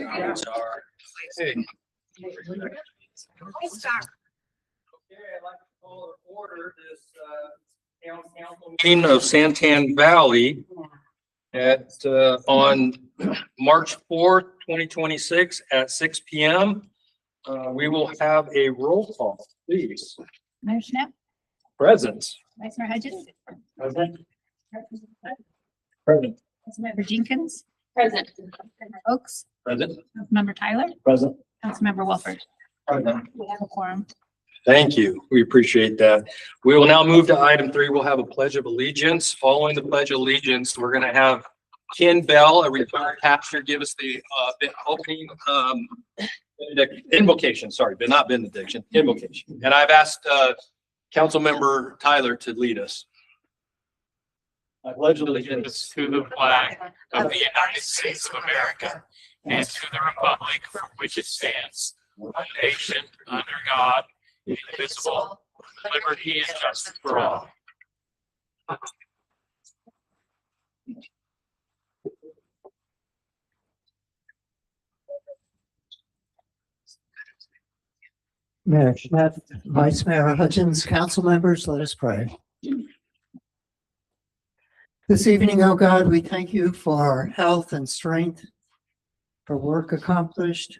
Hey. Okay, I'd like to call to order this town council meeting of Santan Valley at on March 4th, 2026 at 6 p.m. We will have a roll call, please. Mayor Schnapp, Present. Vice Mayor Hudgens, Present. Present. Councilmember Jenkins. Present. Councilmember Oaks, Present. Councilmember Tyler, Present. Councilmember Wolford. Present. We have a quorum. Thank you. We appreciate that. We will now move to item 3. We'll have a pledge of allegiance. Following the pledge of allegiance, we're going to have Ken Bell, a retired pastor, give us the opening invocation. Sorry, but not benediction, invocation. And I've asked Councilmember Tyler to lead us. I pledge allegiance To the flag of the United States of America and to the republic for which it stands, one nation under God, indivisible, with liberty and justice for all. Mayor Schnapp, Vice Mayor Hudgens, council members, let us pray. This evening, oh God, we thank you for health and strength, for work accomplished,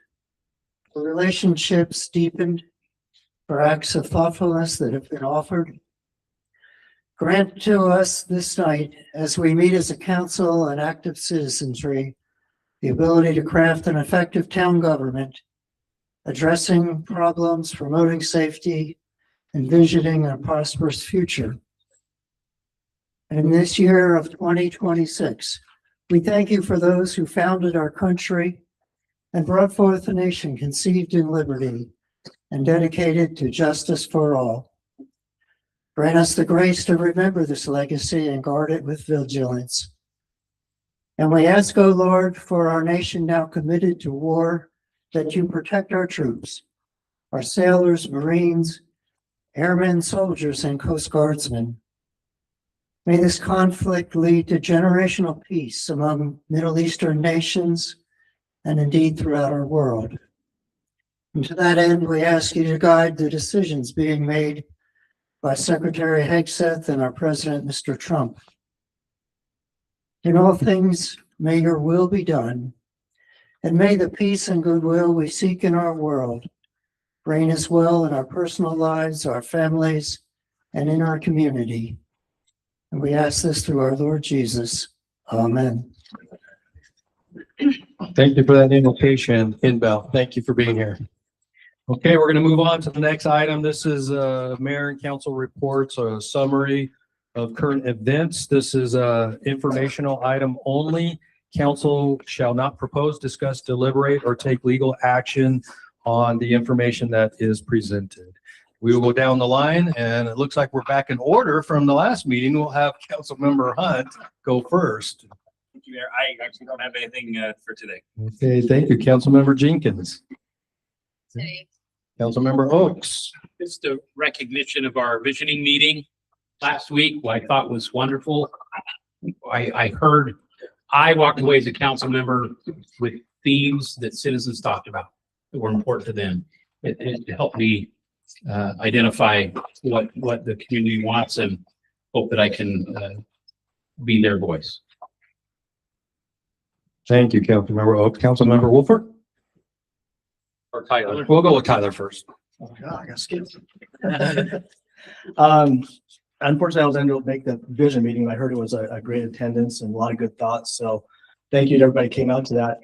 for relationships deepened, for acts of thoughtfulness that have been offered. Grant to us this night, as we meet as a council and active citizenry, the ability to craft an effective town government, addressing problems, promoting safety, envisioning a prosperous future. In this year of 2026, we thank you for those who founded our country and brought forth a nation conceived in liberty and dedicated to justice for all. Grant us the grace to remember this legacy and guard it with vigilance. And we ask, O Lord, for our nation now committed to war, that you protect our troops, our sailors, Marines, airmen, soldiers, and Coast Guardsmen. May this conflict lead to generational peace among Middle Eastern nations and indeed throughout our world. And to that end, we ask you to guide the decisions being made by Secretary Hegseth and our President, Mr. Trump. In all things, may your will be done, and may the peace and goodwill we seek in our world reign as well in our personal lives, our families, and in our community. And we ask this through our Lord Jesus. Amen. Thank you for that invocation, Ken Bell. Thank you for being here. Okay, we're going to move on to the next item. This is Mayor and Council reports, a summary of current events. This is a informational item only. Council shall not propose, discuss, deliberate, or take legal action on the information that is presented. We will go down the line, and it looks like we're back in order from the last meeting. We'll have Councilmember Hunt go first. Thank you, Mayor. I actually don't have anything for today. Okay, thank you. Councilmember Jenkins. Councilmember Oaks. Just a recognition of our visioning meeting last week, what I thought was wonderful. I walked away as a council member with themes that citizens talked about that were important to them. It helped me identify what the community wants and hope that I can be their voice. Thank you, Councilmember Oaks. Councilmember Wolford? Or Tyler? We'll go with Tyler first. Oh, God, I got skipped. Unfortunately, I was unable to make the vision meeting. I heard it was a great attendance and a lot of good thoughts. So thank you to everybody who came out to that.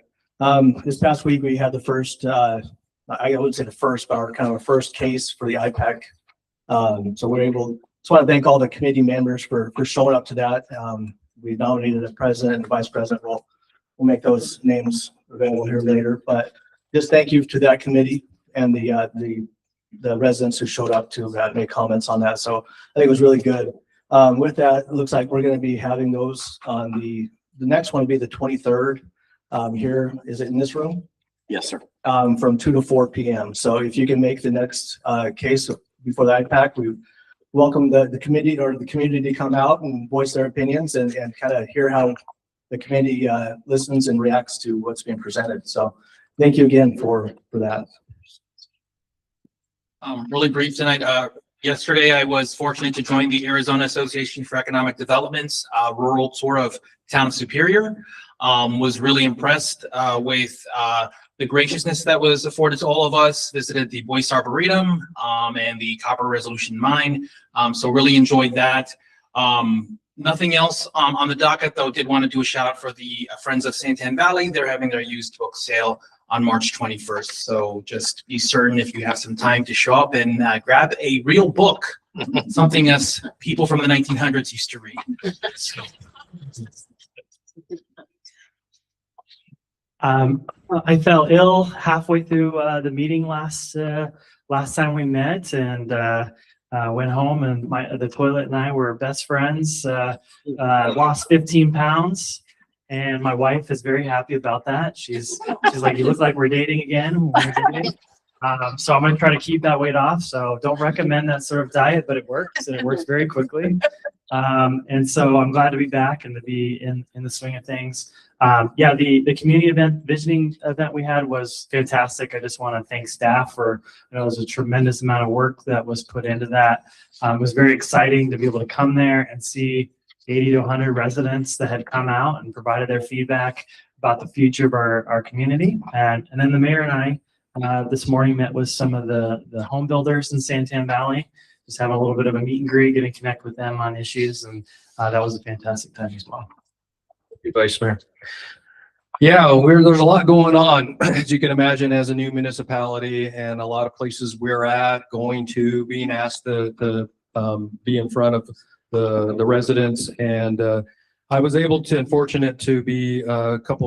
This past week, we had the first, I wouldn't say the first, but our kind of a first case for the IPAC. So we're able, just want to thank all the committee members for showing up to that. We nominated a president and vice president. We'll make those names available here later, but just thank you to that committee and the residents who showed up to make comments on that. So I think it was really good. With that, it looks like we're going to be having those on the next one will be the 23rd. Here, is it in this room? Yes, sir. From 2 to 4 p.m. So if you can make the next case before the IPAC, we welcome the committee or the community to come out and voice their opinions and kind of hear how the committee listens and reacts to what's being presented. So thank you again for that. Really brief tonight. Yesterday, I was fortunate to join the Arizona Association for Economic Development's rural tour of Town of Superior. Was really impressed with the graciousness that was afforded to all of us. Visited the Boyce Arboretum and the Copper Resolution Mine. So really enjoyed that. Nothing else on the docket, though. Did want to do a shout out for the Friends of Santan Valley. They're having their used book sale on March 21st. So just be certain if you have some time to show up and grab a real book, something us people from the 1900s used to read. So. I fell ill halfway through the meeting last time we met, and went home, and the toilet and I were best friends. Lost 15 pounds, and my wife is very happy about that. She's like, "You look like we're dating again." So I'm gonna try to keep that weight off. So don't recommend that sort of diet, but it works, and it works very quickly. And so I'm glad to be back and to be in the swing of things. Yeah, the community visiting event we had was fantastic. I just want to thank staff for, there was a tremendous amount of work that was put into that. It was very exciting to be able to come there and see 80 to 100 residents that had come out and provided their feedback about the future of our community. And then the mayor and I this morning met with some of the home builders in Santan Valley, just having a little bit of a meet and greet, getting to connect with them on issues. And that was a fantastic time as well. Thank you, Vice Mayor. Yeah, there's a lot going on, as you can imagine, as a new municipality, and a lot of places we're at, being asked to be in front of the residents. And I was able to, and fortunate to be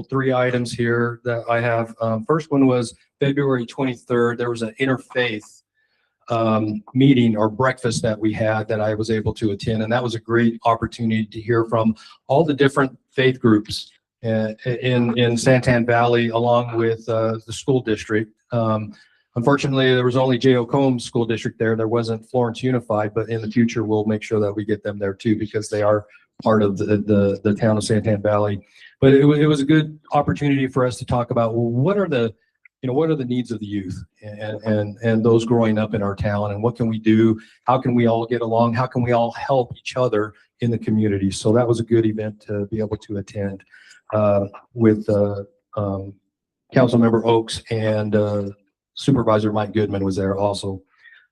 three items here that I have. First one was February 23rd. There was an interfaith meeting or breakfast that we had that I was able to attend, and that was a great opportunity to hear from all the different faith groups in Santan Valley, along with the school district. Unfortunately, there was only J.O. Combs School District there. There wasn't Florence Unified, but in the future, we'll make sure that we get them there too, because they are part of the town of Santan Valley. But it was a good opportunity for us to talk about, well, what are the needs of the youth and those growing up in our town, and what can we do? How can we all get along? How can we all help each other in the community? So that was a good event to be able to attend with Councilmember Oaks, and Supervisor Mike Goodman was there also.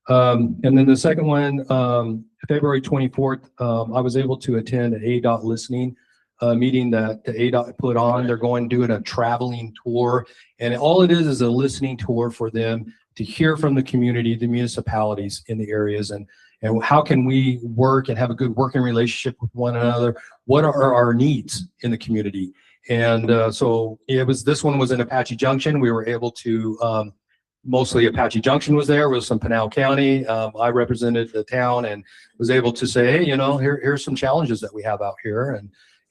And then the second one, February 24th, I was able to attend an ADOT listening meeting that the ADOT put on. They're going doing a traveling tour, and all it is a listening tour for them to hear from the community, the municipalities in the areas, and how can we work and have a good working relationship with one another? What are our needs in the community? And so this one was in Apache Junction. We were able to, mostly Apache Junction was there with some Pinal County. I represented the town and was able to say, hey, here's some challenges that we have out here,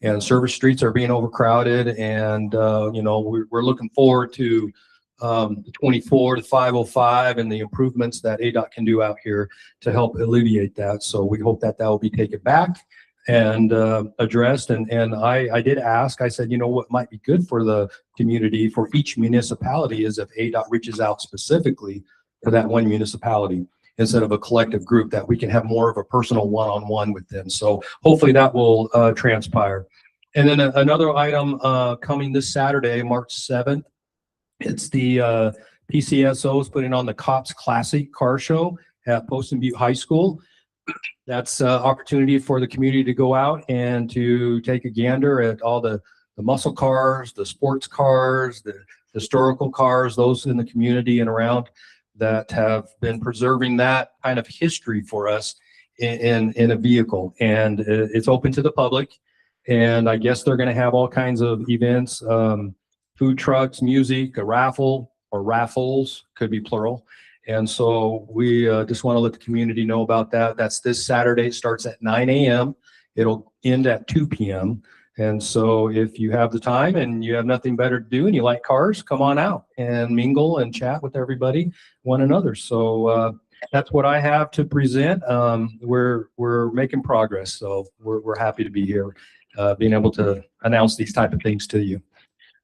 and service streets are being overcrowded, and we're looking forward to the 24 to 505 and the improvements that ADOT can do out here to help alleviate that. So we hope that will be taken back and addressed. And I did ask, I said, what might be good for the community, for each municipality, is if ADOT reaches out specifically to that one municipality instead of a collective group, that we can have more of a personal one-on-one with them. So hopefully that will transpire. And then another item coming this Saturday, March 7th, it's the PCSOs putting on the Cops Classic Car Show at Poston Butte High School. That's an opportunity for the community to go out and to take a gander at all the muscle cars, the sports cars, the historical cars, those in the community and around that have been preserving that kind of history for us in a vehicle. And it's open to the public. And I guess they're going to have all kinds of events, food trucks, music, a raffle, or raffles, could be plural. And so we just want to let the community know about that. That's this Saturday. It starts at 9 a.m. It'll end at 2 p.m. And so if you have the time and you have nothing better to do and you like cars, come on out and mingle and chat with everybody, one another. So that's what I have to present. We're making progress. So we're happy to be here, being able to announce these type of things to you.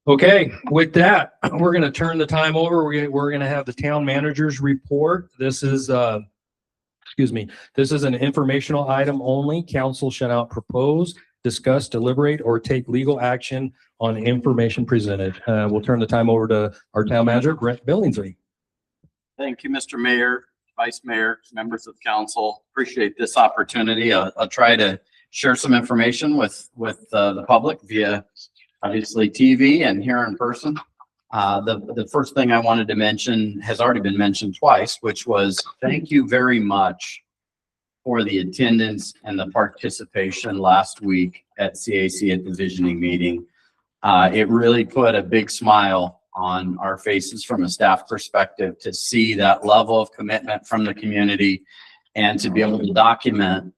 Okay, with that, we're going to turn the time over. We're going to have the town manager's report. This is, excuse me, this is an informational item only. Council shall not propose, discuss, deliberate, or take legal action on information presented. We'll turn the time over to our town manager, Brent Billingsley. Thank you, Mr. Mayor, Vice Mayor, members of council. Appreciate this opportunity. I'll try to share some information with the public via obviously TV and here in person. The first thing I wanted to mention has already been mentioned twice, which was thank you very much for the attendance and the participation last week at CAC at the visioning meeting. It really put a big smile on our faces from a staff perspective to see that level of commitment from the community and to be able to document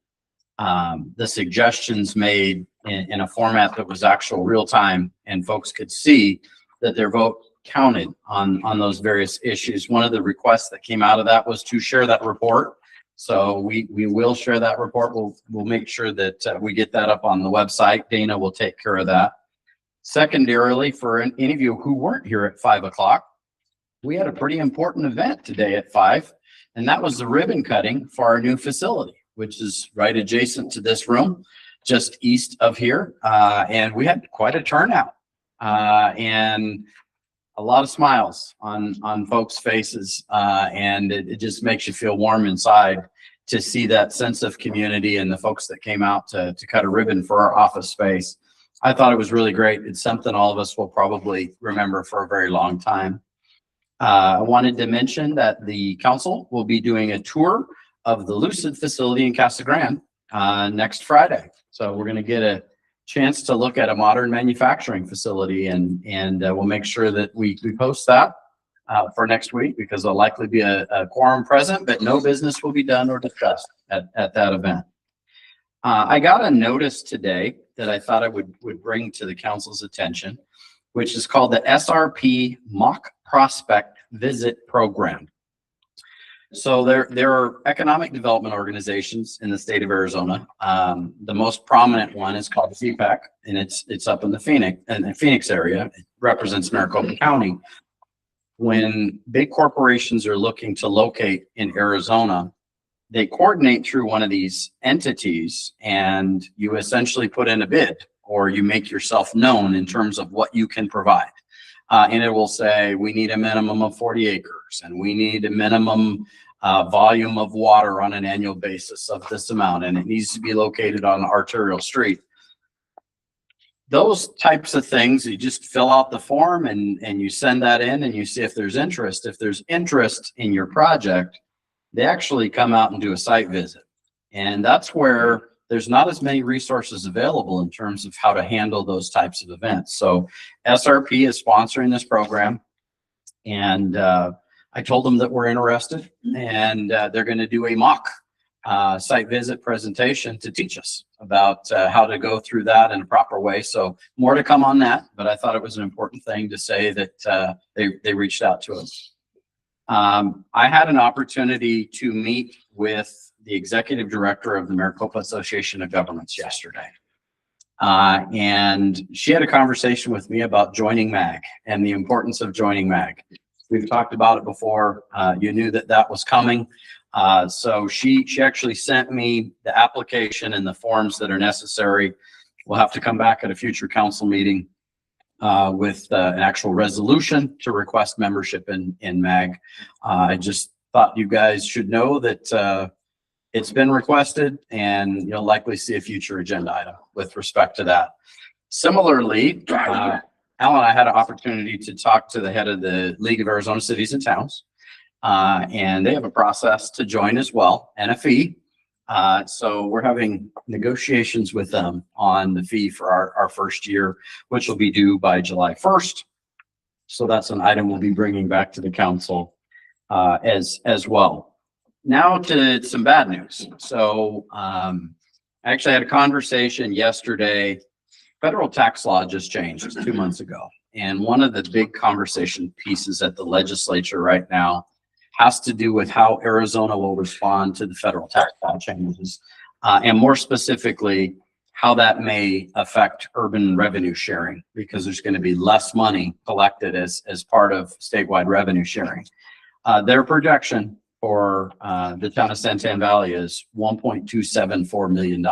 the suggestions made in a format that was actual real time and folks could see that their vote counted on those various issues. One of the requests that came out of that was to share that report. So we will share that report. We'll make sure that we get that up on the website. Dana will take care of that. Secondarily, for any of you who weren't here at 5 o'clock, we had a pretty important event today at 5, and that was the ribbon cutting for our new facility, which is right adjacent to this room, just east of here. And we had quite a turnout and a lot of smiles on folks' faces. And it just makes you feel warm inside to see that sense of community and the folks that came out to cut a ribbon for our office space. I thought it was really great. It's something all of us will probably remember for a very long time. I wanted to mention that the council will be doing a tour of the Lucid facility in Casa Grande next Friday. So we're going to get a chance to look at a modern manufacturing facility, and we'll make sure that we post that for next week, because there'll likely be a quorum present, but no business will be done or discussed at that event. I got a notice today that I thought I would bring to the council's attention, which is called the SRP Mock Prospect Visit Program. So there are economic development organizations in the state of Arizona. The most prominent one is called CPAC, and it's up in the Phoenix area. It represents Maricopa County. When big corporations are looking to locate in Arizona, they coordinate through one of these entities, and you essentially put in a bid, or you make yourself known in terms of what you can provide. And it will say, we need a minimum of 40 acres, and we need a minimum volume of water on an annual basis of this amount, and it needs to be located on an arterial street. Those types of things, you just fill out the form and you send that in, and you see if there's interest. If there's interest in your project, they actually come out and do a site visit. And that's where there's not as many resources available in terms of how to handle those types of events. So SRP is sponsoring this program, and I told them that we're interested, and they're going to do a mock site visit presentation to teach us about how to go through that in a proper way. So more to come on that, but I thought it was an important thing to say that they reached out to us. I had an opportunity to meet with the executive director of the Maricopa Association of Governments yesterday. And she had a conversation with me about joining MAG and the importance of joining MAG. We've talked about it before. You knew that was coming. So she actually sent me the application and the forms that are necessary. We'll have to come back at a future council meeting with an actual resolution to request membership in MAG. I just thought you guys should know that it's been requested, and you'll likely see a future agenda item with respect to that. Similarly, Alan and I had an opportunity to talk to the head of the League of Arizona Cities and Towns, and they have a process to join as well, and a fee. So we're having negotiations with them on the fee for our first year, which will be due by July 1st. So that's an item we'll be bringing back to the council as well. Now to some bad news. So I actually had a conversation yesterday. Federal tax law just changed 2 months ago. And one of the big conversation pieces at the legislature right now has to do with how Arizona will respond to the federal tax law changes. And more specifically, how that may affect urban revenue sharing, because there's going to be less money collected as part of statewide revenue sharing. Their projection for the town of Santan Valley is $1.274 million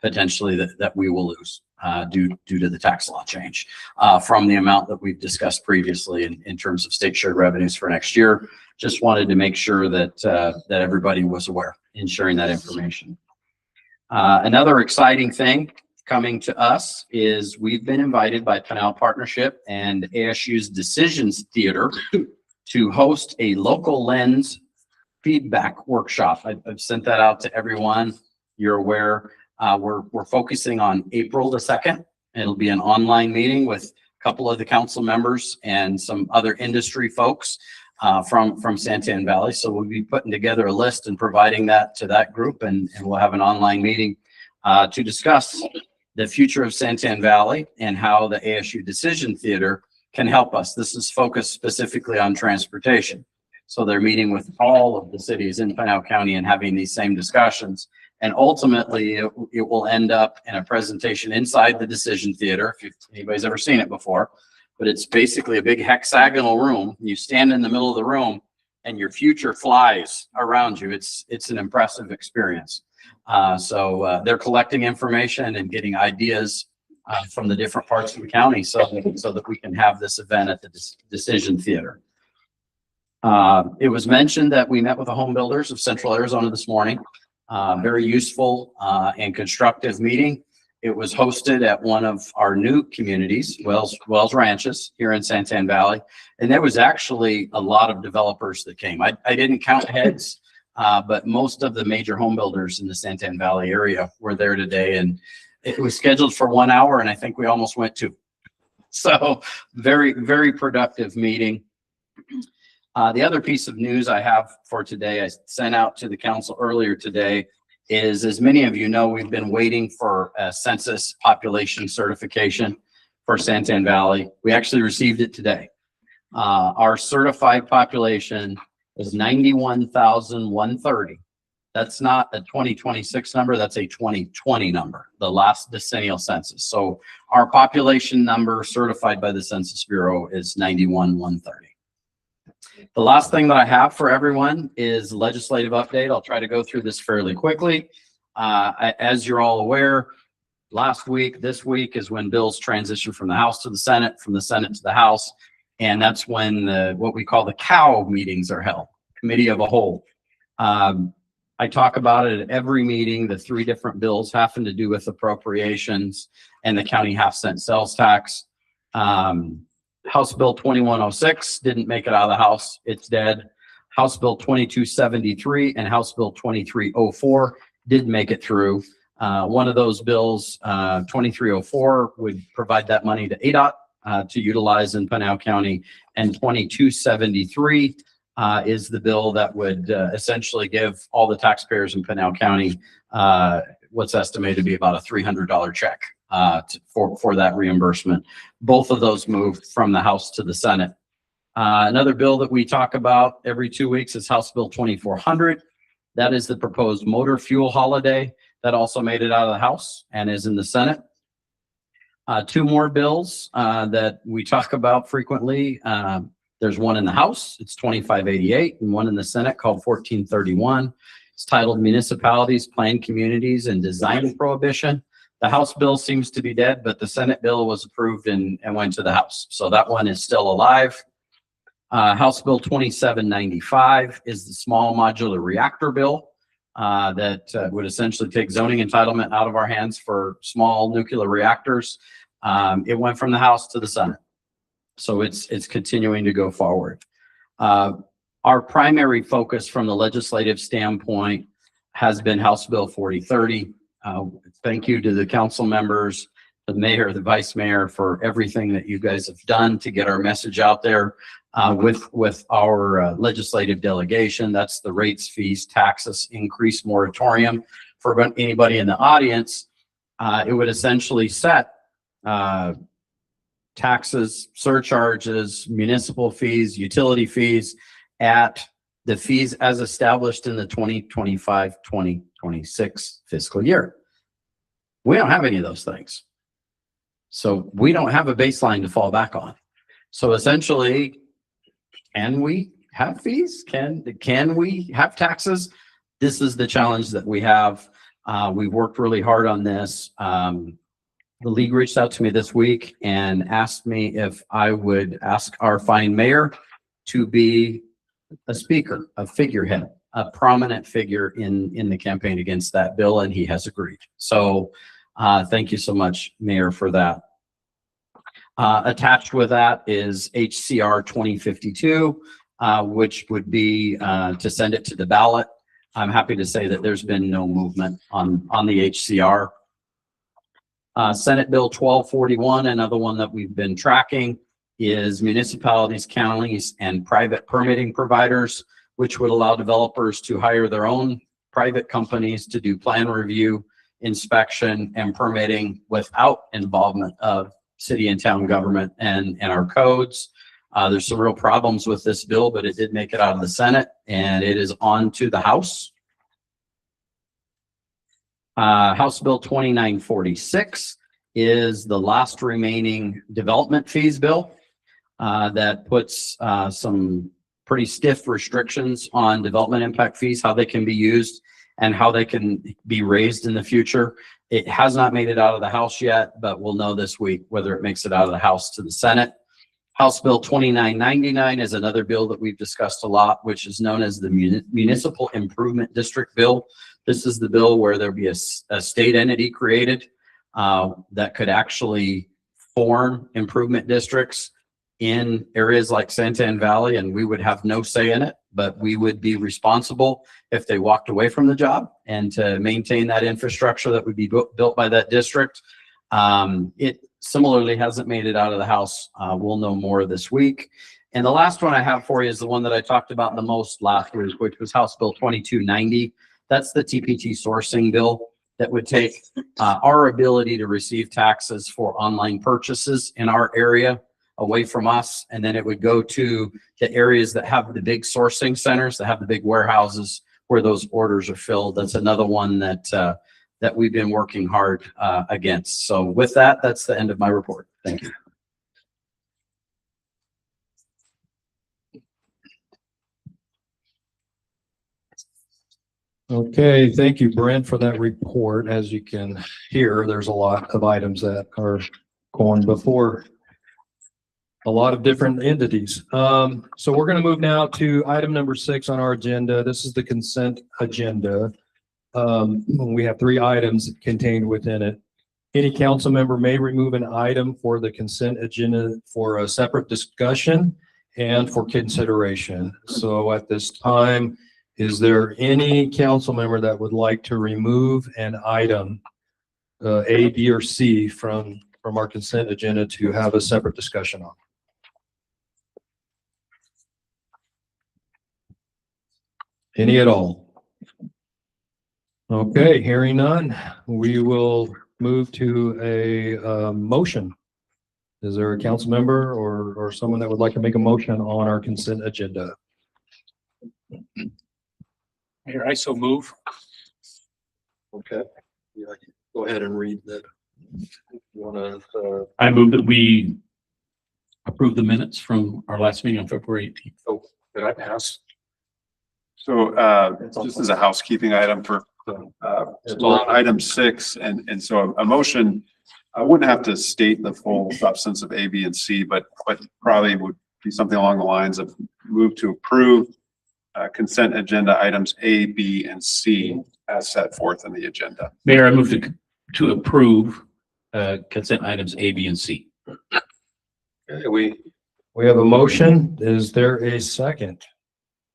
potentially that we will lose due to the tax law change from the amount that we've discussed previously in terms of state shared revenues for next year. Just wanted to make sure that everybody was aware in sharing that information. Another exciting thing coming to us is we've been invited by Pinal Partnership and ASU's Decisions Theater to host a local lens feedback workshop. I've sent that out to everyone. You're aware. We're focusing on April the 2nd. It'll be an online meeting with a couple of the council members and some other industry folks from Santan Valley. So we'll be putting together a list and providing that to that group, and we'll have an online meeting to discuss the future of Santan Valley and how the ASU Decision Theater can help us. This is focused specifically on transportation. So they're meeting with all of the cities in Pinal County and having these same discussions. And ultimately, it will end up in a presentation inside the Decision Theater, if anybody's ever seen it before. But it's basically a big hexagonal room. You stand in the middle of the room and your future flies around you. It's an impressive experience. So they're collecting information and getting ideas from the different parts of the county so that we can have this event at the Decision Theater. It was mentioned that we met with the home builders of Central Arizona this morning. Very useful and constructive meeting. It was hosted at one of our new communities, Wells Ranches here in Santan Valley. And there was actually a lot of developers that came. I didn't count heads, but most of the major home builders in the Santan Valley area were there today. And it was scheduled for 1 hour, and I think we almost went 2. So very, very productive meeting. The other piece of news I have for today, I sent out to the council earlier today, is, as many of you know, we've been waiting for a census population certification for Santan Valley. We actually received it today. Our certified population is 91,130. That's not a 2026 number, that's a 2020 number, the last decennial census. So our population number certified by the Census Bureau is 91,130. The last thing that I have for everyone is legislative update. I'll try to go through this fairly quickly. As you're all aware, this week is when bills transition from the House to the Senate, from the Senate to the House. And that's when what we call the COW meetings are held, Committee of a Whole. I talk about it at every meeting, the 3 different bills having to do with appropriations and the county half-cent sales tax. House Bill 2106 didn't make it out of the House. It's dead. House Bill 2273 and House Bill 2304 did make it through. One of those bills, 2304, would provide that money to ADOT to utilize in Pinal County, and 2273 is the bill that would essentially give all the taxpayers in Pinal County what's estimated to be about a $300 check for that reimbursement. Both of those moved from the House to the Senate. Another bill that we talk about every 2 weeks is House Bill 2400. That is the proposed motor fuel holiday that also made it out of the House and is in the Senate. 2 more bills that we talk about frequently. There's one in the House, it's 2588, and one in the Senate called 1431. It's titled Municipalities, Planned Communities, and Design Prohibition. The House bill seems to be dead, but the Senate bill was approved and went to the House. So that one is still alive. House Bill 2795 is the small modular reactor bill that would essentially take zoning entitlement out of our hands for small nuclear reactors. It went from the House to the Senate. So it's continuing to go forward. Our primary focus from the legislative standpoint has been House Bill 4030. Thank you to the council members, the mayor, the vice mayor, for everything that you guys have done to get our message out there with our legislative delegation. That's the rates, fees, taxes, increase moratorium. For anybody in the audience, it would essentially set taxes, surcharges, municipal fees, utility fees at the fees as established in the 2025-2026 fiscal year. We don't have any of those things. So we don't have a baseline to fall back on. So essentially, can we have fees? Can we have taxes? This is the challenge that we have. We've worked really hard on this. The league reached out to me this week and asked me if I would ask our fine mayor to be a speaker, a figurehead, a prominent figure in the campaign against that bill, and he has agreed. So thank you so much, Mayor, for that. Attached with that is HCR 2052, which would be to send it to the ballot. I'm happy to say that there's been no movement on the HCR. Senate Bill 1241, another one that we've been tracking, is municipalities, counties, and private permitting providers, which would allow developers to hire their own private companies to do plan review, inspection, and permitting without involvement of city and town government and our codes. There's some real problems with this bill, but it did make it out of the Senate, and it is on to the House. House Bill 2946 is the last remaining development fees bill that puts some pretty stiff restrictions on development impact fees, how they can be used and how they can be raised in the future. It has not made it out of the House yet, but we'll know this week whether it makes it out of the House to the Senate. House Bill 2999 is another bill that we've discussed a lot, which is known as the Municipal Improvement District Bill. This is the bill where there'll be a state entity created that could actually form improvement districts in areas like Santa Ana Valley, and we would have no say in it, but we would be responsible if they walked away from the job and to maintain that infrastructure that would be built by that district. It similarly hasn't made it out of the House. We'll know more this week. And the last one I have for you is the one that I talked about the most last week, which was House Bill 2290. That's the TPT sourcing bill that would take our ability to receive taxes for online purchases in our area away from us. And then it would go to the areas that have the big sourcing centers, that have the big warehouses where those orders are filled. That's another one that we've been working hard against. So with that, that's the end of my report. Thank you. Okay, thank you, Brent, for that report. As you can hear, there's a lot of items that are going before a lot of different entities. So we're going to move now to item number 6 on our agenda. This is the consent agenda. We have 3 items contained within it. Any council member may remove an item for the consent agenda for a separate discussion and for consideration. So at this time, is there any council member that would like to remove an item, A, B, or C from our consent agenda to have a separate discussion on? Any at all? Okay, hearing none, we will move to a motion. Is there a council member or someone that would like to make a motion on our consent agenda? Mayor, I so move. Okay. Go ahead and read that. You want to? I move that we approve the minutes from our last meeting on February 18th. Oh, did I pass? So just as a housekeeping item for item 6, and so a motion, I wouldn't have to state the full substance of A, B, and C, but probably would be something along the lines of move to approve consent agenda items A, B, and C as set forth in the agenda. Mayor, I move to approve consent items A, B, and C. Okay, we have a motion. Is there a second?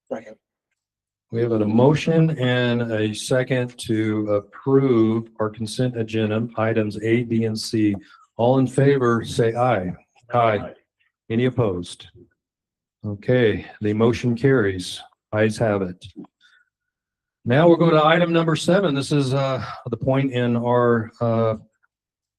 Second. We have a motion and a second to approve our consent agenda items A, B, and C. All in favor, say aye. Aye. Any opposed? Okay, the motion carries. Ayes have it. Now we're going to item number 7. This is the point in our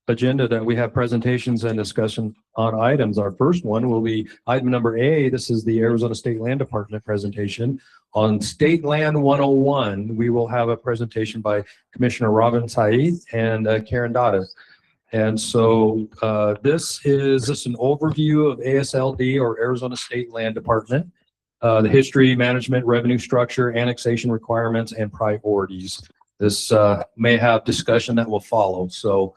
agenda that we have presentations and discussion on items. Our first one will be item number A. This is the Arizona State Land Department presentation on State Land 101. We will have a presentation by Commissioner Robin Said and Karen Dada. And so this is just an overview of ASLD, or Arizona State Land Department, the history, management, revenue structure, annexation requirements, and priorities. This may have discussion that will follow. So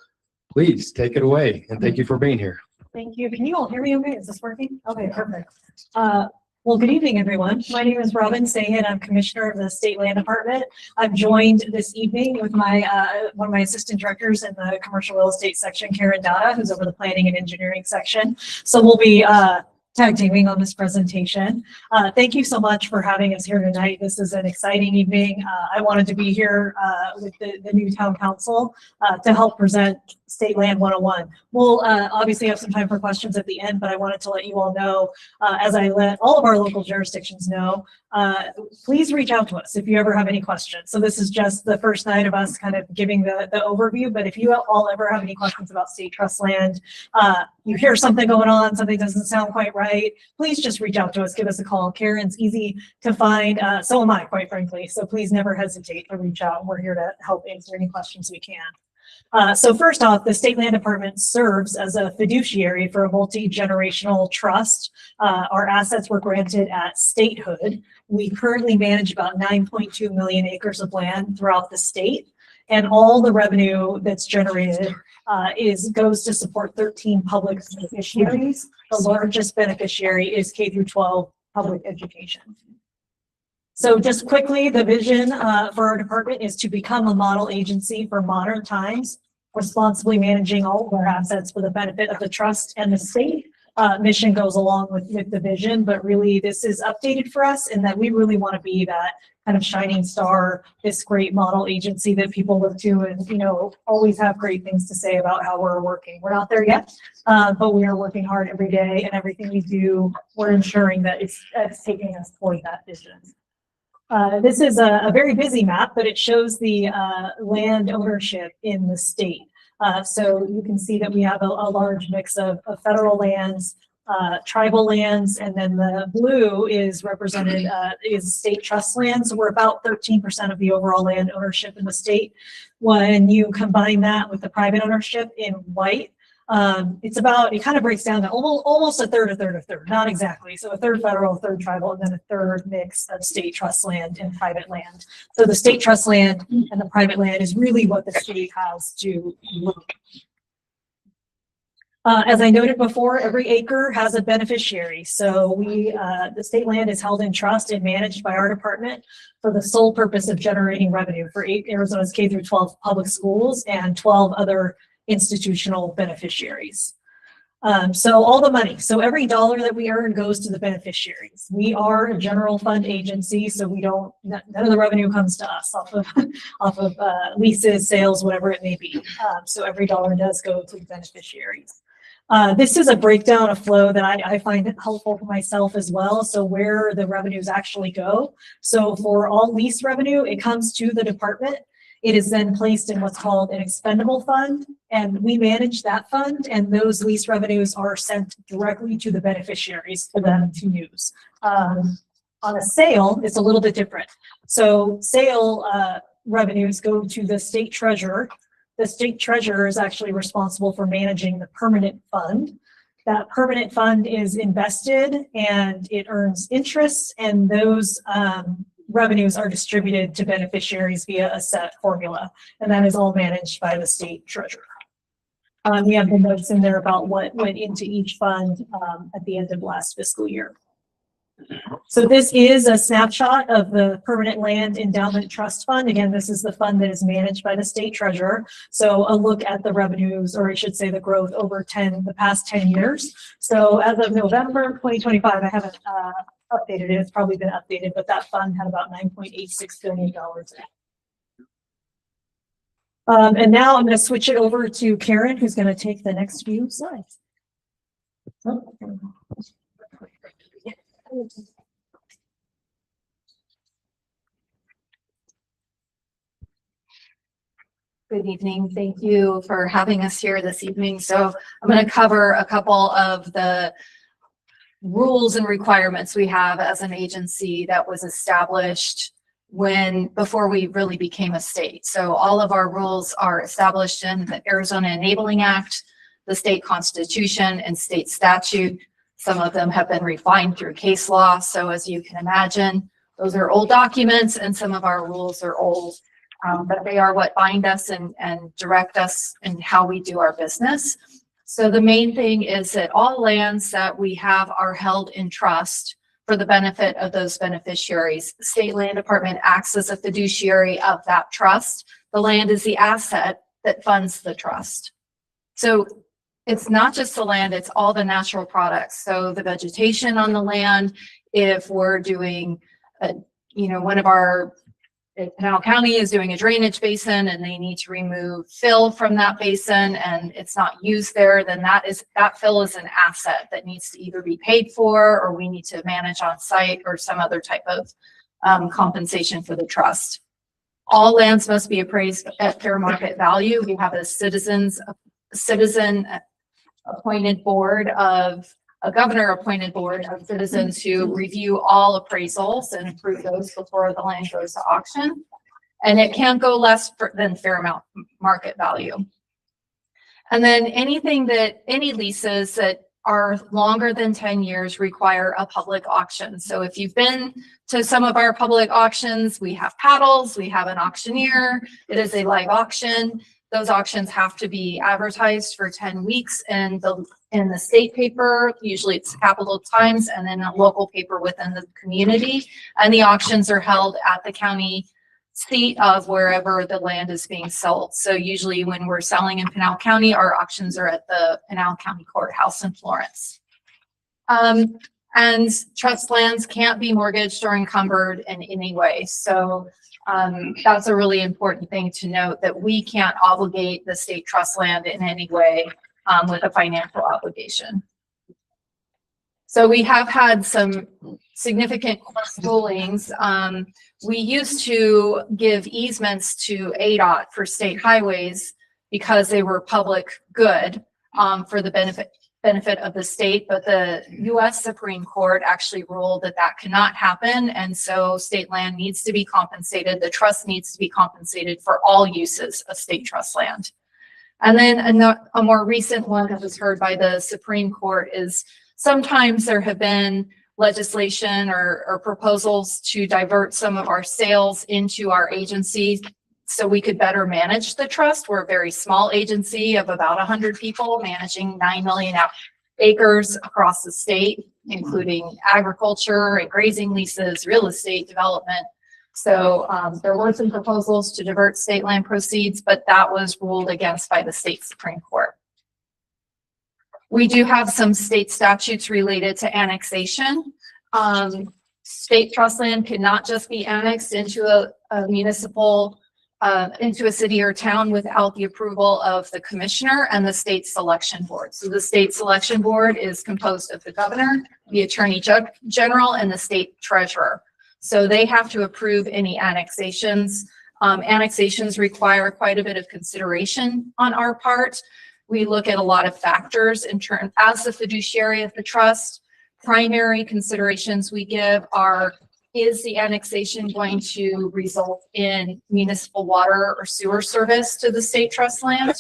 please take it away, and thank you for being here. Thank you. Can you all hear me okay? Is this working? Okay, perfect. Well, good evening, everyone. My name is Robin Sahan. I'm Commissioner of the State Land Department. I'm joined this evening with my one of my assistant directors in the commercial real estate section, Karen Dada, who's over the planning and engineering section. So we'll be tag teaming on this presentation. Thank you so much for having us here tonight. This is an exciting evening. I wanted to be here with the new town council to help present State Land 101. We'll obviously have some time for questions at the end, but I wanted to let you all know, as I let all of our local jurisdictions know, please reach out to us if you ever have any questions. So this is just the first night of us kind of giving the overview, but if you all ever have any questions about state trust land, you hear something going on, something doesn't sound quite right, please just reach out to us, give us a call. Karen's easy to find, so am I, quite frankly. So please never hesitate to reach out. We're here to help answer any questions we can. So first off, the State Land Department serves as a fiduciary for a multi-generational trust. Our assets were granted at statehood. We currently manage about 9.2 million acres of land throughout the state, and all the revenue that's generated goes to support 13 public beneficiaries. The largest beneficiary is K through 12 public education. So just quickly, the vision for our department is to become a model agency for modern times, responsibly managing all of our assets for the benefit of the trust and the state. Mission goes along with the vision, but really this is updated for us in that we really want to be that kind of shining star, this great model agency that people look to and, you know, always have great things to say about how we're working. We're not there yet, but we are working hard every day, and everything we do, we're ensuring that it's taking us toward that vision. This is a very busy map, but it shows the land ownership in the state. So you can see that we have a large mix of federal lands, tribal lands, and then the blue is represented is state trust land. So we're about 13% of the overall land ownership in the state. When you combine that with the private ownership in white, it's about, it kind of breaks down to almost a third, not exactly. So a third federal, a third tribal, and then a third mix of state trust land and private land. So the state trust land and the private land is really what the state has to look. As I noted before, every acre has a beneficiary. So the state land is held in trust and managed by our department for the sole purpose of generating revenue for Arizona's K through 12 public schools and 12 other institutional beneficiaries. So all the money, so every dollar that we earn goes to the beneficiaries. We are a general fund agency, so we don't, none of the revenue comes to us off of leases, sales, whatever it may be. So every dollar does go to the beneficiaries. This is a breakdown of flow that I find helpful for myself as well. So where the revenues actually go. So for all lease revenue, it comes to the department. It is then placed in what's called an expendable fund, and we manage that fund, and those lease revenues are sent directly to the beneficiaries for them to use. On a sale, it's a little bit different. So sale revenues go to the state treasurer. The state treasurer is actually responsible for managing the permanent fund. That permanent fund is invested and it earns interest, and those revenues are distributed to beneficiaries via a set formula, and that is all managed by the state treasurer. We have the notes in there about what went into each fund at the end of last fiscal year. So this is a snapshot of the Permanent Land Endowment Trust Fund. Again, this is the fund that is managed by the state treasurer. So a look at the revenues, or I should say the growth over the past 10 years. So as of November 2025, I haven't updated it. It's probably been updated, but that fund had about $9.86 billion in it. And now I'm going to switch it over to Karen, who's going to take the next few slides. Good evening. Thank you for having us here this evening. So I'm going to cover a couple of the rules and requirements we have as an agency that was established before we really became a state. So all of our rules are established in the Arizona Enabling Act, the state constitution, and state statute. Some of them have been refined through case law. So as you can imagine, those are old documents and some of our rules are old. But they are what bind us and direct us in how we do our business. So the main thing is that all lands that we have are held in trust for the benefit of those beneficiaries. The State Land Department acts as a fiduciary of that trust. The land is the asset that funds the trust. So it's not just the land, it's all the natural products. So the vegetation on the land, if we're doing, if Pinal County is doing a drainage basin and they need to remove fill from that basin and it's not used there, then that fill is an asset that needs to either be paid for or we need to manage on site or some other type of compensation for the trust. All lands must be appraised at fair market value. We have a citizen appointed board of a governor appointed board of citizens who review all appraisals and approve those before the land goes to auction. And it can't go less than fair market value. And then any leases that are longer than 10 years require a public auction. So if you've been to some of our public auctions, we have paddles, we have an auctioneer, it is a live auction. Those auctions have to be advertised for 10 weeks in the state paper, usually it's Capital Times, and then a local paper within the community. And the auctions are held at the county seat of wherever the land is being sold. So usually when we're selling in Pinal County, our auctions are at the Pinal County Courthouse in Florence. And trust lands can't be mortgaged or encumbered in any way. So that's a really important thing to note, that we can't obligate the state trust land in any way with a financial obligation. So we have had some significant court rulings. We used to give easements to ADOT for state highways because they were public good for the benefit of the state, but the U.S. Supreme Court actually ruled that that cannot happen, and so state land needs to be compensated. The trust needs to be compensated for all uses of state trust land. And then a more recent one that was heard by the Supreme Court is sometimes there have been legislation or proposals to divert some of our sales into our agency so we could better manage the trust. We're a very small agency of about 100 people managing 9 million acres across the state, including agriculture and grazing leases, real estate development. So there were some proposals to divert state land proceeds, but that was ruled against by the state Supreme Court. We do have some state statutes related to annexation. State trust land cannot just be annexed into a municipal, into a city or town without the approval of the commissioner and the state selection board. So the state selection board is composed of the governor, the attorney general, and the state treasurer. So they have to approve any annexations. Annexations require quite a bit of consideration on our part. We look at a lot of factors in turn as the fiduciary of the trust. Primary considerations we give are, is the annexation going to result in municipal water or sewer service to the state trust land?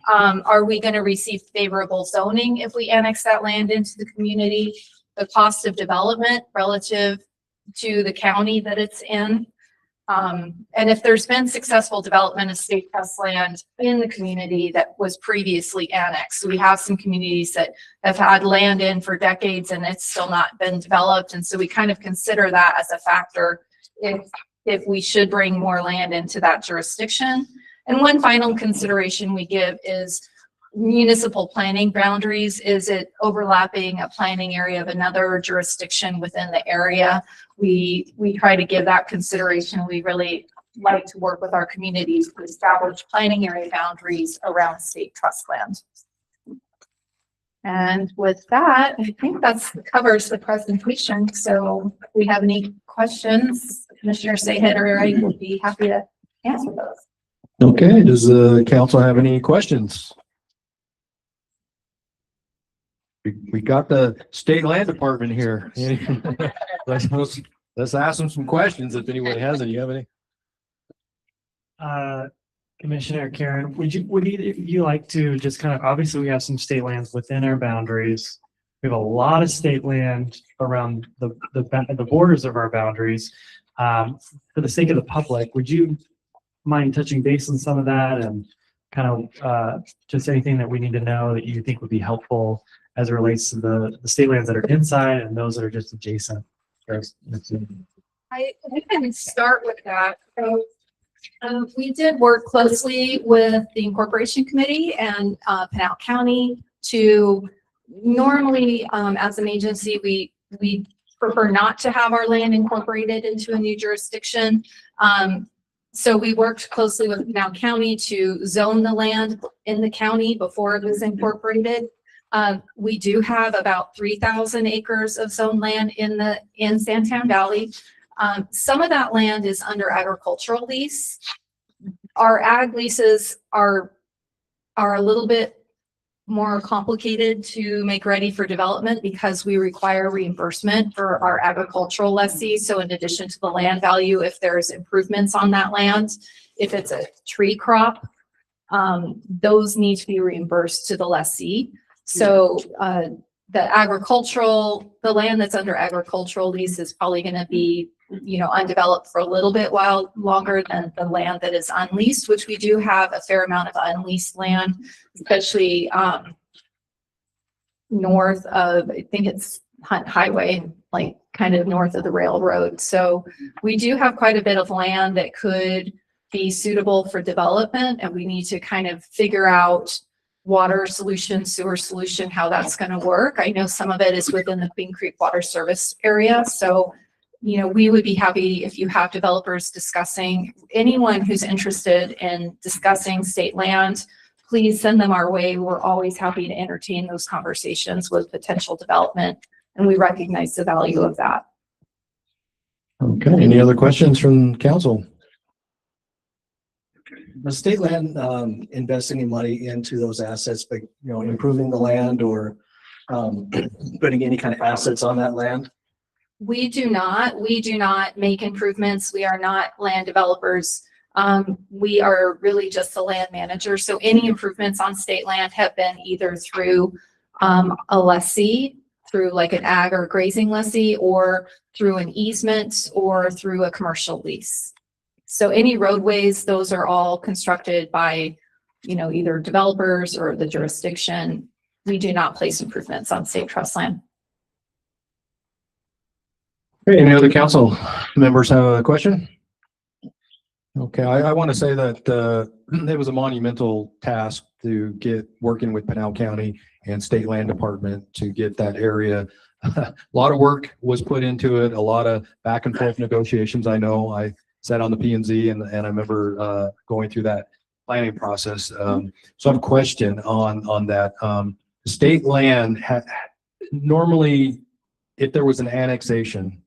Are we going to receive favorable zoning if we annex that land into the community? The cost of development relative to the county that it's in. And if there's been successful development of state trust land in the community that was previously annexed. We have some communities that have had land in for decades and it's still not been developed. And so we kind of consider that as a factor if we should bring more land into that jurisdiction. And one final consideration we give is municipal planning boundaries. Is it overlapping a planning area of another jurisdiction within the area? We try to give that consideration. We really like to work with our communities to establish planning area boundaries around state trust land. And with that, I think that covers the presentation. So if we have any questions, Commissioner Saeed or I will be happy to answer those. Okay, does the council have any questions? We got the state land department here. Let's ask them some questions if anyone has any. You have any? Commissioner Karen, would you like to just kind of, obviously we have some state lands within our boundaries. We have a lot of state land around the borders of our boundaries. For the sake of the public, would you mind touching base on some of that and kind of just anything that we need to know that you think would be helpful as it relates to the state lands that are inside and those that are just adjacent? I can start with that. So, we did work closely with the Incorporation Committee and Pinal County to normally, as an agency, we prefer not to have our land incorporated into a new jurisdiction. So we worked closely with Pinal County to zone the land in the county before it was incorporated. We do have about 3,000 acres of zone land in Santan Valley. Some of that land is under agricultural lease. Our ag leases are a little bit more complicated to make ready for development because we require reimbursement for our agricultural lessee. So in addition to the land value, if there's improvements on that land, if it's a tree crop, those need to be reimbursed to the lessee. So the land that's under agricultural lease is probably going to be, undeveloped for a little bit while longer than the land that is unleased, which we do have a fair amount of unleased land, especially north of, I think it's Hunt Highway, like kind of north of the railroad. So we do have quite a bit of land that could be suitable for development, and we need to kind of figure out water solution, sewer solution, how that's going to work. I know some of it is within the Bean Creek Water Service area. So, we would be happy if you have developers discussing, anyone who's interested in discussing state land, please send them our way. We're always happy to entertain those conversations with potential development, and we recognize the value of that. Okay, any other questions from council? The state land, investing in money into those assets, but, improving the land or, putting any kind of assets on that land? We do not make improvements. We are not land developers. We are really just the land manager. So any improvements on state land have been either through a lessee, through like an ag or grazing lessee, or through an easement, or through a commercial lease. So any roadways, those are all constructed by, either developers or the jurisdiction. We do not place improvements on state trust land. Okay, any other council members have a question? Okay, I want to say that it was a monumental task to get working with Pinal County and State Land Department to get that area. A lot of work was put into it, a lot of back and forth negotiations. I know I sat on the P&Z and I remember going through that planning process. So I have a question on that. State land, normally, if there was an annexation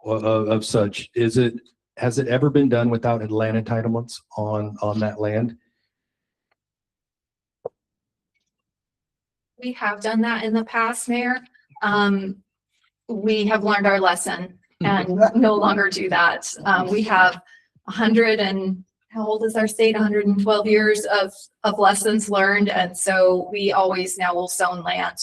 of such, has it ever been done without land entitlements on that land? We have done that in the past, Mayor. We have learned our lesson and no longer do that. We have 100 and how old is our state? 112 years of lessons learned. And so we always now will zone land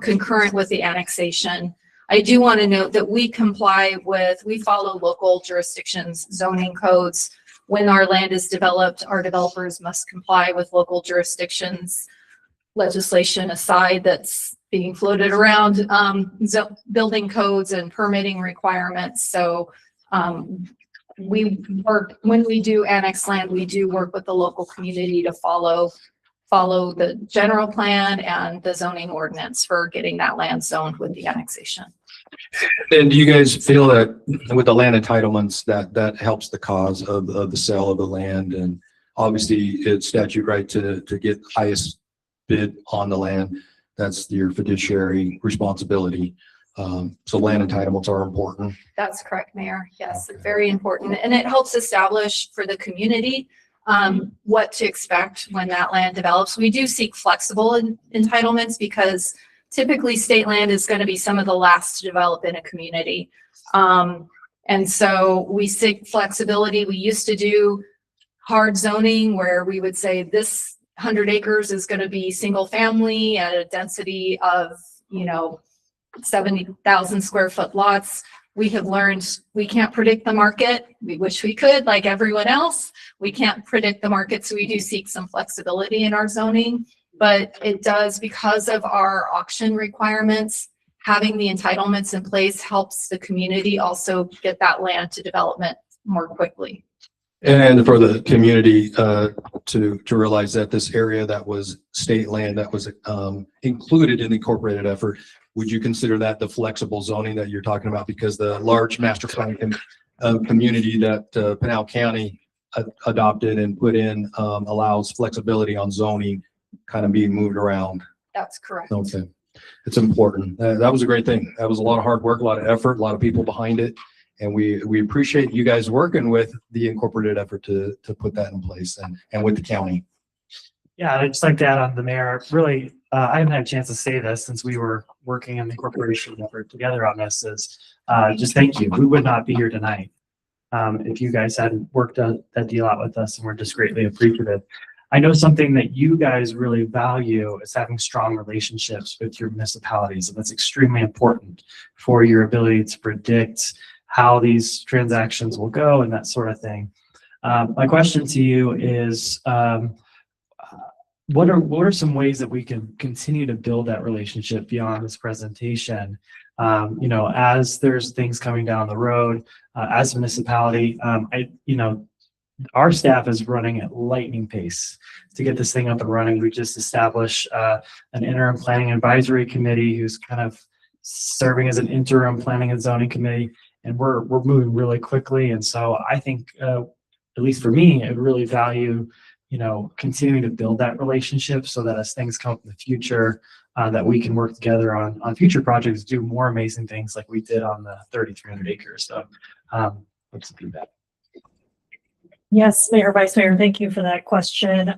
concurrent with the annexation. I do want to note that we follow local jurisdictions zoning codes. When our land is developed, our developers must comply with local jurisdictions legislation aside that's being floated around, building codes and permitting requirements. So when we do annex land, we do work with the local community to follow the general plan and the zoning ordinance for getting that land zoned with the annexation. And do you guys feel that with the land entitlements that helps the cause of the sale of the land? And obviously it's statute right to get highest bid on the land. That's your fiduciary responsibility. So land entitlements are important. That's correct, Mayor. Yes, very important. And it helps establish for the community what to expect when that land develops. We do seek flexible entitlements because typically state land is going to be some of the last to develop in a community. And so we seek flexibility. We used to do hard zoning where we would say this 100 acres is going to be single family at a density of, 70,000 square foot lots. We have learned we can't predict the market. We wish we could, like everyone else. We can't predict the market, so we do seek some flexibility in our zoning. But it does, because of our auction requirements, having the entitlements in place helps the community also get that land to development more quickly. And for the community to realize that this area that was state land that was included in the incorporated effort, would you consider that the flexible zoning that you're talking about? Because the large master plan community that Pinal County adopted and put in allows flexibility on zoning kind of being moved around. That's correct. Okay, it's important. That was a great thing. That was a lot of hard work, a lot of effort, a lot of people behind it. And we appreciate you guys working with the incorporated effort to put that in place and with the county. Yeah, I'd just like to add on the mayor. Really, I haven't had a chance to say this since we were working in the corporation effort together on this. Is just thank you. We would not be here tonight if you guys hadn't worked that deal out with us, and we're just greatly appreciative. I know something that you guys really value is having strong relationships with your municipalities, and that's extremely important for your ability to predict how these transactions will go and that sort of thing. My question to you is, what are some ways that we can continue to build that relationship beyond this presentation? As there's things coming down the road, as a municipality, our staff is running at lightning pace to get this thing up and running. We just established an interim planning advisory committee who's kind of serving as an interim planning and zoning committee, and we're moving really quickly. And so I think, at least for me, I really value continuing to build that relationship so that as things come up in the future, that we can work together on future projects, do more amazing things like we did on the 3,300 acres. So what's the feedback? Yes, Mayor, Vice Mayor, thank you for that question.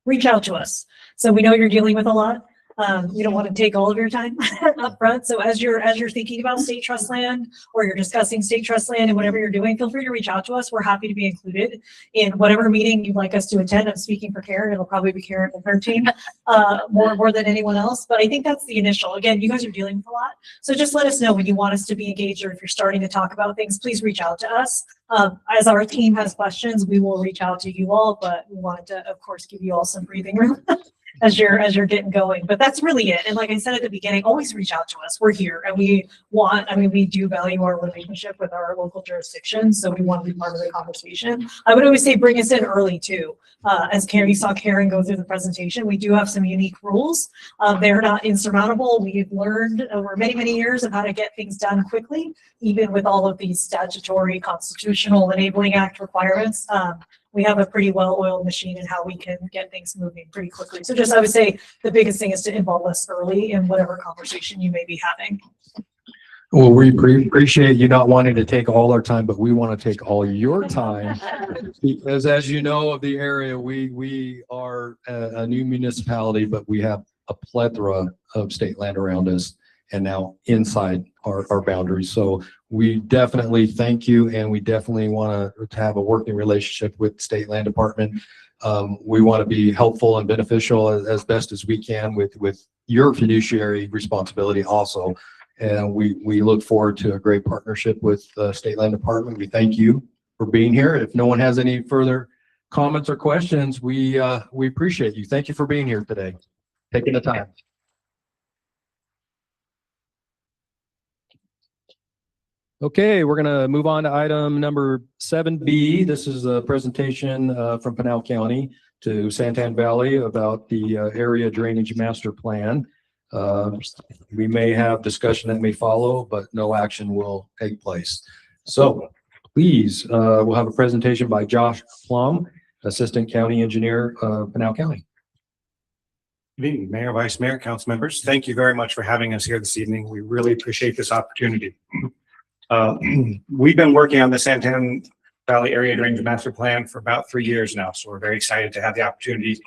Reach out to us. So we know you're dealing with a lot. We don't want to take all of your time up front. So as you're thinking about state trust land, or you're discussing state trust land and whatever you're doing, feel free to reach out to us. We're happy to be included in whatever meeting you'd like us to attend. I'm speaking for Karen. It'll probably be Karen and her team more than anyone else. But I think that's the initial. Again, you guys are dealing with a lot. So just let us know when you want us to be engaged, or if you're starting to talk about things, please reach out to us. As our team has questions, we will reach out to you all, but we wanted to, of course, give you all some breathing room as you're getting going. But that's really it. And like I said at the beginning, always reach out to us. We're here, and we do value our relationship with our local jurisdictions. So we want to be part of the conversation. I would always say bring us in early too. As Karen, you saw Karen go through the presentation, we do have some unique rules. They're not insurmountable. We've learned over many, many years of how to get things done quickly, even with all of these statutory, constitutional, enabling act requirements. We have a pretty well-oiled machine in how we can get things moving pretty quickly. So just, I would say the biggest thing is to involve us early in whatever conversation you may be having. Well, we appreciate you not wanting to take all our time, but we want to take all your time. Because as you know of the area, we are a new municipality, but we have a plethora of state land around us and now inside our boundaries. So we definitely thank you, and we definitely want to have a working relationship with the State Land Department. We want to be helpful and beneficial as best as we can with your fiduciary responsibility also. And we look forward to a great partnership with the State Land Department. We thank you for being here. If no one has any further comments or questions, we appreciate you. Thank you for being here today, taking the time. Okay, we're going to move on to item number 7B. This is a presentation from Pinal County to Santan Valley about the area drainage master plan. We may have discussion that may follow, but no action will take place. So please, we'll have a presentation by Josh Plum, Assistant County Engineer of Pinal County. Good evening, Mayor, Vice Mayor, council members. Thank you very much for having us here this evening. We really appreciate this opportunity. We've been working on the Santan Valley Area Drainage Master Plan for about 3 years now. So we're very excited to have the opportunity to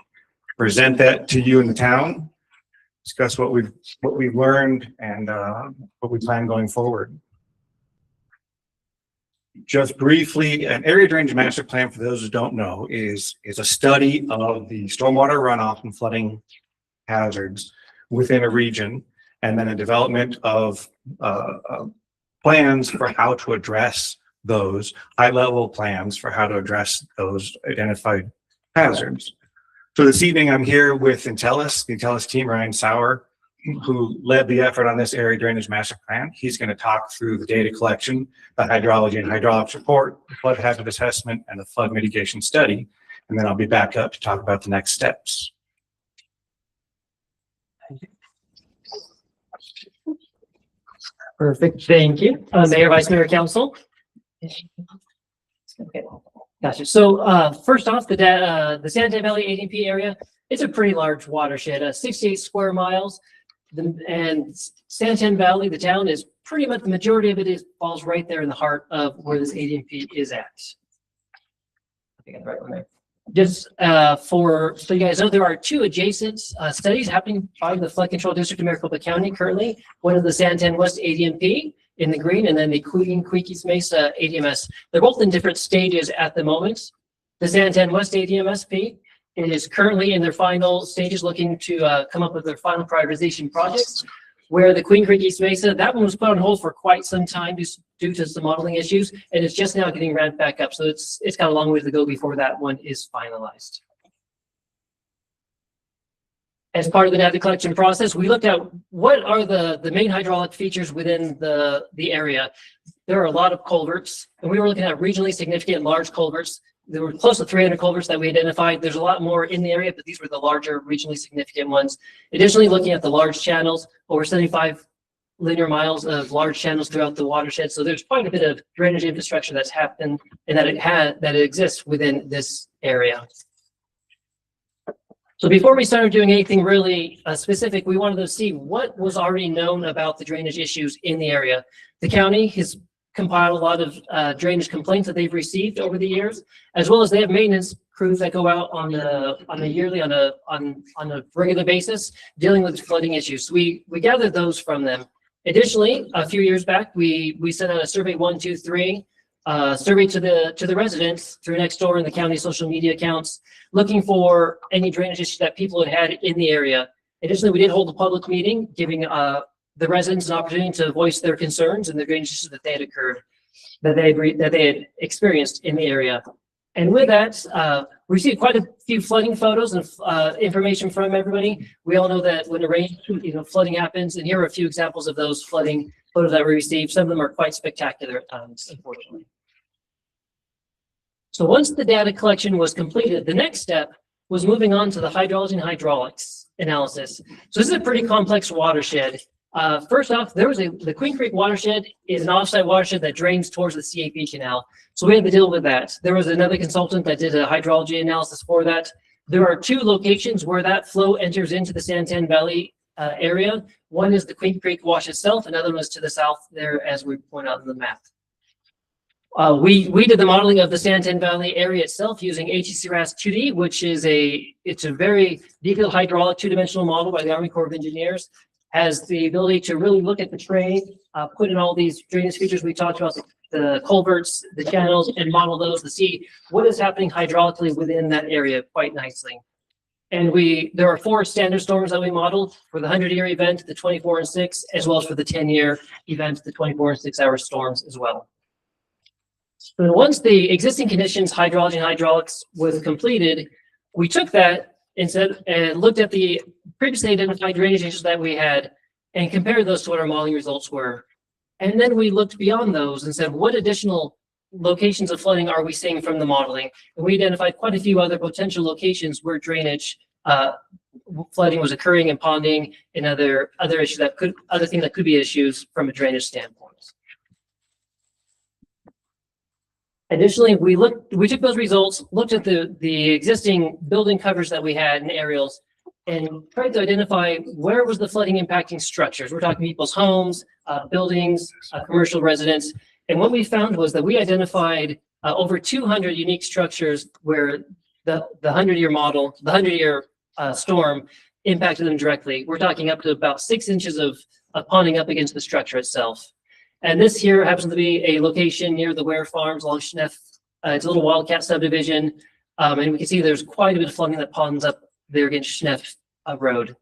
present that to you in the town, discuss what we've learned and what we plan going forward. Just briefly, an area drainage master plan, for those who don't know, is a study of the stormwater runoff and flooding hazards within a region, and then a development of plans for how to address those, high-level plans for how to address those identified hazards. So this evening, I'm here with Intellis, the Intellis team, Ryan Sauer, who led the effort on this area drainage master plan. He's going to talk through the data collection, the hydrology and hydraulics report, the flood hazard assessment, and the flood mitigation study. And then I'll be back up to talk about the next steps. Perfect, thank you. Mayor, Vice Mayor, Council. Okay, gotcha. So first off, the San Antonio Valley ADP area, it's a pretty large watershed, 68 square miles. And San Antonio Valley, the town, is pretty much the majority of it falls right there in the heart of where this ADP is at. I think I'm right on there. Just so you guys know, there are two adjacent studies happening by the Flood Control District of Maricopa County currently. One is the San Antonio West ADMP in the green, and then the Quickies Mesa ADMS. They're both in different stages at the moment. The San Antonio West ADMSP is currently in their final stages, looking to come up with their final prioritization projects. Where the Queen Creek East Mesa, that one was put on hold for quite some time due to some modeling issues, and it's just now getting ramped back up. So it's got a long way to go before that one is finalized. As part of the data collection process, we looked at what are the main hydraulic features within the area. There are a lot of culverts, and we were looking at regionally significant large culverts. There were close to 300 culverts that we identified. There's a lot more in the area, but these were the larger regionally significant ones. Additionally, looking at the large channels, over 75 linear miles of large channels throughout the watershed. So there's quite a bit of drainage infrastructure that's happened and that it exists within this area. So before we started doing anything really specific, we wanted to see what was already known about the drainage issues in the area. The county has compiled a lot of drainage complaints that they've received over the years, as well as they have maintenance crews that go out on a regular basis dealing with flooding issues. So we gathered those from them. Additionally, a few years back, we sent out a survey 123 survey to the residents through Nextdoor and the county social media accounts, looking for any drainage issues that people had in the area. Additionally, we did hold a public meeting giving the residents an opportunity to voice their concerns and the drainage issues that they had experienced in the area. And with that, we received quite a few flooding photos and information from everybody. We all know that when a rain, flooding happens, and here are a few examples of those flooding photos that we received. Some of them are quite spectacular at times, unfortunately. So once the data collection was completed, the next step was moving on to the hydrology and hydraulics analysis. So this is a pretty complex watershed. First off, the Queen Creek watershed is an offsite watershed that drains towards the CAP canal. So we had to deal with that. There was another consultant that did a hydrology analysis for that. There are two locations where that flow enters into the San Antonio Valley area. One is the Queen Creek wash itself, another one is to the south there, as we point out in the map. We did the modeling of the San Antonio Valley area itself using HEC-RAS 2D, which is it's a very detailed hydraulic two-dimensional model by the Army Corps of Engineers. Has the ability to really look at the terrain, put in all these drainage features we talked about, the culverts, the channels, and model those to see what is happening hydraulically within that area quite nicely. And there are 4 standard storms that we modeled for the 100-year event, the 24 and 6, as well as for the 10-year event, the 24 and 6-hour storms as well. So once the existing conditions, hydrology and hydraulics, was completed, we took that and looked at the previously identified drainage issues that we had and compared those to what our modeling results were. And then we looked beyond those and said, what additional locations of flooding are we seeing from the modeling? And we identified quite a few other potential locations where drainage flooding was occurring and ponding and other issues other things that could be issues from a drainage standpoint. Additionally, we took those results, looked at the existing building covers that we had and aerials, and tried to identify where was the flooding impacting structures. We're talking people's homes, buildings, commercial residents. And what we found was that we identified over 200 unique structures where the 100-year model, the 100-year storm impacted them directly. We're talking up to about 6 inches of ponding up against the structure itself. And this here happens to be a location near the Ware Farms along Schneff. It's a little wildcat subdivision. And we can see there's quite a bit of flooding that ponds up there against Schneff Road.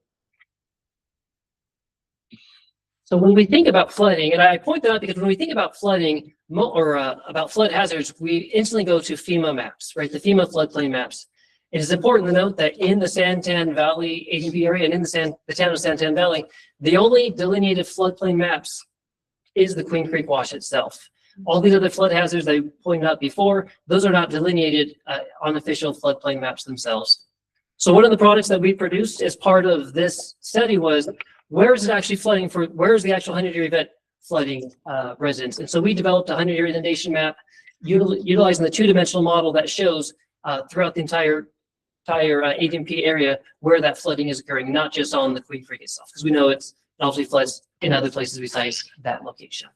So when we think about flooding, and I point that out because when we think about flooding or about flood hazards, we instantly go to FEMA maps, right? The FEMA floodplain maps. It is important to note that in the Santan Valley ADP area and in the town of Santan Valley, the only delineated floodplain maps is the Queen Creek Wash itself. All these other flood hazards I pointed out before, those are not delineated on official floodplain maps themselves. So one of the products that we produced as part of this study was, where is it actually flooding where is the actual 100-year event flooding residents? And so we developed a 100-year inundation map utilizing the two-dimensional model that shows throughout the entire ADMP area where that flooding is occurring, not just on the Queen Creek itself, because we know it obviously floods in other places besides that location.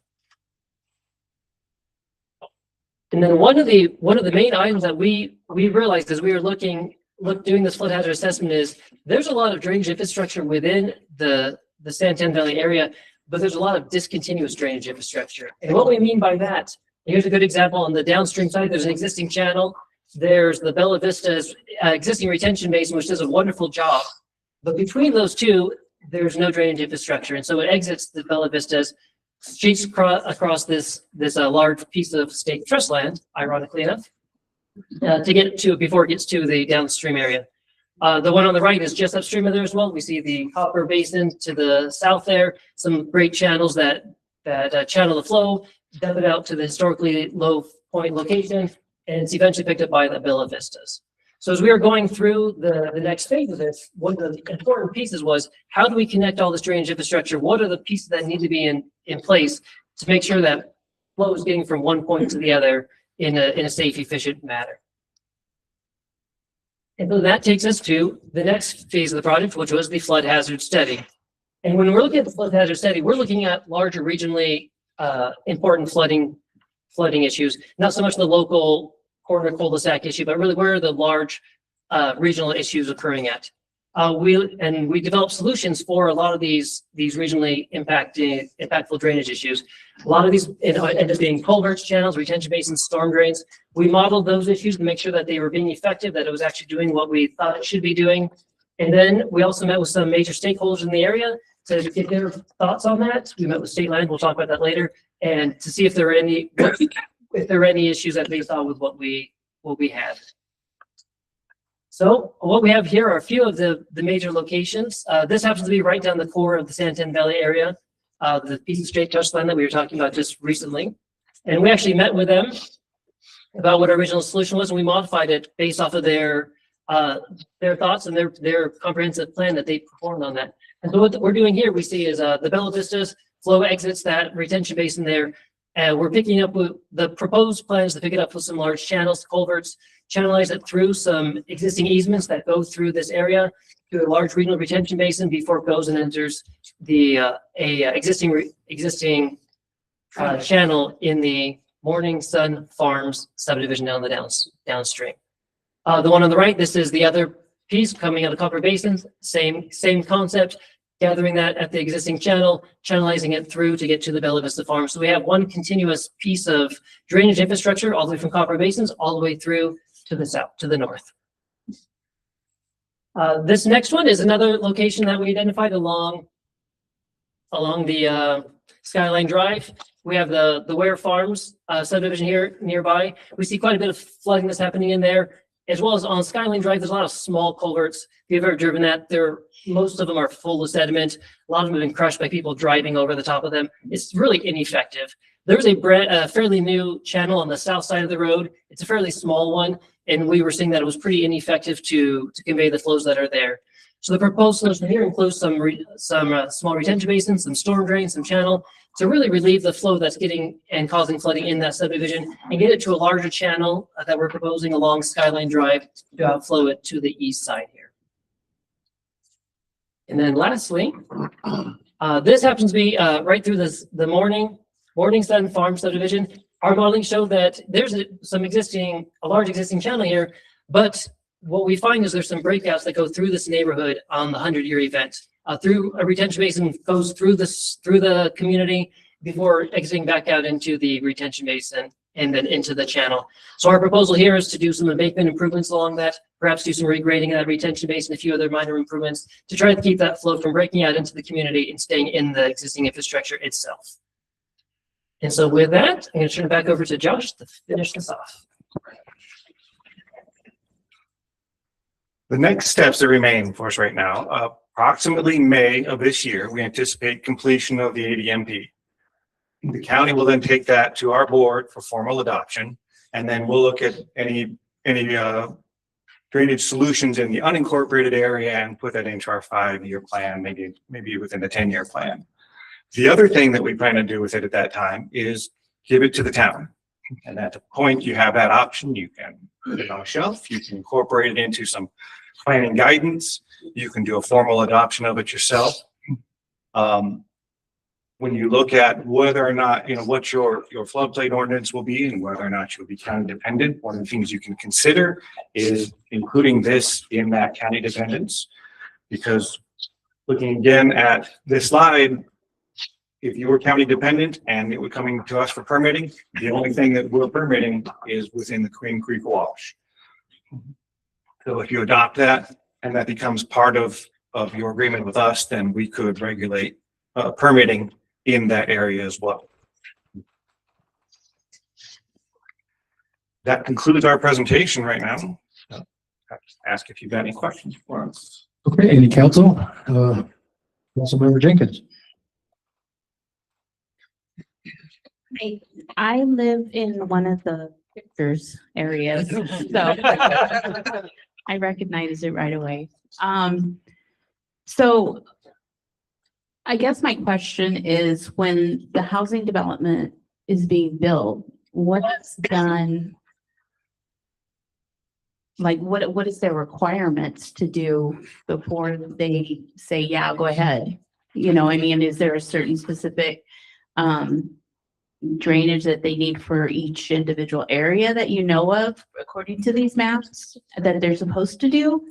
And then one of the main items that we realized as we were doing this flood hazard assessment is there's a lot of drainage infrastructure within the Santan Valley area, but there's a lot of discontinuous drainage infrastructure. And what we mean by that, here's a good example on the downstream side. There's an existing channel. There's the Bella Vista's existing retention basin, which does a wonderful job. But between those two, there's no drainage infrastructure. And so it exits the Bella Vista's, streets across this large piece of state trust land, ironically enough, to get to before it gets to the downstream area. The one on the right is just upstream of there as well. We see the Copper Basin to the south there, some great channels that channel the flow, dump it out to the historically low point location, and it's eventually picked up by the Bella Vistas. So as we were going through the next phase of this, one of the important pieces was, how do we connect all this drainage infrastructure? What are the pieces that need to be in place to make sure that flow is getting from one point to the other in a safe, efficient manner? And so that takes us to the next phase of the project, which was the flood hazard study. And when we're looking at the flood hazard study, we're looking at larger regionally important flooding issues, not so much the local corner cul-de-sac issue, but really where are the large regional issues occurring at. We developed solutions for a lot of these regionally impactful drainage issues. A lot of these end up being culverts, channels, retention basins, storm drains. We modeled those issues to make sure that they were being effective, that it was actually doing what we thought it should be doing. And then we also met with some major stakeholders in the area to get their thoughts on that. We met with State Land, we'll talk about that later, and to see if there were any issues that they saw with what we had. So what we have here are a few of the major locations. This happens to be right down the core of the Santan Valley area, the piece of state trust land that we were talking about just recently. And we actually met with them about what our original solution was, and we modified it based off of their thoughts and their comprehensive plan that they performed on that. And so what we're doing here, we see is the Bella Vistas flow exits that retention basin there. And we're picking up with the proposed plans to pick it up with some large channels, culverts, channelize it through some existing easements that go through this area to a large regional retention basin before it goes and enters the existing channel in the Morning Sun Farms subdivision down the downstream. The one on the right, this is the other piece coming out of Copper Basin, same concept. Gathering that at the existing channel, channelizing it through to get to the Bella Vista Farm. So we have one continuous piece of drainage infrastructure all the way from Copper Basins all the way through to the south, to the north. This next one is another location that we identified along the Skyline Drive. We have the Ware Farms subdivision here nearby. We see quite a bit of flooding that's happening in there, as well as on Skyline Drive. There's a lot of small culverts. If you've ever driven that, most of them are full of sediment. A lot of them have been crushed by people driving over the top of them. It's really ineffective. There's a fairly new channel on the south side of the road. It's a fairly small one, and we were seeing that it was pretty ineffective to convey the flows that are there. So the proposed solution here includes some small retention basins, some storm drains, some channel to really relieve the flow that's getting and causing flooding in that subdivision and get it to a larger channel that we're proposing along Skyline Drive to outflow it to the east side here. And then lastly, this happens to be right through the Morning Sun Farm subdivision. our modeling showed that there's a large existing channel here, but what we find is there's some breakouts that go through this neighborhood on the 100-year event. Through a retention basin goes through the community before exiting back out into the retention basin and then into the channel. So our proposal here is to do some embankment improvements along that, perhaps do some regrading of that retention basin, a few other minor improvements to try to keep that flow from breaking out into the community and staying in the existing infrastructure itself. And so with that, I'm going to turn it back over to Josh to finish this off. The next steps that remain for us right now, approximately May of this year, we anticipate completion of the ADMP. The county will then take that to our board for formal adoption, and then we'll look at any drainage solutions in the unincorporated area and put that into our 5-year plan, maybe within the 10-year plan. The other thing that we plan to do with it at that time is give it to the town. And at the point you have that option, you can put it on a shelf, you can incorporate it into some planning guidance, you can do a formal adoption of it yourself. When you look at whether or not, what your floodplain ordinance will be and whether or not you'll be county dependent, one of the things you can consider is including this in that county dependence. Because looking again at this slide, if you were county dependent and it were coming to us for permitting, the only thing that we're permitting is within the Queen Creek Wash. So if you adopt that and that becomes part of your agreement with us, then we could regulate permitting in that area as well. That concludes our presentation right now. Ask if you've got any questions for us. Okay, any council? Councilmember Jenkins. I live in one of the pictures areas, so I recognize it right away. So I guess my question is, when the housing development is being built, what's done? Like, what is their requirements to do before they say, yeah, go ahead? I mean, is there a certain specific drainage that they need for each individual area that you know of, according to these maps, that they're supposed to do?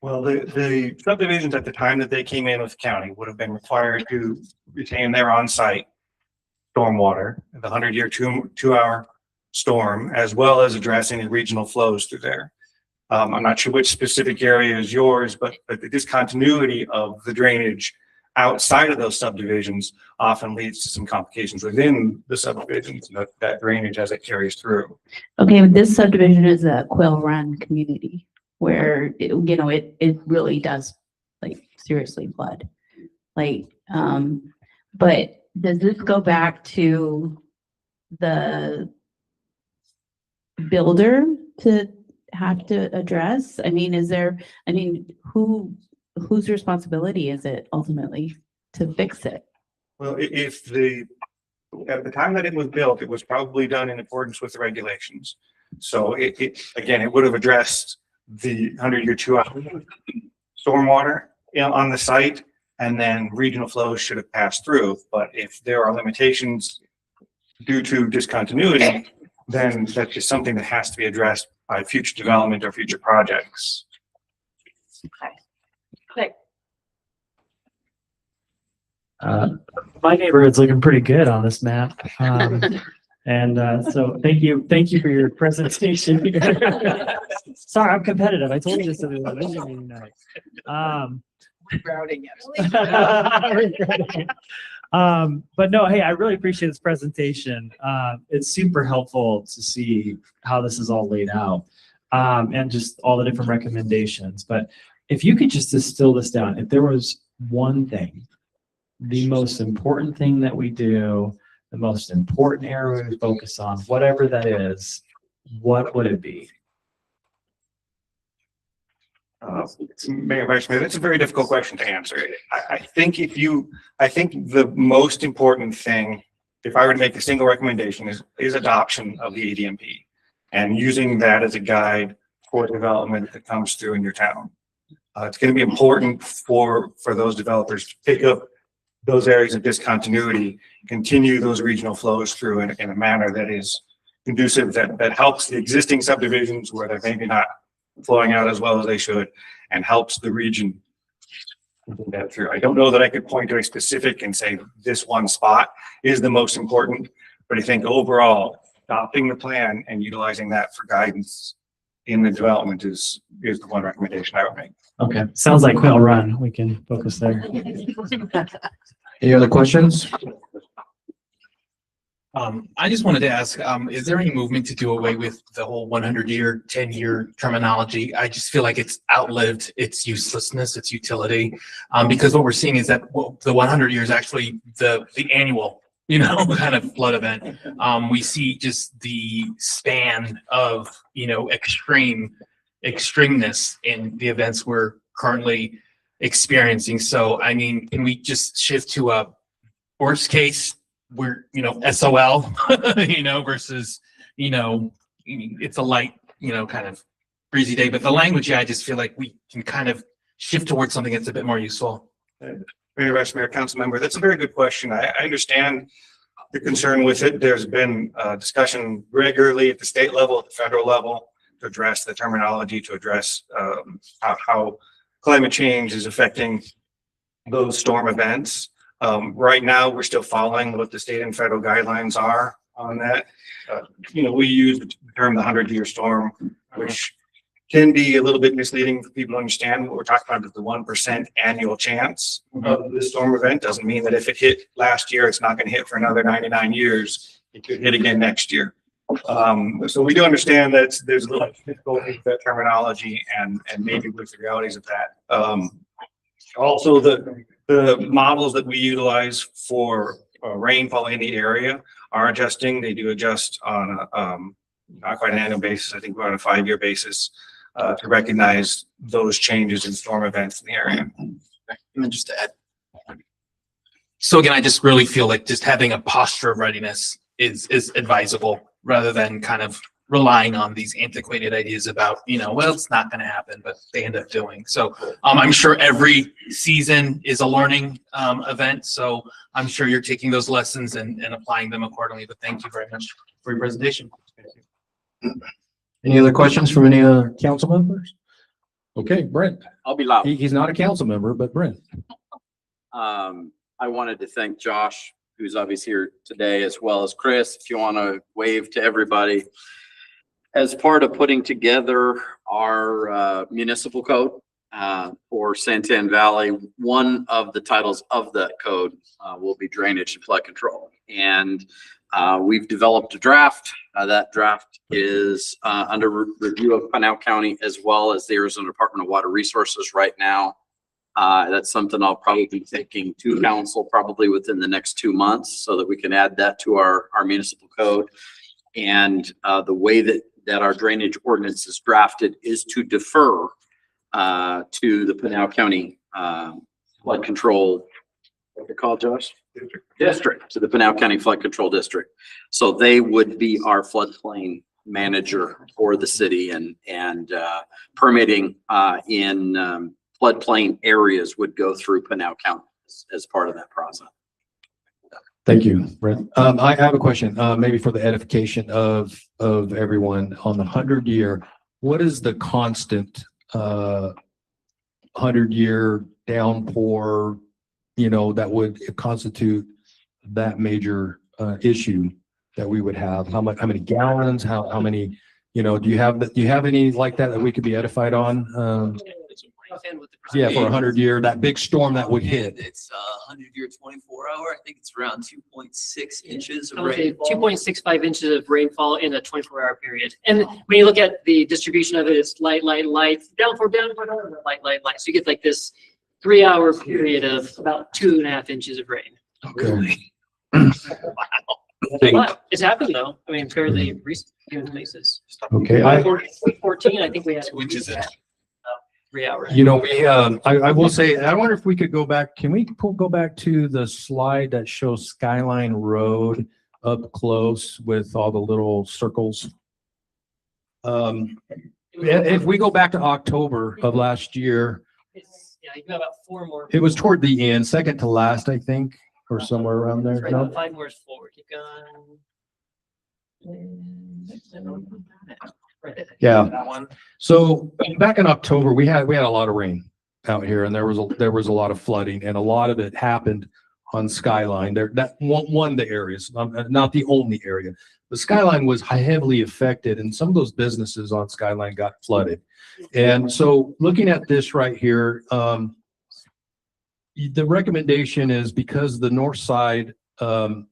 Well, the subdivisions at the time that they came in with the county would have been required to retain their on-site stormwater, the 100-year 2-hour storm, as well as addressing the regional flows through there. I'm not sure which specific area is yours, but the discontinuity of the drainage outside of those subdivisions often leads to some complications within the subdivisions, that drainage as it carries through. Okay, this subdivision is a Quail Run community where, it really does seriously flood. But does this go back to the builder to have to address? I mean, whose responsibility is it ultimately to fix it? Well, at the time that it was built, it was probably done in accordance with the regulations. So it would have addressed the 100-year 2-hour stormwater on the site, and then regional flows should have passed through. But if there are limitations due to discontinuity, then that's just something that has to be addressed by future development or future projects. Okay. My neighborhood's looking pretty good on this map. So thank you for your presentation. Sorry, I'm competitive. I told you this at the meeting tonight. But no, hey, I really appreciate this presentation. It's super helpful to see how this is all laid out, and just all the different recommendations. But if you could just distill this down, if there was one thing, the most important thing that we do, the most important area we focus on, whatever that is, what would it be? Mayor Vice Mayor, that's a very difficult question to answer. I think the most important thing, if I were to make a single recommendation, is adoption of the ADMP and using that as a guide for development that comes through in your town. It's going to be important for those developers to pick up those areas of discontinuity, continue those regional flows through in a manner that is conducive, that helps the existing subdivisions where they're maybe not flowing out as well as they should, and helps the region that through. I don't know that I could point to a specific and say this one spot is the most important, but I think overall, adopting the plan and utilizing that for guidance in the development is the one recommendation I would make. Okay, sounds like Quail Run. We can focus there. Any other questions? I just wanted to ask, is there any movement to do away with the whole 100-year, 10-year terminology? I just feel like it's outlived its uselessness, its utility. Because what we're seeing is that the 100 years actually the annual, kind of flood event. We see just the span of, extremeness in the events we're currently experiencing. So, I mean, can we just shift to a worst case? We're, SOL, versus, it's a light, kind of breezy day. But the language, I just feel like we can kind of shift towards something that's a bit more useful. Mayor, Vice Mayor, Council Member, that's a very good question. I understand the concern with it. There's been discussion regularly at the state level, at the federal level, to address the terminology, to address how climate change is affecting those storm events. Right now, we're still following what the state and federal guidelines are on that. We use the term the 100-year storm, which can be a little bit misleading for people to understand. What we're talking about is the 1% annual chance of the storm event. Doesn't mean that if it hit last year, it's not going to hit for another 99 years. It could hit again next year. So we do understand that there's a little difficulty with that terminology and maybe with the realities of that. Also, the models that we utilize for rainfall in the area are adjusting. They do adjust on not quite an annual basis. I think we're on a 5-year basis to recognize those changes in storm events in the area. And just to add. So again, I just really feel like just having a posture of readiness is advisable rather than kind of relying on these antiquated ideas about, well, it's not going to happen, but they end up doing. So I'm sure every season is a learning event. So I'm sure you're taking those lessons and applying them accordingly. But thank you very much for your presentation. Any other questions from any other council members? Okay, Brent. I'll be loud. He's not a council member, but Brent. I wanted to thank Josh, who's obviously here today, as well as Chris. If you want to wave to everybody. As part of putting together our municipal code for Santan Valley, one of the titles of that code will be drainage and flood control. And we've developed a draft. That draft is under review of Pinal County as well as the Arizona Department of Water Resources right now. That's something I'll probably be taking to council probably within the next 2 months so that we can add that to our municipal code. And the way that our drainage ordinance is drafted is to defer to the Pinal County flood control, what they call it, Josh? District, to the Pinal County Flood Control District. So they would be our floodplain manager for the city, and permitting in floodplain areas would go through Pinal County as part of that process. Thank you, Brent. I have a question, maybe for the edification of everyone on the 100-year. What is the constant 100-year downpour, that would constitute that major issue that we would have? How many gallons? How many? Do you have any like that we could be edified on? Yeah, for 100-year, that big storm that would hit. It's 100-year 24-hour. I think it's around 2.6 inches of I would say rain. 2.65 inches of rainfall in a 24-hour period. And when you look at the distribution of it, it's light, downpour, light. So you get like this 3-hour period of about 2.5 inches of rain. Okay. But it's happened though. I mean, fairly recent in places. Okay. 14, I think we had 2 inches in 3 hours. I will say, I wonder if we could go back. Can we go back to the slide that shows Skyline Road up close with all the little circles? If we go back to October of last year, Yeah, you got about four more. It was toward the end, second to last, I think, or somewhere around there. Right, No? about 5 more forward. Keep going. Right there. Yeah. That one. So back in October, we had a lot of rain out here, and there was a lot of flooding, and a lot of it happened on Skyline. That one of the areas, not the only area. The Skyline was heavily affected, and some of those businesses on Skyline got flooded. And so looking at this right here, the recommendation is because the north side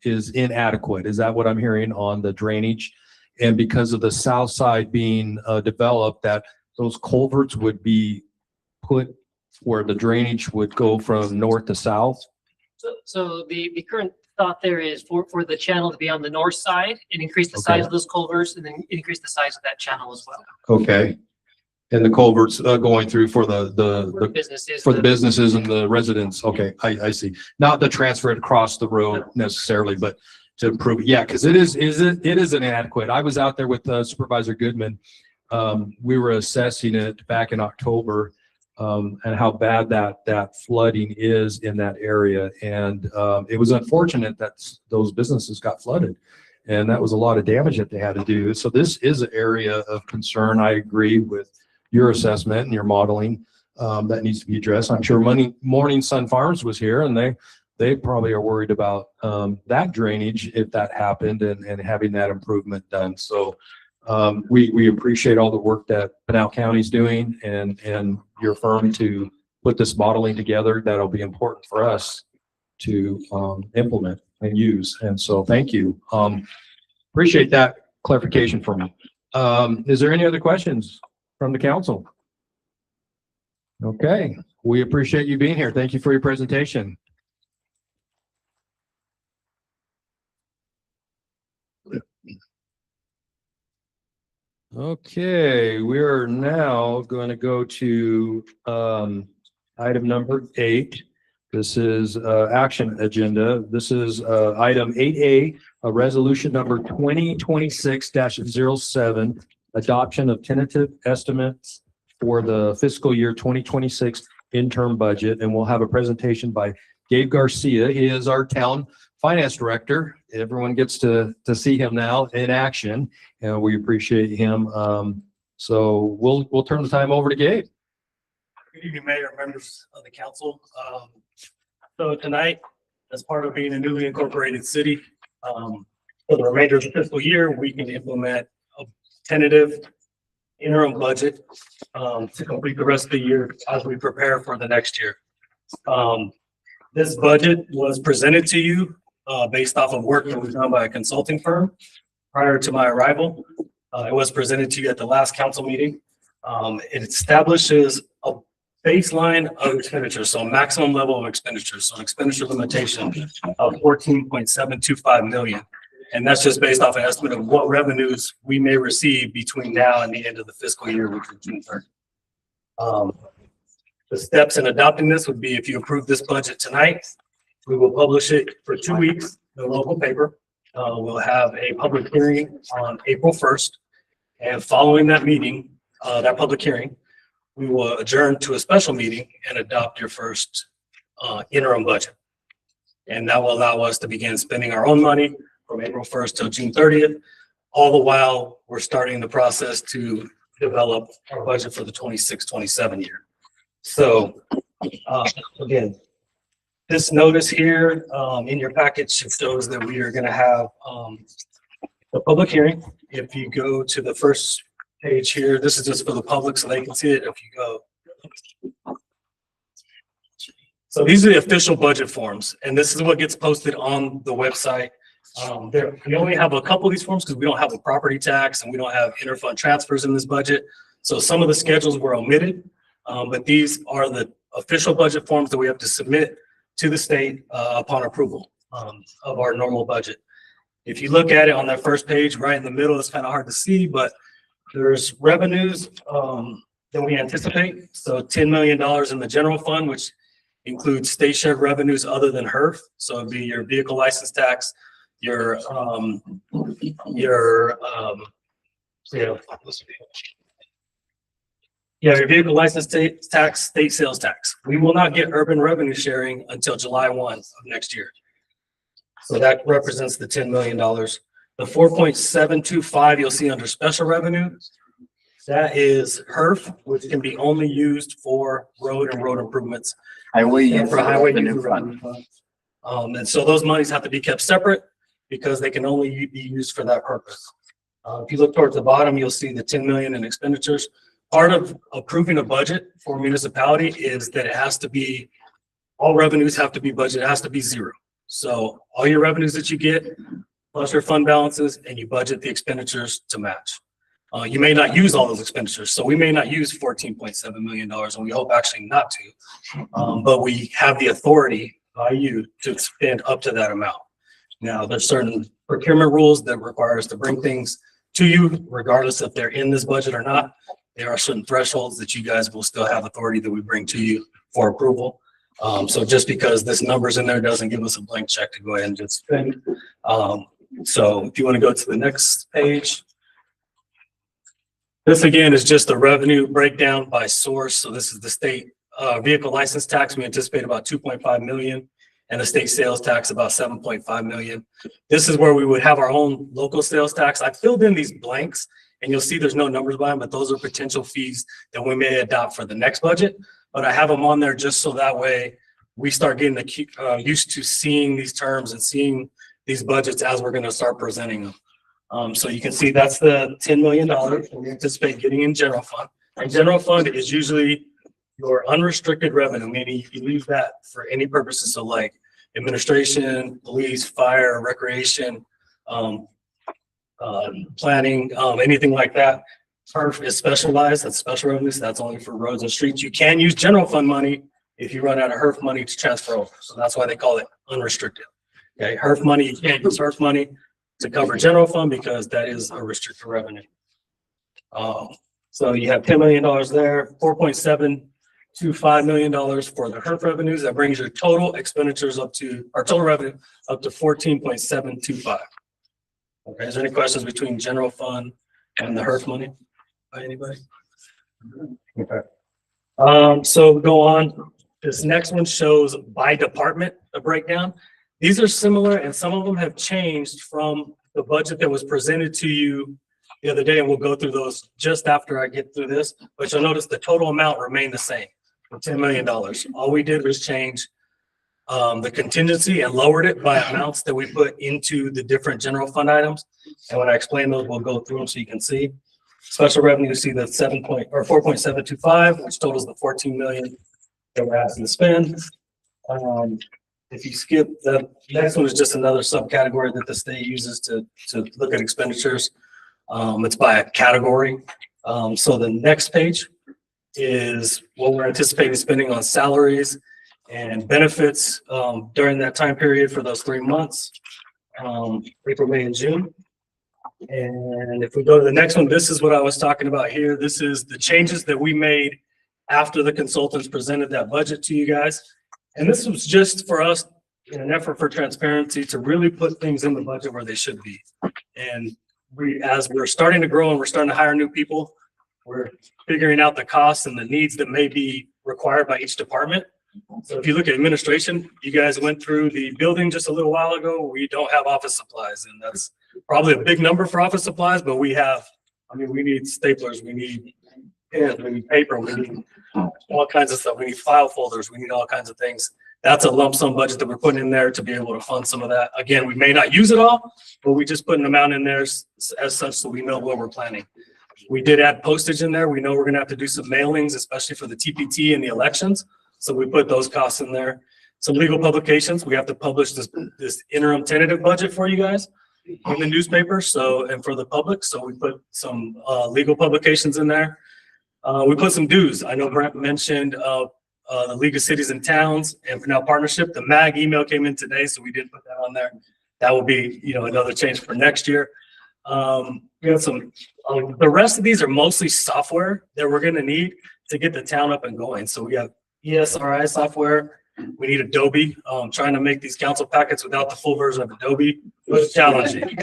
is inadequate. Is that what I'm hearing on the drainage? And because of the south side being developed, that those culverts would be put where the drainage would go from north to south? So the current thought there is for the channel to be on the north side and increase the size of those culverts and then increase the size of that channel as well. Okay. And the culverts going through for For the businesses. for the businesses and the residents. Okay, I see. Not the transfer it across the road necessarily, but to improve. Yeah, because it is inadequate. I was out there with Supervisor Goodman. We were assessing it back in October and how bad that flooding is in that area. And it was unfortunate that those businesses got flooded. And that was a lot of damage that they had to do. So this is an area of concern. I agree with your assessment and your modeling that needs to be addressed. I'm sure Morning Sun Farms was here, and they probably are worried about that drainage if that happened and having that improvement done. So we appreciate all the work that Pinal County's doing and your firm to put this modeling together. That'll be important for us to implement and use. And so thank you. Appreciate that clarification for me. Is there any other questions from the council? Okay, we appreciate you being here. Thank you for your presentation. Okay, we are now going to go to item number 8. This is action agenda. This is item 8A, a resolution number 2026-07, adoption of tentative estimates for the fiscal year 2026 interim budget. And we'll have a presentation by Gabe Garcia. He is our town finance director. Everyone gets to see him now in action, and we appreciate him. So we'll turn the time over to Gabe. Good evening, Mayor, members of the council. So tonight, as part of being a newly incorporated city, for the remainder of the fiscal year, we can implement a tentative interim budget to complete the rest of the year as we prepare for the next year. This budget was presented to you based off of work that was done by a consulting firm prior to my arrival. It was presented to you at the last council meeting. It establishes a baseline of expenditures, so maximum level of expenditures, so an expenditure limitation of 14.725 million. And that's just based off an estimate of what revenues we may receive between now and the end of the fiscal year, which is June 30th. The steps in adopting this would be if you approve this budget tonight, we will publish it for 2 weeks in the local paper. We'll have a public hearing on April 1st. And following that meeting, that public hearing, we will adjourn to a special meeting and adopt your first interim budget. And that will allow us to begin spending our own money from April 1st till June 30th. All the while, we're starting the process to develop our budget for the 26-27 year. So again, this notice here in your package shows that we are going to have a public hearing. If you go to the first page here, this is just for the public so they can see it. If you go, so these are the official budget forms, and this is what gets posted on the website. We only have a couple of these forms because we don't have a property tax and we don't have interfund transfers in this budget. So some of the schedules were omitted, but these are the official budget forms that we have to submit to the state upon approval of our normal budget. If you look at it on that first page, right in the middle, it's kind of hard to see, but there's revenues that we anticipate. So $10 million in the general fund, which includes state shared revenues other than HERF. So it'd be your vehicle license tax, your You have your vehicle license tax, state sales tax. We will not get urban revenue sharing until July 1 of next year. So that represents the $10 million. The 4.725 you'll see under special revenue. That is HERF, which can be only used for road and road improvements. Highway And use for highway revenue use fund. revenue fund. And so those monies have to be kept separate because they can only be used for that purpose. If you look towards the bottom, you'll see the 10 million in expenditures. Part of approving a budget for municipality is that it has to be, all revenues have to be budgeted, it has to be zero. So all your revenues that you get, plus your fund balances, and you budget the expenditures to match. You may not use all those expenditures, so we may not use $14.7 million, and we hope actually not to. But we have the authority by you to spend up to that amount. Now, there's certain procurement rules that require us to bring things to you, regardless if they're in this budget or not. There are certain thresholds that you guys will still have authority that we bring to you for approval. So just because this number's in there doesn't give us a blank check to go ahead and just spend. So if you want to go to the next page. This again is just the revenue breakdown by source. So this is the state vehicle license tax. We anticipate about 2.5 million and the state sales tax about 7.5 million. This is where we would have our own local sales tax. I filled in these blanks and you'll see there's no numbers by them, but those are potential fees that we may adopt for the next budget. But I have them on there just so that way we start getting used to seeing these terms and seeing these budgets as we're going to start presenting them. So you can see that's the $10 million we anticipate getting in general fund. And general fund is usually your unrestricted revenue, meaning you can use that for any purposes. So like administration, police, fire, recreation, planning, anything like that. HERF is specialized, that's special revenue, so that's only for roads and streets. You can use general fund money if you run out of HERF money to transfer over. So that's why they call it unrestricted. Okay, HERF money, you can't use HERF money to cover general fund because that is a restricted revenue. So you have $10 million there, $4.725 million for the HERF revenues. That brings your total expenditures up to, our total revenue up to 14.725. Okay, is there any questions between general fund and the HERF money by anybody? Okay. So go on. This next one shows by department a breakdown. These are similar and some of them have changed from the budget that was presented to you the other day, and we'll go through those just after I get through this, but you'll notice the total amount remained the same, $10 million. All we did was change the contingency and lowered it by amounts that we put into the different general fund items. And when I explain those, we'll go through them so you can see. Special revenue, you see the 4.725, which totals the 14 million that we're asking to spend. If you skip, the next one is just another subcategory that the state uses to look at expenditures. It's by a category. So the next page is what we're anticipating spending on salaries and benefits during that time period for those 3 months, April, May, and June. And if we go to the next one, this is what I was talking about here. This is the changes that we made after the consultants presented that budget to you guys. And this was just for us in an effort for transparency to really put things in the budget where they should be. And as we're starting to grow and we're starting to hire new people, we're figuring out the costs and the needs that may be required by each department. So if you look at administration, you guys went through the building just a little while ago. We don't have office supplies, and that's probably a big number for office supplies, but we have, we need staplers, we need pens, we need paper, we need all kinds of stuff. We need file folders, we need all kinds of things. That's a lump sum budget that we're putting in there to be able to fund some of that. Again, we may not use it all, but we just put an amount in there as such so we know what we're planning. We did add postage in there. We know we're gonna have to do some mailings, especially for the TPT and the elections. So we put those costs in there. Some legal publications. We have to publish this interim tentative budget for you guys in the newspaper. So, and for the public. So we put some legal publications in there. We put some dues. I know Brent mentioned the League of Cities and Towns and for now partnership. The MAG email came in today, so we did put that on there. That will be, another change for next year. We have some, the rest of these are mostly software that we're going to need to get the town up and going. So we have ESRI software. We need Adobe. Trying to make these council packets without the full version of Adobe was challenging.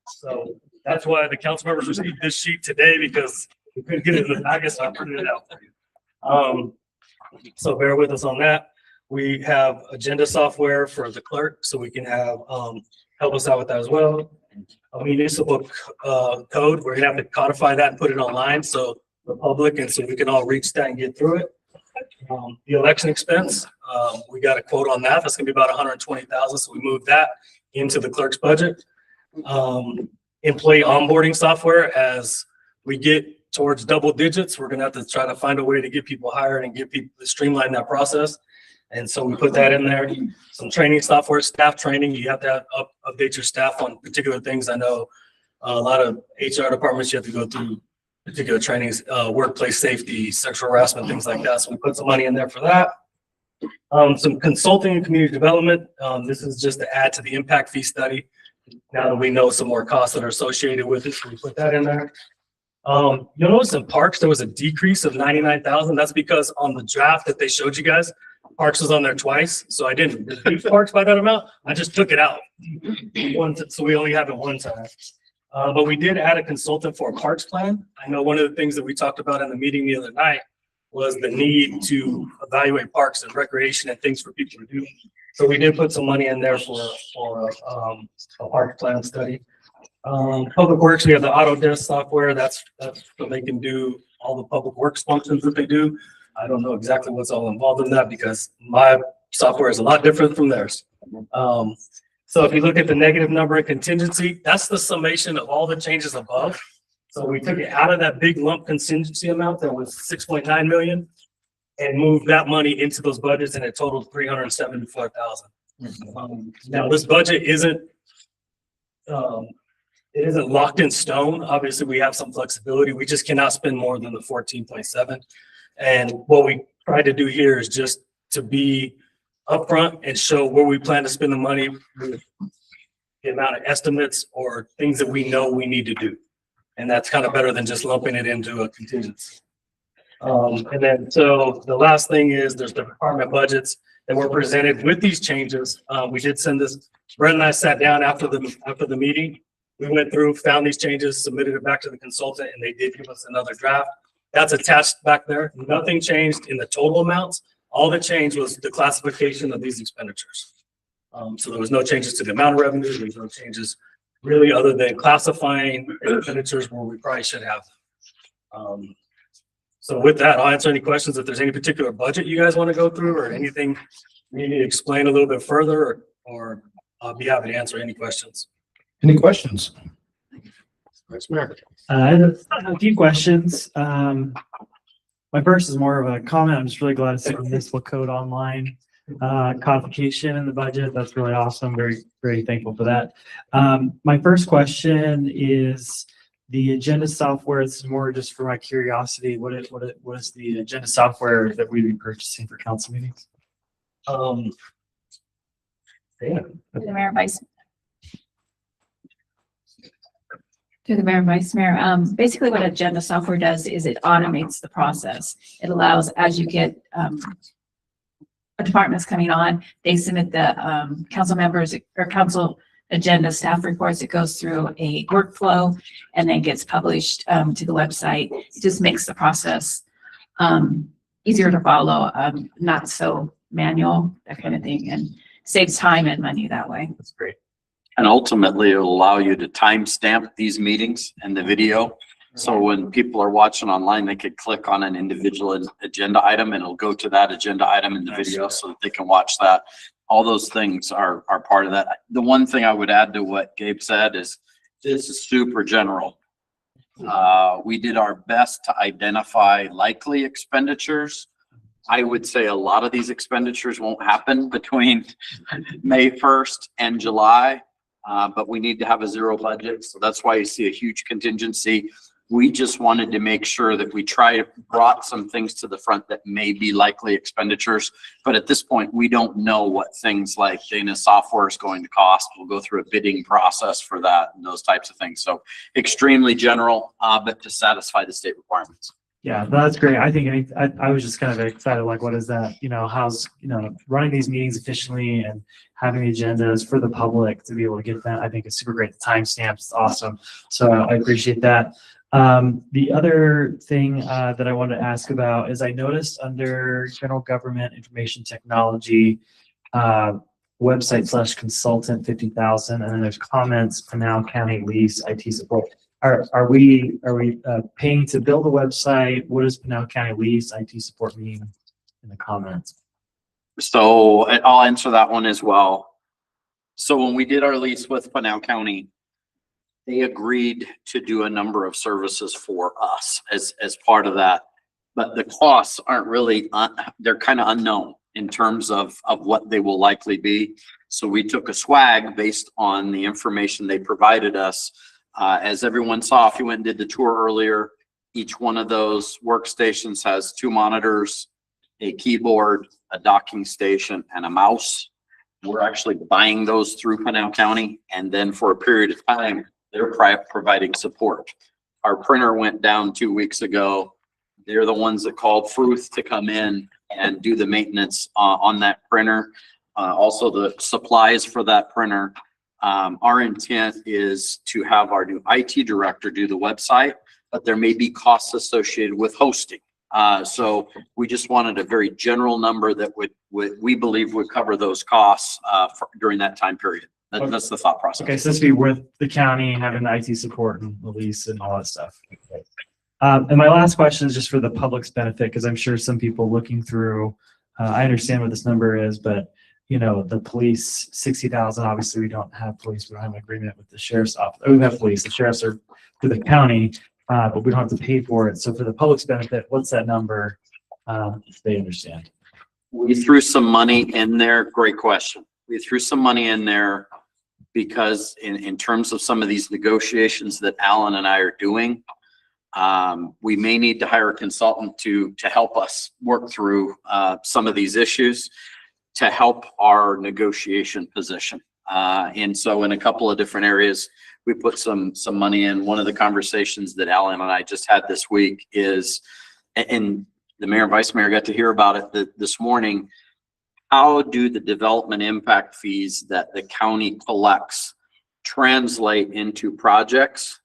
So that's why the council members received this sheet today, because We couldn't get it in the packet, so I printed it out for you. So bear with us on that. We have agenda software for the clerk, so we can have, help us out with that as well. A municipal, code, we're gonna have to codify that and put it online, so the public, and so we can all reach that and get through it. The election expense, we got a quote on that. That's gonna be about 120,000. So we moved that into the clerk's budget. Employee onboarding software, as we get towards double digits, we're gonna have to try to find a way to get people hired and get people to streamline that process. And so we put that in there. Some training software, staff training. You have to update your staff on particular things. I know a lot of HR departments, you have to go through particular trainings, workplace safety, sexual harassment, things like that. So we put some money in there for that. Some consulting and community development. This is just to add to the impact fee study. Now that we know some more costs that are associated with it, so we put that in there. You'll notice in parks, there was a decrease of 99,000. That's because on the draft that they showed you guys, Parks was on there twice, so I didn't reduce Parks by that amount. I just took it out. So we only have it one time. But we did add a consultant for a parks plan. I know one of the things that we talked about in the meeting the other night was the need to evaluate parks and recreation and things for people to do. So we did put some money in there for a park plan study. Public Works, we have the Autodesk software. That's so they can do all the public works functions that they do. I don't know exactly what's all involved in that because my software is a lot different from theirs. So if you look at the negative number in contingency, that's the summation of all the changes above. So we took it out of that big lump contingency amount that was 6.9 million and moved that money into those budgets, and it totaled 374,000. Now this budget isn't locked in stone. Obviously, we have some flexibility. We just cannot spend more than the 14.7. And what we try to do here is just to be upfront and show where we plan to spend the money with the amount of estimates or things that we know we need to do. And that's kind of better than just lumping it into a contingency. And then, so the last thing is there's the department budgets that were presented with these changes. We did send this, Brett and I sat down after the meeting. We went through, found these changes, submitted it back to the consultant, and they did give us another draft. That's attached back there. Nothing changed in the total amounts. All that changed was the classification of these expenditures. So there was no changes to the amount of revenue. There's no changes really other than classifying expenditures where we probably should have. So with that, I'll answer any questions. If there's any particular budget you guys want to go through or anything you need to explain a little bit further, or I'll be happy to answer any questions. Any questions? I have a few questions. My first is more of a comment. I'm just really glad to see the municipal code online codification in the budget. That's really awesome. Very, very thankful for that. My first question is the agenda software. This is more just for my curiosity. What is the agenda software that we'd be purchasing for council meetings? The Mayor and Vice. To the Mayor and Vice Mayor, basically what agenda software does is it automates the process. It allows, as you get departments coming on, they submit the council members or council agenda staff reports. It goes through a workflow and then gets published to the website. It just makes the process easier to follow, not so manual, that kind of thing, and saves time and money that way. That's great. And ultimately, it'll allow you to timestamp these meetings and the video. So when people are watching online, they could click on an individual agenda item and it'll go to that agenda item in the video so that they can watch that. All those things are part of that. The one thing I would add to what Gabe said is this is super general. We did our best to identify likely expenditures. I would say a lot of these expenditures won't happen between May 1st and July. But we need to have a zero budget. So that's why you see a huge contingency. We just wanted to make sure that we brought some things to the front that may be likely expenditures. But at this point, we don't know what things like Dana software is going to cost. We'll go through a bidding process for that and those types of things. So extremely general, but to satisfy the state requirements. Yeah, that's great. I think I was just kind of excited, like, what is that? How's, running these meetings efficiently and having the agendas for the public to be able to get that. I think it's super great. The timestamps is awesome. So I appreciate that. The other thing that I wanted to ask about is I noticed under general government information technology, website / consultant 50,000, and then there's comments, Pinal County lease IT support. Are we paying to build a website? What does Pinal County lease IT support mean in the comments? So I'll answer that one as well. So when we did our lease with Pinal County, they agreed to do a number of services for us as part of that. But the costs aren't really, they're kind of unknown in terms of what they will likely be. So we took a swag based on the information they provided us. As everyone saw, if you went and did the tour earlier, each one of those workstations has 2 monitors, a keyboard, a docking station, and a mouse. We're actually buying those through Pinal County, and then for a period of time, they're providing support. Our printer went down 2 weeks ago. They're the ones that called Fruth to come in and do the maintenance on that printer. Also the supplies for that printer. Our intent is to have our new IT director do the website, but there may be costs associated with hosting. So we just wanted a very general number that we believe would cover those costs during that time period. That's the thought process. Okay, so this would be with the county having the IT support and the lease and all that stuff. And my last question is just for the public's benefit, because I'm sure some people looking through, I understand what this number is, but you know, the police, 60,000, obviously we don't have police, we don't have an agreement with the sheriff's office. We have police, the sheriffs are for the county, but we don't have to pay for it. So for the public's benefit, what's that number? If they understand. We threw some money in there. Great question. We threw some money in there because in terms of some of these negotiations that Alan and I are doing, we may need to hire a consultant to help us work through some of these issues to help our negotiation position. And so in a couple of different areas, we put some money in. One of the conversations that Alan and I just had this week is, and the mayor and vice mayor got to hear about it this morning, how do the development impact fees that the county collects translate into projects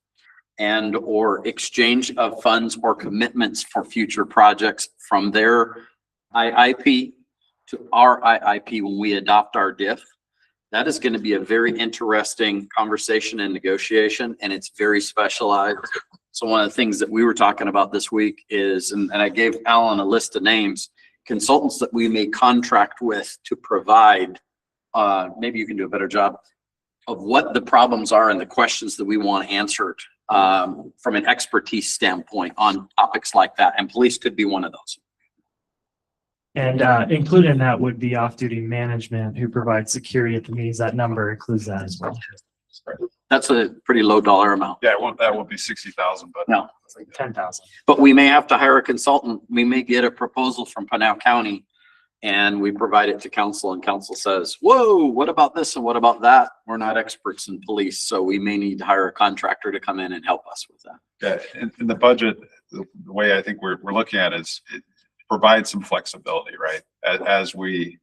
and or exchange of funds or commitments for future projects from their IIP to our IIP when we adopt our DIF? That is going to be a very interesting conversation and negotiation, and it's very specialized. So one of the things that we were talking about this week is, and I gave Alan a list of names, consultants that we may contract with to provide, maybe you can do a better job of what the problems are and the questions that we want answered from an expertise standpoint on topics like that. And police could be one of those. And included in that would be off-duty management who provides security at the meetings. That number includes that as well. That's a pretty low dollar amount. Yeah, that won't be 60,000, but no, it's like 10,000. But we may have to hire a consultant. We may get a proposal from Pinal County and we provide it to council, and council says, whoa, what about this and what about that? We're not experts in police, so we may need to hire a contractor to come in and help us with that. Yeah, in the budget, the way I think we're looking at is it provides some flexibility, right? As we,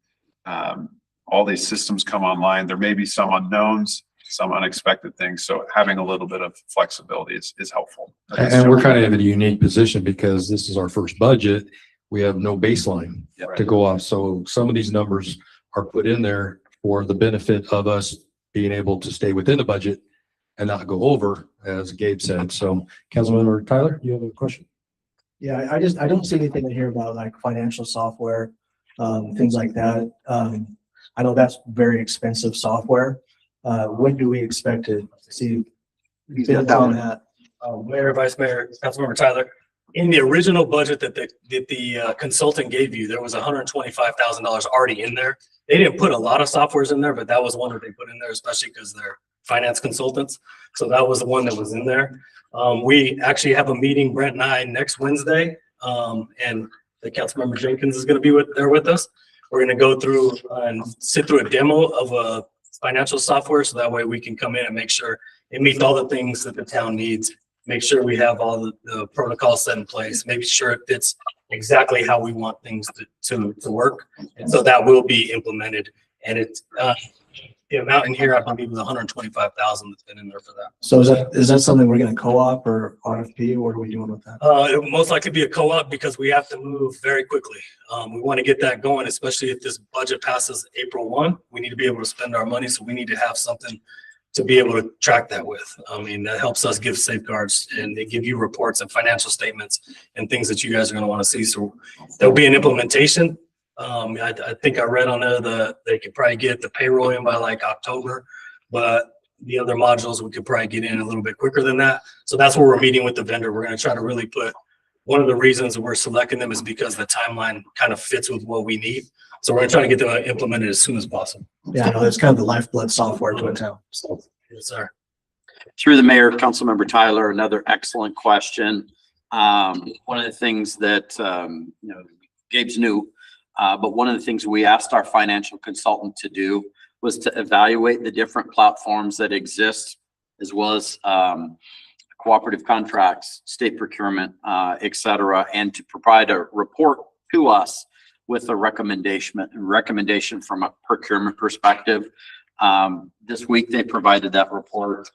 all these systems come online, there may be some unknowns, some unexpected things. So having a little bit of flexibility is helpful. And we're kind of in a unique position because this is our first budget. We have no baseline to go off. So some of these numbers are put in there for the benefit of us being able to stay within the budget and not go over, as Gabe said. So Councilmember Tyler, you have a question? Yeah, I don't see anything in here about like financial software, things like that. I know that's very expensive software. When do we expect to see bids on that? Mayor, Vice Mayor, Councilmember Tyler, in the original budget that the consultant gave you, there was $125,000 already in there. They didn't put a lot of softwares in there, but that was one that they put in there, especially because they're finance consultants. So that was the one that was in there. We actually have a meeting, Brent and I, next Wednesday, and the Councilmember Jenkins is going to be there with us. We're going to go through and sit through a demo of a financial software, so that way we can come in and make sure it meets all the things that the town needs. Make sure we have all the protocols set in place, make sure it fits exactly how we want things to work. And so that will be implemented. And it's the amount in here, I believe, was 125,000 that's been in there for that. So is that something we're gonna co-op or RFP? What are we doing with that? It will most likely be a co-op because we have to move very quickly. We want to get that going, especially if this budget passes April 1. We need to be able to spend our money, so we need to have something to be able to track that with. I mean, that helps us give safeguards, and they give you reports and financial statements and things that you guys are going to want to see. So there'll be an implementation. I think I read on there that they could probably get the payroll in by like October, but the other modules we could probably get in a little bit quicker than that. So that's where we're meeting with the vendor. We're going to try to really put, one of the reasons we're selecting them is because the timeline kind of fits with what we need. So we're going to try to get them implemented as soon as possible. Yeah, I know it's kind of the lifeblood software to a town. So, yes, sir. Through the mayor, Councilmember Tyler, another excellent question. One of the things that, Gabe's new, but one of the things we asked our financial consultant to do was to evaluate the different platforms that exist, as well as cooperative contracts, state procurement, et cetera, and to provide a report to us with a recommendation from a procurement perspective. This week, they provided that report.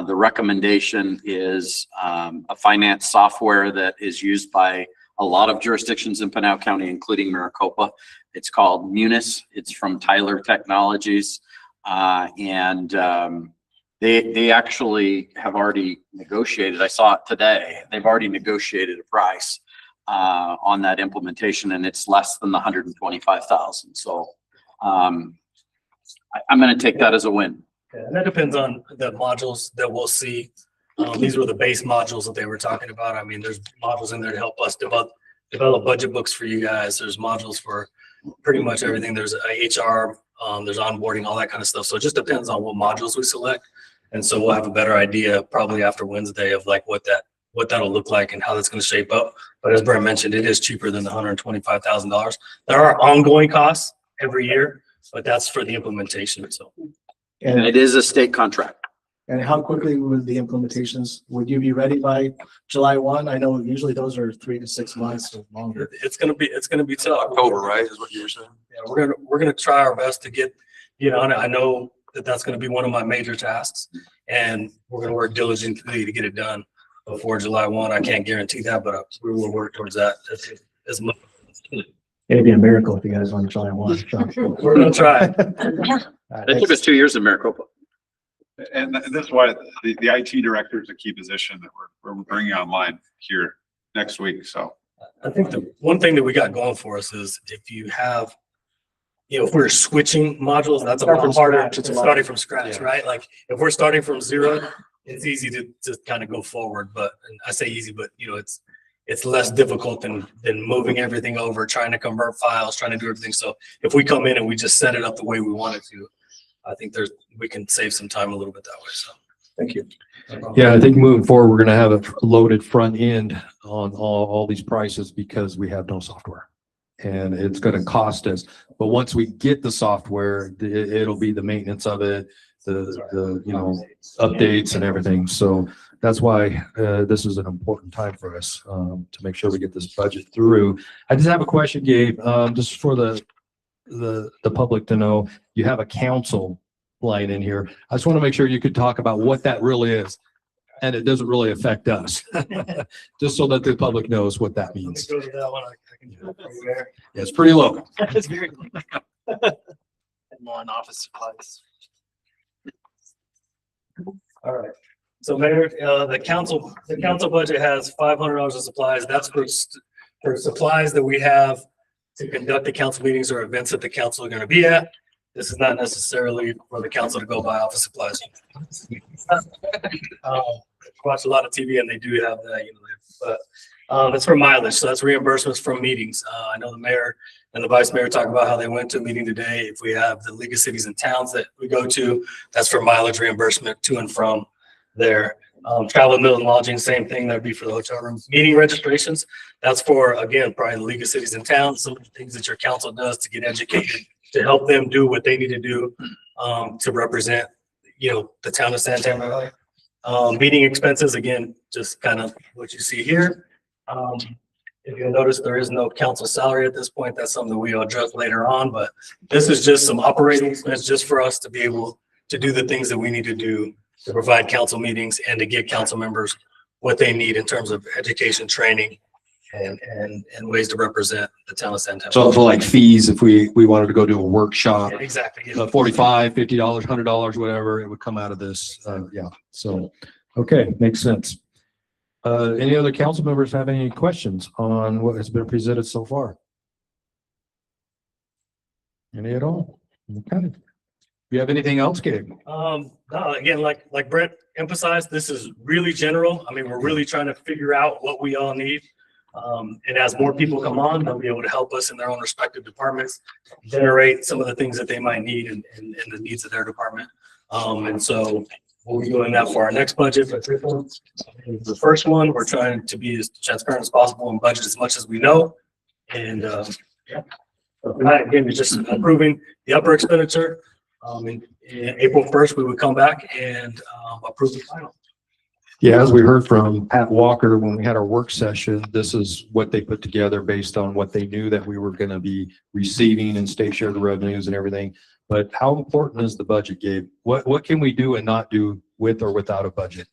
The recommendation is a finance software that is used by a lot of jurisdictions in Pinal County, including Maricopa. It's called Munis. It's from Tyler Technologies. They actually have already negotiated. I saw it today. They've already negotiated a price on that implementation, and it's less than the 125,000. So I'm going to take that as a win. Yeah, and that depends on the modules that we'll see. These were the base modules that they were talking about. I mean, there's modules in there to help us develop budget books for you guys. There's modules for pretty much everything. There's HR, there's onboarding, all that kind of stuff. So it just depends on what modules we select. And so we'll have a better idea probably after Wednesday of like what that'll look like and how that's going to shape up. But as Brent mentioned, it is cheaper than the $125,000. There are ongoing costs every year, but that's for the implementation. So. And it is a state contract. And how quickly would the implementations, would you be ready by July 1? I know usually those are 3 to 6 months or longer. It's gonna be tough. October, right, is what you were saying? Yeah, we're gonna try our best to get on it. I know that's gonna be one of my major tasks, and we're gonna work diligently to get it done before July 1. I can't guarantee that, but we will work towards that as much. It'd be a miracle if you guys on July 1. We're gonna try. It took us 2 years in Maricopa. And that's why the IT director is a key position that we're bringing online here next week. So I think the one thing that we got going for us is if you have, if we're switching modules, that's a lot harder than starting from scratch, right? Like if we're starting from zero, it's easy to kind of go forward. But and I say easy, but it's less difficult than moving everything over, trying to convert files, trying to do everything. So if we come in and we just set it up the way we want it to, I think we can save some time a little bit that way. So thank you. Yeah, I think moving forward, we're going to have a loaded front end on all these prices because we have no software, and it's going to cost us. But once we get the software, it'll be the maintenance of it, the updates and everything. So that's why this is an important time for us to make sure we get this budget through. I just have a question, Gabe, just for the public to know. You have a council line in here. I just want to make sure you could talk about what that really is, and it doesn't really affect us, just so that the public knows what that means. Go to that one. I can do it from there. Yeah, it's pretty low. It's very more on office supplies. All right. So Mayor, the council budget has $500 of supplies. That's for supplies that we have to conduct the council meetings or events that the council are going to be at. This is not necessarily for the council to go buy office supplies. Watch a lot of TV and they do have that, but it's for mileage. So that's reimbursements from meetings. I know the mayor and the vice mayor talk about how they went to a meeting today. If we have the League of Cities and Towns that we go to, that's for mileage reimbursement to and from there. Travel, meal, and lodging, same thing. That'd be for the hotel rooms. Meeting registrations, that's for, again, probably the League of Cities and Towns, some of the things that your council does to get educated, to help them do what they need to do to represent, the town of Santana Valley. Meeting expenses, again, just kind of what you see here. If you'll notice, there is no council salary at this point. That's something we'll address later on, but this is just some operating expense just for us to be able to do the things that we need to do to provide council meetings and to give council members what they need in terms of education, training, and ways to represent the town of San Antonio. So for like fees, if we wanted to go do a workshop, Yeah, exactly. Yeah. $45, $50, $100, whatever, it would come out of this. Yeah. So, okay, makes sense. Any other council members have any questions on what has been presented so far? Any at all? Okay. You have anything else, Gabe? No, again, like Brett emphasized, this is really general. I mean, we're really trying to figure out what we all need. And as more people come on, they'll be able to help us in their own respective departments, generate some of the things that they might need and the needs of their department. And so we'll be doing that for our next budget. But the first one, we're trying to be as transparent as possible and budget as much as we know. And yeah, so tonight, again, we're just approving the upper expenditure. In April 1st, we would come back and approve the final. Yeah, as we heard from Pat Walker when we had our work session, this is what they put together based on what they knew that we were going to be receiving in state share revenues and everything. But how important is the budget, Gabe? What can we do and not do with or without a budget?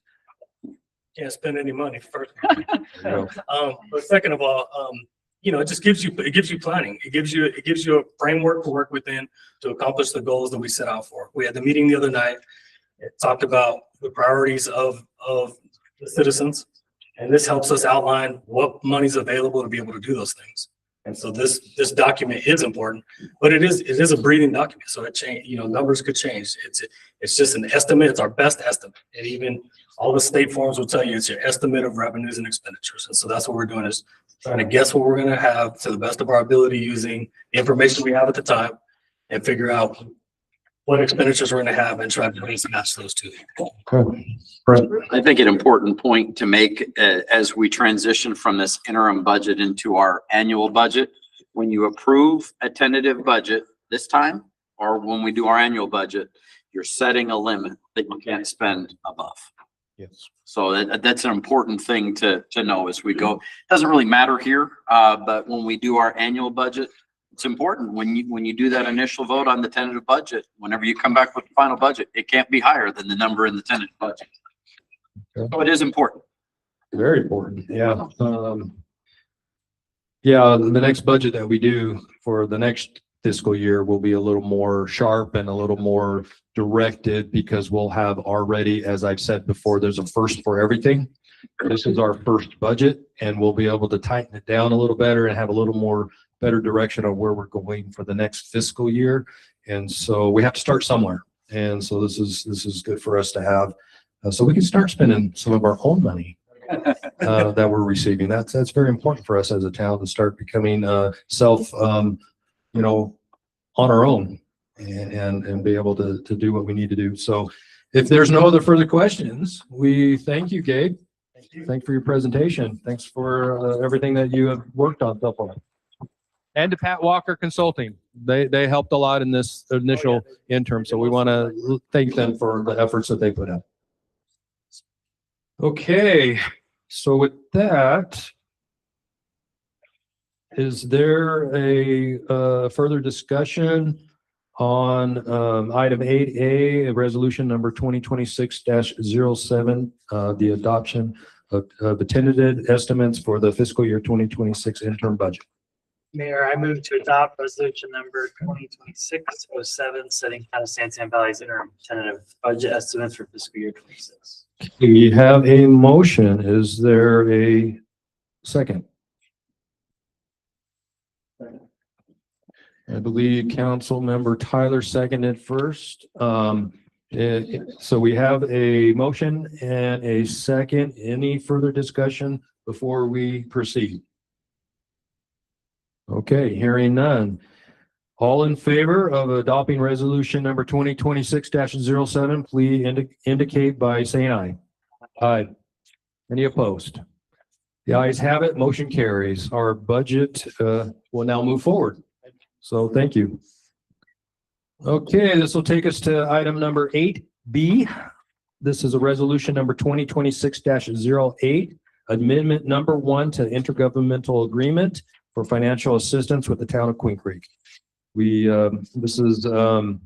Can't spend any money first. But second of all, it just gives you planning. It gives you a framework to work within to accomplish the goals that we set out for. We had the meeting the other night. It talked about the priorities of the citizens, and this helps us outline what money's available to be able to do those things. And so this document is important, but it is a breathing document. So it change, numbers could change. It's just an estimate. It's our best estimate. And even all the state forms will tell you it's your estimate of revenues and expenditures. And so that's what we're doing, is trying to guess what we're going to have to the best of our ability using the information we have at the time and figure out what expenditures we're going to have and try to match those two. Okay. Brett. I think an important point to make as we transition from this interim budget into our annual budget, when you approve a tentative budget this time, or when we do our annual budget, you're setting a limit that you can't spend above. Yes. So that's an important thing to know as we go. Doesn't really matter here, but when we do our annual budget, it's important when you do that initial vote on the tentative budget, whenever you come back with the final budget, it can't be higher than the number in the tentative budget. Okay. So it is important. Very important. Yeah. Yeah. The next budget that we do for the next fiscal year will be a little more sharp and a little more directed, because we'll have already, as I've said before, there's a first for everything. This is our first budget, and we'll be able to tighten it down a little better and have a little more better direction on where we're going for the next fiscal year. And so we have to start somewhere. And so this is good for us to have, so we can start spending some of our own money that we're receiving. That's very important for us as a town to start becoming self, on our own and be able to do what we need to do. So if there's no other further questions, we thank you, Gabe. Thanks for your presentation. Thanks for everything that you have worked on so far. And to Pat Walker Consulting. They helped a lot in this initial interim, so we want to thank them for the efforts that they put out. Okay, so with that, is there a further discussion on item 8A, resolution number 2026-07, the adoption of the tentative estimates for the fiscal year 2026 interim budget? Mayor, I move to adopt resolution number 2026-07, setting Town of San Valley's interim tentative budget estimates for fiscal year 26. We have a motion. Is there a second? I believe Council Member Tyler seconded first. So we have a motion and a second. Any further discussion before we proceed? Okay, hearing none. All in favor of adopting resolution number 2026-07, please indicate by saying aye. Aye. Any opposed? The ayes have it. Motion carries. Our budget will now move forward. So thank you. Okay, this will take us to item number 8B. This is a resolution number 2026-08, amendment number 1 to intergovernmental agreement for financial assistance with the town of Queen Creek. This is a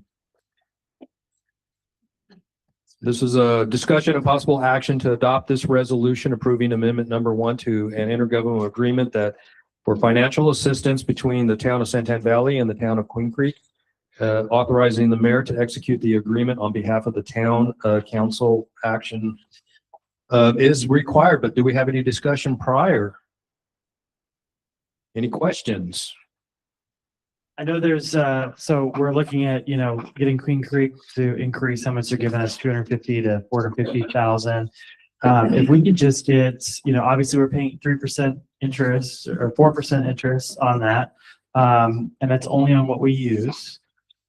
discussion and possible action to adopt this resolution approving amendment number 1 to an intergovernmental agreement that for financial assistance between the town of Santan Valley and the town of Queen Creek, authorizing the mayor to execute the agreement on behalf of the town. Council action is required, but do we have any discussion prior? Any questions? I know there's, so we're looking at, getting Queen Creek to increase how much they're giving us, 250 to 450,000. If we could just get, obviously we're paying 3% interest or 4% interest on that. And that's only on what we use.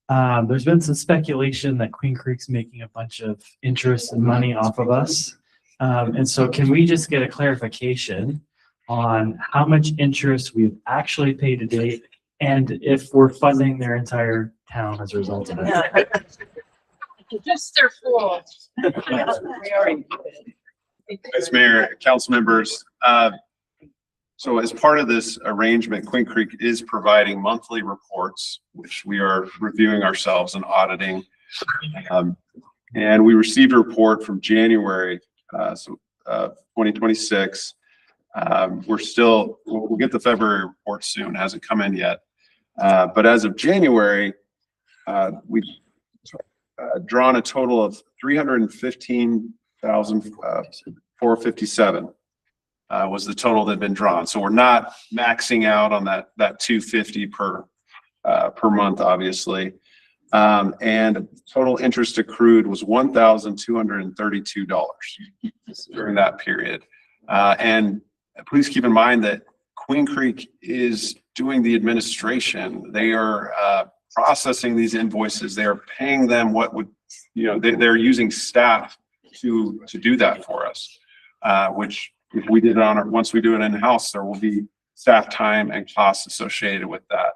There's been some speculation that Queen Creek's making a bunch of interest and money off of us. And so can we just get a clarification on how much interest we've actually paid to date and if we're funding their entire town as a result of it? Just their fault. Vice Mayor, council members, so as part of this arrangement, Queen Creek is providing monthly reports, which we are reviewing ourselves and auditing. And we received a report from January, 2026. We'll get the February report soon, hasn't come in yet. But as of January, we've drawn a total of 315,457 was the total that had been drawn. So we're not maxing out on that 250 per month, obviously. And total interest accrued was $1,232 during that period. And please keep in mind that Queen Creek is doing the administration. They are processing these invoices. They are paying them what would, they're using staff to do that for us, which if we did it once we do it in-house, there will be staff time and costs associated with that.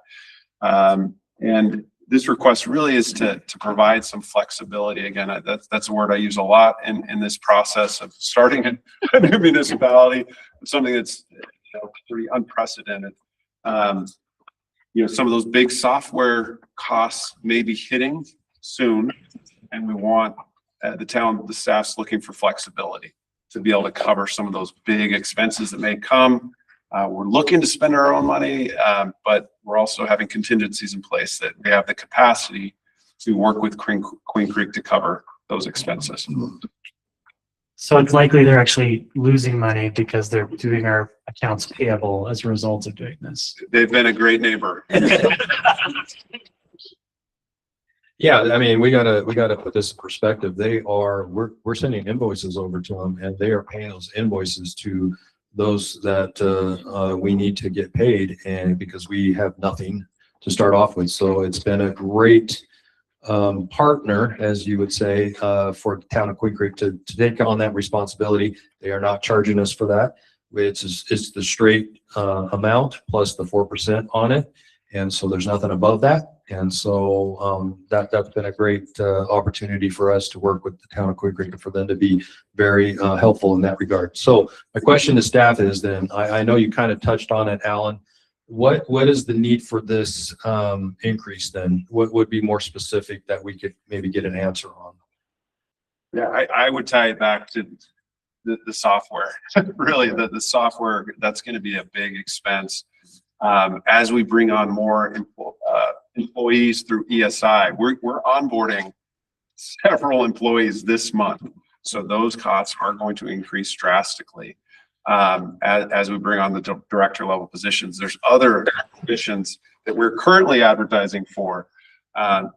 And this request really is to provide some flexibility. Again, that's a word I use a lot in this process of starting a new municipality, something that's pretty unprecedented. Some of those big software costs may be hitting soon, and we want the staff's looking for flexibility to be able to cover some of those big expenses that may come. We're looking to spend our own money, but we're also having contingencies in place that we have the capacity to work with Queen Creek to cover those expenses. So it's likely they're actually losing money because they're doing our accounts payable as a result of doing this. They've been a great neighbor. Yeah, I mean, we gotta put this in perspective. We're sending invoices over to them and they are paying those invoices to those that we need to get paid, and because we have nothing to start off with. So it's been a great partner, as you would say, for the town of Queen Creek to take on that responsibility. They are not charging us for that. It's the straight amount plus the 4% on it. And so there's nothing above that. And so that's been a great opportunity for us to work with the town of Queen Creek and for them to be very helpful in that regard. So my question to staff is then, I know you kind of touched on it, Alan. What is the need for this increase then? What would be more specific that we could maybe get an answer on? Yeah, I would tie it back to the software. Really, the software, that's going to be a big expense. As we bring on more employees through ESI, we're onboarding several employees this month. So those costs are going to increase drastically as we bring on the director level positions. There's other positions that we're currently advertising for.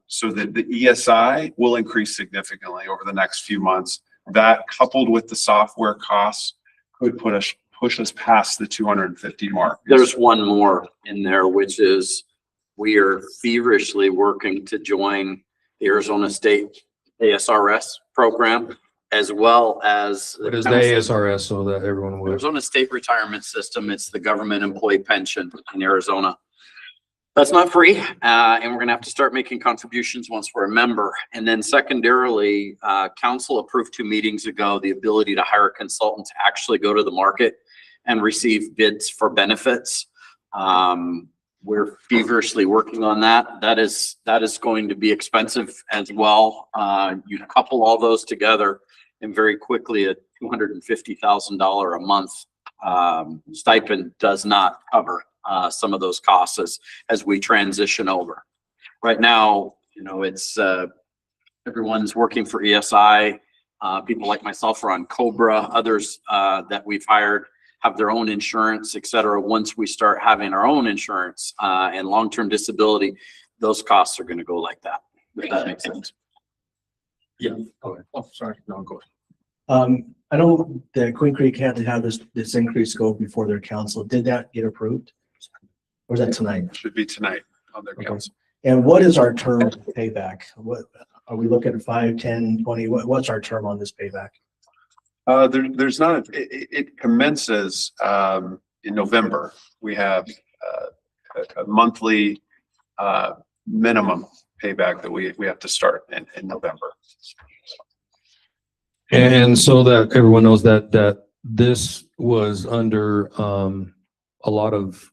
So that the ESI will increase significantly over the next few months. That coupled with the software costs could push us past the 250 mark. There's one more in there, which is we are feverishly working to join the Arizona State ASRS program, as well as What is the ASRS, so that everyone would? Arizona State Retirement System. It's the government employee pension in Arizona. That's not free, and we're gonna have to start making contributions once we're a member. And then secondarily, council approved 2 meetings ago the ability to hire a consultant to actually go to the market and receive bids for benefits. We're feverishly working on that. That is going to be expensive as well. You couple all those together and very quickly a $250,000 a month stipend does not cover some of those costs as we transition over. Right now, you know, it's everyone's working for ESI. People like myself are on COBRA. Others that we've hired have their own insurance, et cetera. Once we start having our own insurance and long-term disability, those costs are going to go like that. If that makes sense. Yeah. Okay. Oh, sorry. No, go ahead. I know that Queen Creek had to have this increase go before their council. Did that get approved? Or is that tonight? Should be tonight on their council. And what is our term payback? What are we looking at 5, 10, 20? What's our term on this payback? There's not, it commences in November. We have a monthly minimum payback that we have to start in November. And so that everyone knows that this was under a lot of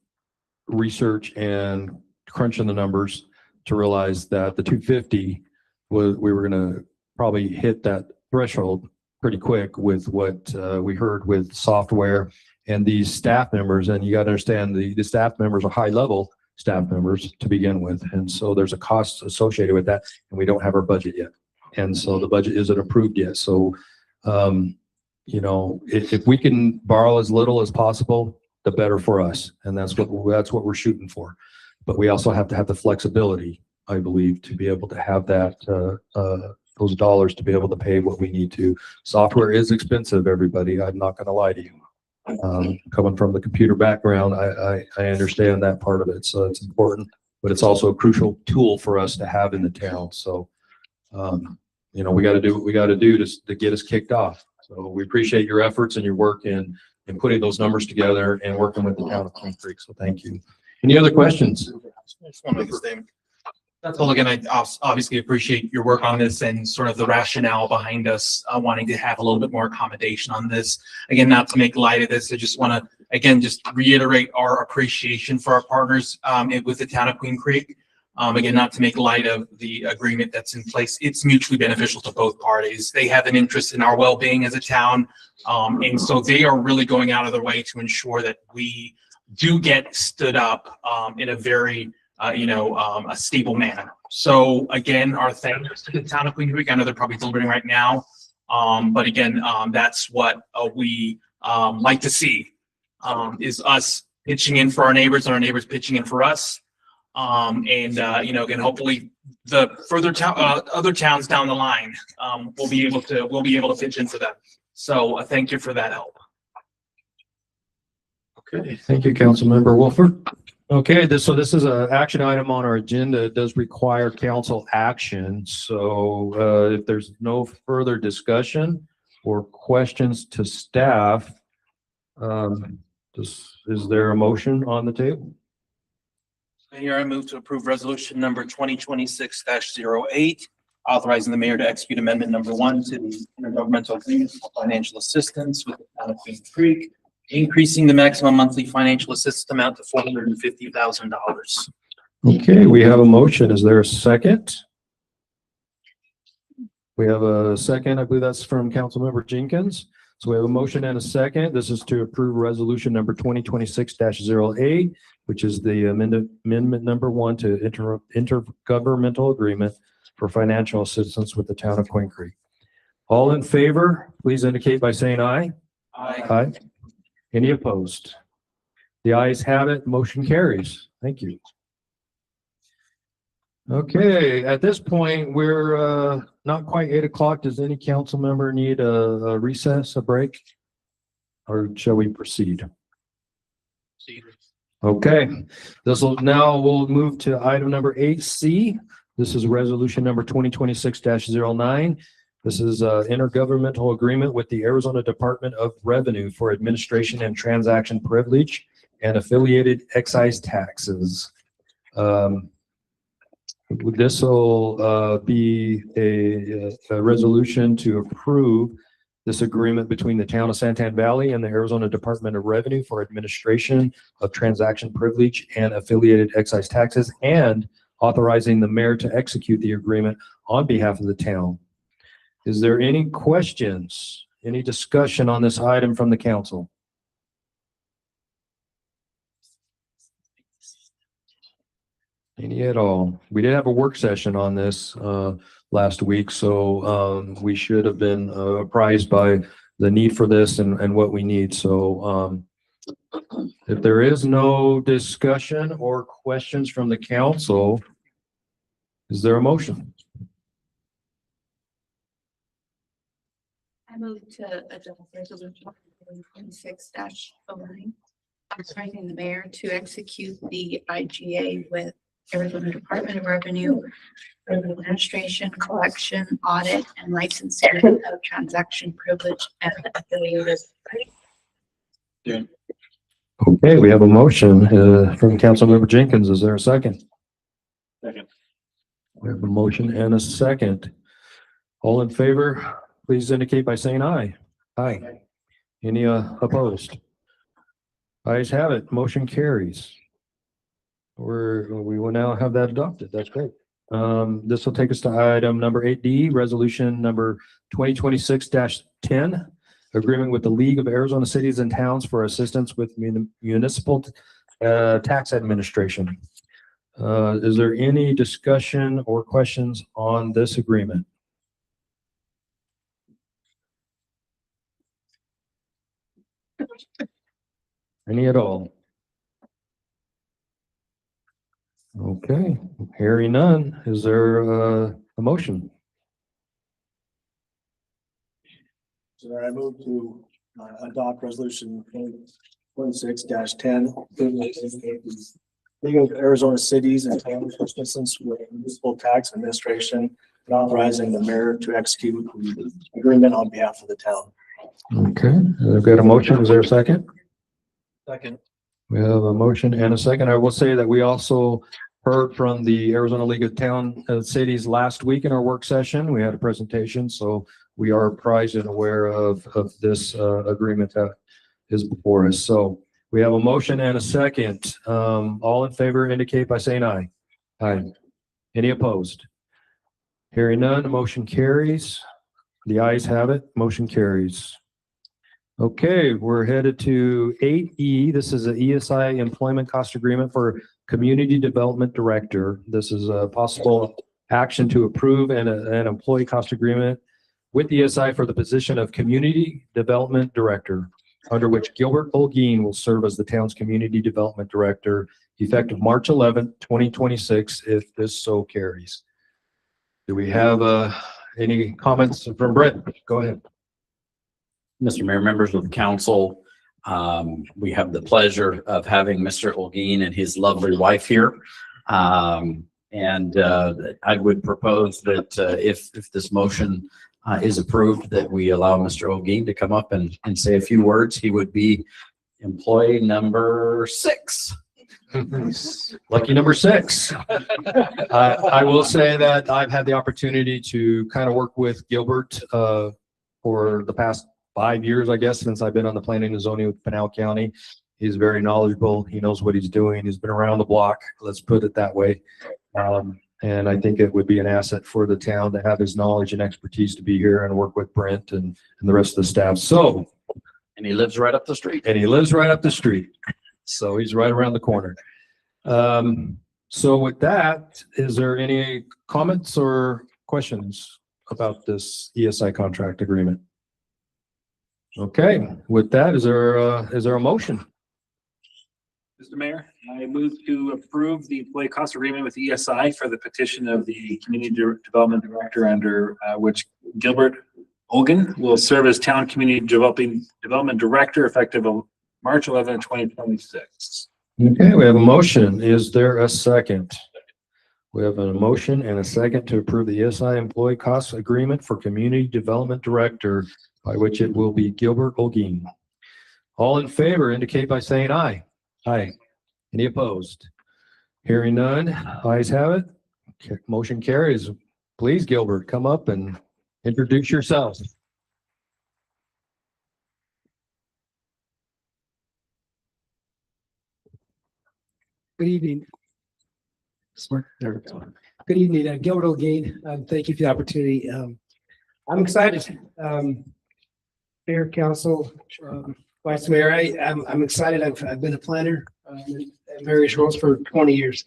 research and crunching the numbers to realize that the 250 was, we were going to probably hit that threshold pretty quick with what we heard with software and these staff members. And you got to understand the staff members are high level staff members to begin with. And so there's a cost associated with that, and we don't have our budget yet. And so the budget isn't approved yet. So, you know, if we can borrow as little as possible, the better for us. And that's what we're shooting for. But we also have to have the flexibility, I believe, to be able to have that, those dollars to be able to pay what we need to. Software is expensive, everybody. I'm not going to lie to you. Coming from the computer background, I understand that part of it. So it's important, but it's also a crucial tool for us to have in the town. So, you know, we got to do what we got to do to get us kicked off. So we appreciate your efforts and your work in putting those numbers together and working with the town of Queen Creek. So thank you. Any other questions? I just want to make a statement. That's all. Again, I obviously appreciate your work on this and sort of the rationale behind us wanting to have a little bit more accommodation on this. Again, not to make light of this, I just want to, again, just reiterate our appreciation for our partners with the town of Queen Creek. Again, not to make light of the agreement that's in place. It's mutually beneficial to both parties. They have an interest in our well-being as a town. And so they are really going out of their way to ensure that we do get stood up in a very a stable manner. So again, our thanks to the town of Queen Creek. I know they're probably deliberating right now. But again, that's what we like to see is us pitching in for our neighbors and our neighbors pitching in for us. Again, hopefully the further other towns down the line we'll be able to pitch in for them. So thank you for that help. Okay, thank you, Councilmember Wolford. Okay, this is an action item on our agenda. It does require council action. So if there's no further discussion or questions to staff, is there a motion on the table? Mayor, I move to approve resolution number 2026-08, authorizing the mayor to execute amendment number 1 to the intergovernmental agreement for financial assistance with the town of Queen Creek, increasing the maximum monthly financial assistance amount to $450,000. Okay, we have a motion. Is there a second? We have a second. I believe that's from Councilmember Jenkins. So we have a motion and a second. This is to approve resolution number 2026-08, which is the amendment number 1 to intergovernmental agreement for financial assistance with the town of Queen Creek. All in favor, please indicate by saying aye. Aye. Aye. Any opposed? The ayes have it. Motion carries. Thank you. Okay, at this point, we're not quite 8 o'clock. Does any council member need a recess, a break? Or shall we proceed? Okay, we'll move to item number 8C. This is resolution number 2026-09. This is an intergovernmental agreement with the Arizona Department of Revenue for administration and transaction privilege and affiliated excise taxes. This will be a resolution to approve This agreement between the town of Santan Valley and the Arizona Department of Revenue for administration of transaction privilege and affiliated excise taxes, and authorizing the mayor to execute the agreement on behalf of the town. Is there any questions, any discussion on this item from the council? Any at all? We did have a work session on this last week, so we should have been apprised by the need for this and what we need. So if there is no discussion or questions from the council, is there a motion? I move to adopt resolution 26-09, authorizing the mayor to execute the IGA with Arizona Department of Revenue for the administration, collection, audit, and licensing of transaction privilege and affiliated. Okay, we have a motion from Councilmember Jenkins. Is there a second? Second. We have a motion and a second. All in favor, please indicate by saying aye. Aye. Any opposed? Ayes have it. Motion carries. We will now have that adopted. That's great. This will take us to item number 8D, resolution number 2026-10, agreement with the League of Arizona Cities and Towns for assistance with municipal tax administration. Is there any discussion or questions on this agreement? Any at all? Okay, hearing none. Is there a motion? So I move to adopt resolution 26-10. League of Arizona Cities and Towns for assistance with municipal tax administration and authorizing the mayor to execute the agreement on behalf of the town. Okay, I've got a motion. Is there a second? Second. We have a motion and a second. I will say that we also heard from the Arizona League of Town Cities last week in our work session. We had a presentation, so we are apprised and aware of this agreement that is before us. So we have a motion and a second. All in favor indicate by saying aye. Aye. Any opposed? Hearing none, the motion carries. The ayes have it. Motion carries. Okay, we're headed to 8E. This is an ESI employment cost agreement for Community Development Director. This is a possible action to approve an employee cost agreement with ESI for the position of Community Development Director, under which Gilbert Olguin will serve as the town's Community Development Director effective March 11th, 2026, if this so carries. Do we have any comments from Brett? Go ahead. Mr. Mayor, members of the council, we have the pleasure of having Mr. Olguin and his lovely wife here. And I would propose that if this motion is approved, that we allow Mr. Olguin to come up and say a few words. He would be employee number 6. Lucky number 6. I will say that I've had the opportunity to kind of work with Gilbert for the past 5 years, I guess, since I've been on the planning and zoning with Pinal County. He's very knowledgeable. He knows what he's doing. He's been around the block. Let's put it that way. And I think it would be an asset for the town to have his knowledge and expertise to be here and work with Brent and the rest of the staff. So. And he lives right up the street. And he lives right up the street. So he's right around the corner. So with that, is there any comments or questions about this ESI contract agreement? Okay, with that, is there a motion? Mr. Mayor, I move to approve the employee cost agreement with ESI for the petition of the Community Development Director, under which Gilbert Olguin will serve as Town Community Development Director effective March 11, 2026. Okay, we have a motion. Is there a second? We have a motion and a second to approve the ESI employee cost agreement for Community Development Director, by which it will be Gilbert Olguin. All in favor indicate by saying aye. Aye. Any opposed? Hearing none, ayes have it. Motion carries. Please, Gilbert, come up and introduce yourself. Good evening. There we go. Good evening, Gilbert O'Gain. Thank you for the opportunity. I'm excited. Mayor, council, vice mayor, I'm excited. I've been a planner in various roles for 20 years.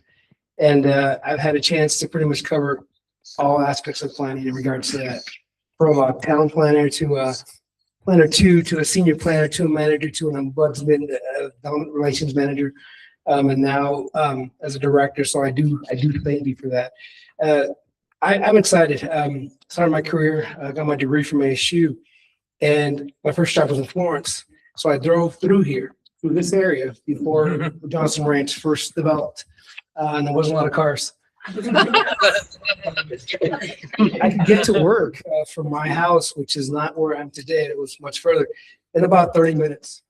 And I've had a chance to pretty much cover all aspects of planning in regards to that. From a town planner to a planner two, to a senior planner, to a manager, to an ombudsman, development relations manager. And now as a director, so I do thank you for that. I'm excited. Started my career, got my degree from ASU, and my first job was in Florence. So I drove through this area before Johnson Ranch first developed, and there wasn't a lot of cars. I could get to work from my house, which is not where I'm today. It was much further, in about 30 minutes.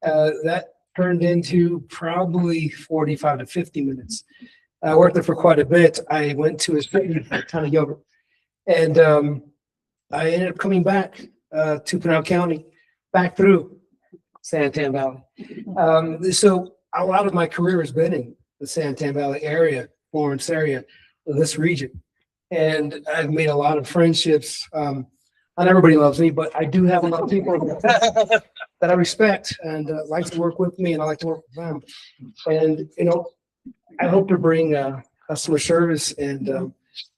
That turned into probably 45 to 50 minutes. I worked there for quite a bit. I went to a city, town of Gilbert, and I ended up coming back to Pinal County, back through San Tan Valley. So a lot of my career has been in the San Tan Valley area, Florence area, this region. And I've made a lot of friendships. Not everybody loves me, but I do have a lot of people that I respect and like to work with me, and I like to work with them. And, you know, I hope to bring customer service and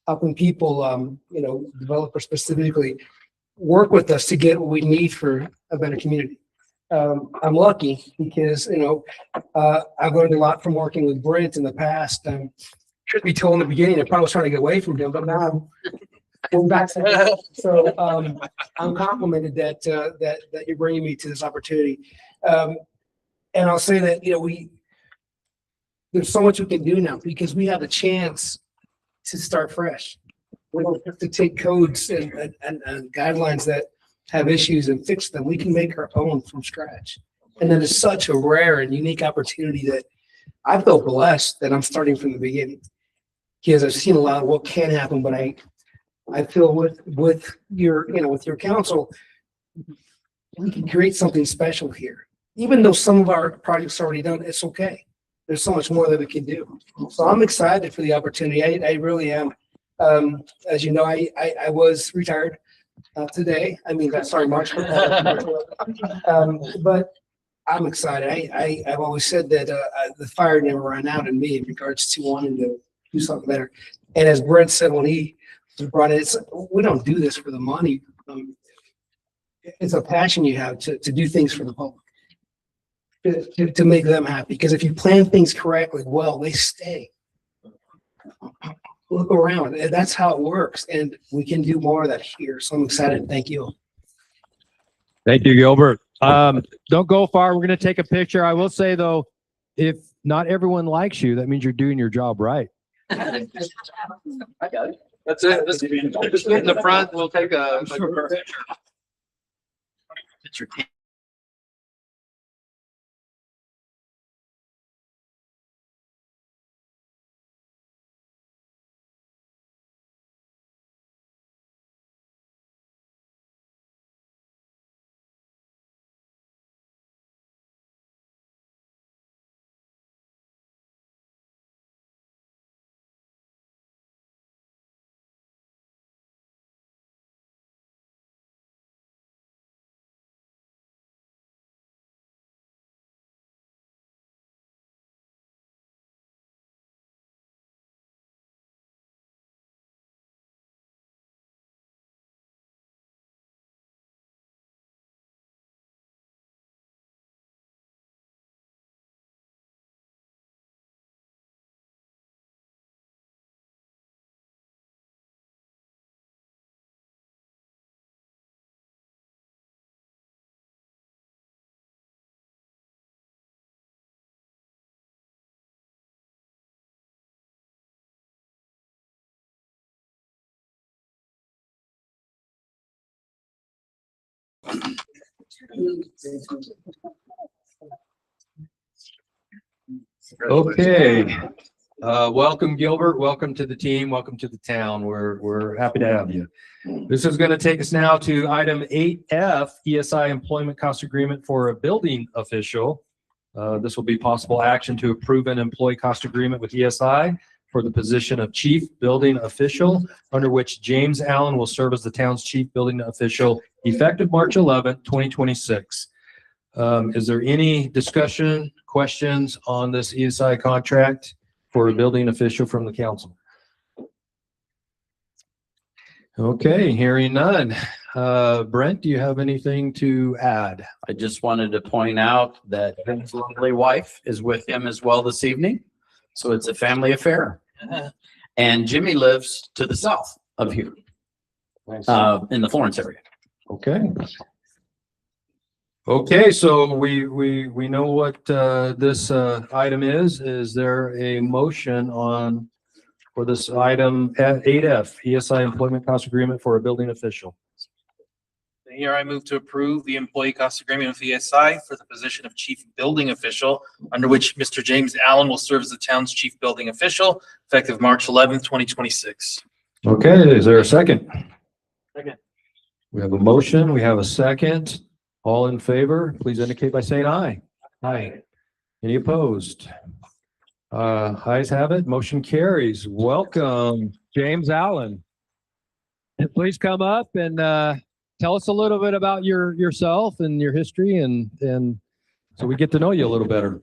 helping people, you know, developers specifically, work with us to get what we need for a better community. I'm lucky because, you know, I've learned a lot from working with Brent in the past. Should be told in the beginning, I probably was trying to get away from him, but now I'm back to him. So I'm complimented that you're bringing me to this opportunity. And I'll say that, you know, there's so much we can do now because we have a chance to start fresh. We don't have to take codes and guidelines that have issues and fix them. We can make our own from scratch. And that is such a rare and unique opportunity that I feel blessed that I'm starting from the beginning. Because I've seen a lot of what can happen, but I feel with your, you know, with your council, we can create something special here. Even though some of our projects are already done, it's okay. There's so much more that we can do. So I'm excited for the opportunity. I really am. As you know, I was retired today. I mean, sorry, March. But I'm excited. I've always said that the fire never ran out in me in regards to wanting to do something better. And as Brent said when he was brought in, we don't do this for the money. It's a passion you have to do things for the public, to make them happy. Because if you plan things correctly, well, they stay. Look around. That's how it works. And we can do more of that here. So I'm excited. Thank you. Thank you, Gilbert. Don't go far. We're going to take a picture. I will say, though, if not everyone likes you, that means you're doing your job right. I got it. That's it. Just get in the front. We'll take a picture. Picture. Okay. Welcome, Gilbert. Welcome to the team. Welcome to the town. We're happy to have you. This is going to take us now to item 8F, ESI Employment Cost Agreement for a building official. This will be possible action to approve an employee cost agreement with ESI for the position of Chief Building Official, under which James Allen will serve as the town's Chief Building Official effective March 11th, 2026. Is there any discussion, questions on this ESI contract for a building official from the council? Okay, hearing none. Brent, do you have anything to add? I just wanted to point out that his lovely wife is with him as well this evening. So it's a family affair. And Jimmy lives to the south of here, in the Florence area. Okay. Okay, so we know what this item is. Is there a motion on for this item at 8F, ESI employment cost agreement for a building official? Here I move to approve the employee cost agreement with ESI for the position of Chief Building Official, under which Mr. James Allen will serve as the town's Chief Building Official effective March 11th, 2026. Okay, is there a second? Second. We have a motion, we have a second. All in favor, please indicate by saying aye. Aye. Any opposed? Ayes have it, motion carries. Welcome, James Allen. And please come up and tell us a little bit about yourself and your history and so we get to know you a little better.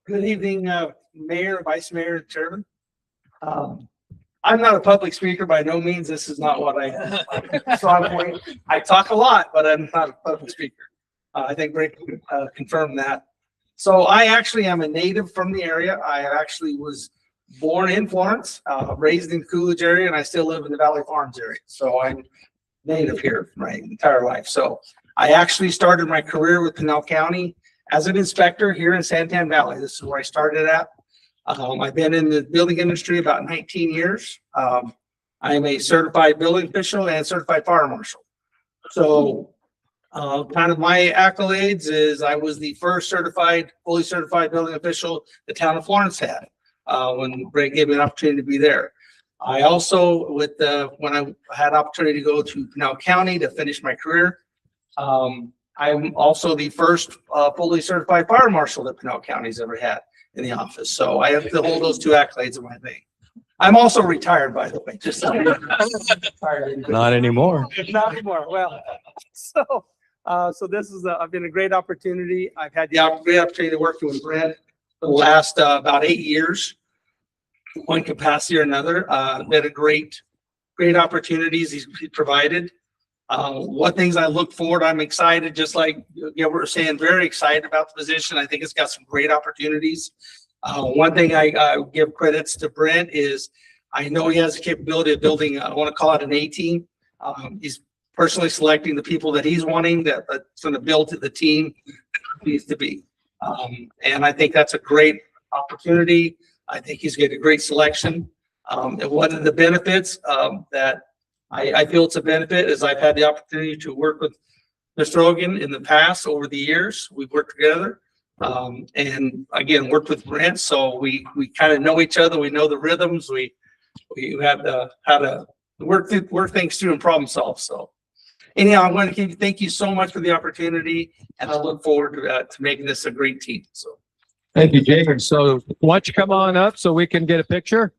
Good evening, Mayor, Vice Mayor, Chairman. I'm not a public speaker by no means. This is not what I strong point. I talk a lot, but I'm not a public speaker. I think Brent confirmed that. So I actually am a native from the area. I actually was born in Florence, raised in Coolidge area, and I still live in the Valley Farms area. So I'm native here my entire life. So I actually started my career with Pinal County as an inspector here in Santan Valley. This is where I started at. I've been in the building industry about 19 years. I am a certified building official and certified fire marshal. So kind of my accolades is I was the first fully certified building official the town of Florence had when Brent gave me an opportunity to be there. I also, when I had opportunity to go to Pinal County to finish my career, I'm also the first fully certified fire marshal that Pinal County's ever had in the office. So I have to hold those two accolades in my thing. I'm also retired, by the way, just so you know. Not anymore. Not anymore. Well, so this is been a great opportunity. I've had the great opportunity to work with Brent for the last about 8 years, one capacity or another. Been a great opportunities he's provided. What things I look forward, I'm excited, just like we're saying, very excited about the position. I think it's got some great opportunities. One thing I give credits to Brent is I know he has the capability of building, I want to call it an A team. He's personally selecting the people that he's wanting that's going to build to the team it needs to be. And I think that's a great opportunity. I think he's getting a great selection. And one of the benefits that I feel it's a benefit is I've had the opportunity to work with Mr. Hogan in the past over the years. We've worked together. And again, worked with Brent. So we kind of know each other. We know the rhythms. We have how to work things through and problem solve. So anyhow, I want to thank you so much for the opportunity, and I look forward to making this a great team. So Thank you, James. So why don't you come on up so we can get a picture?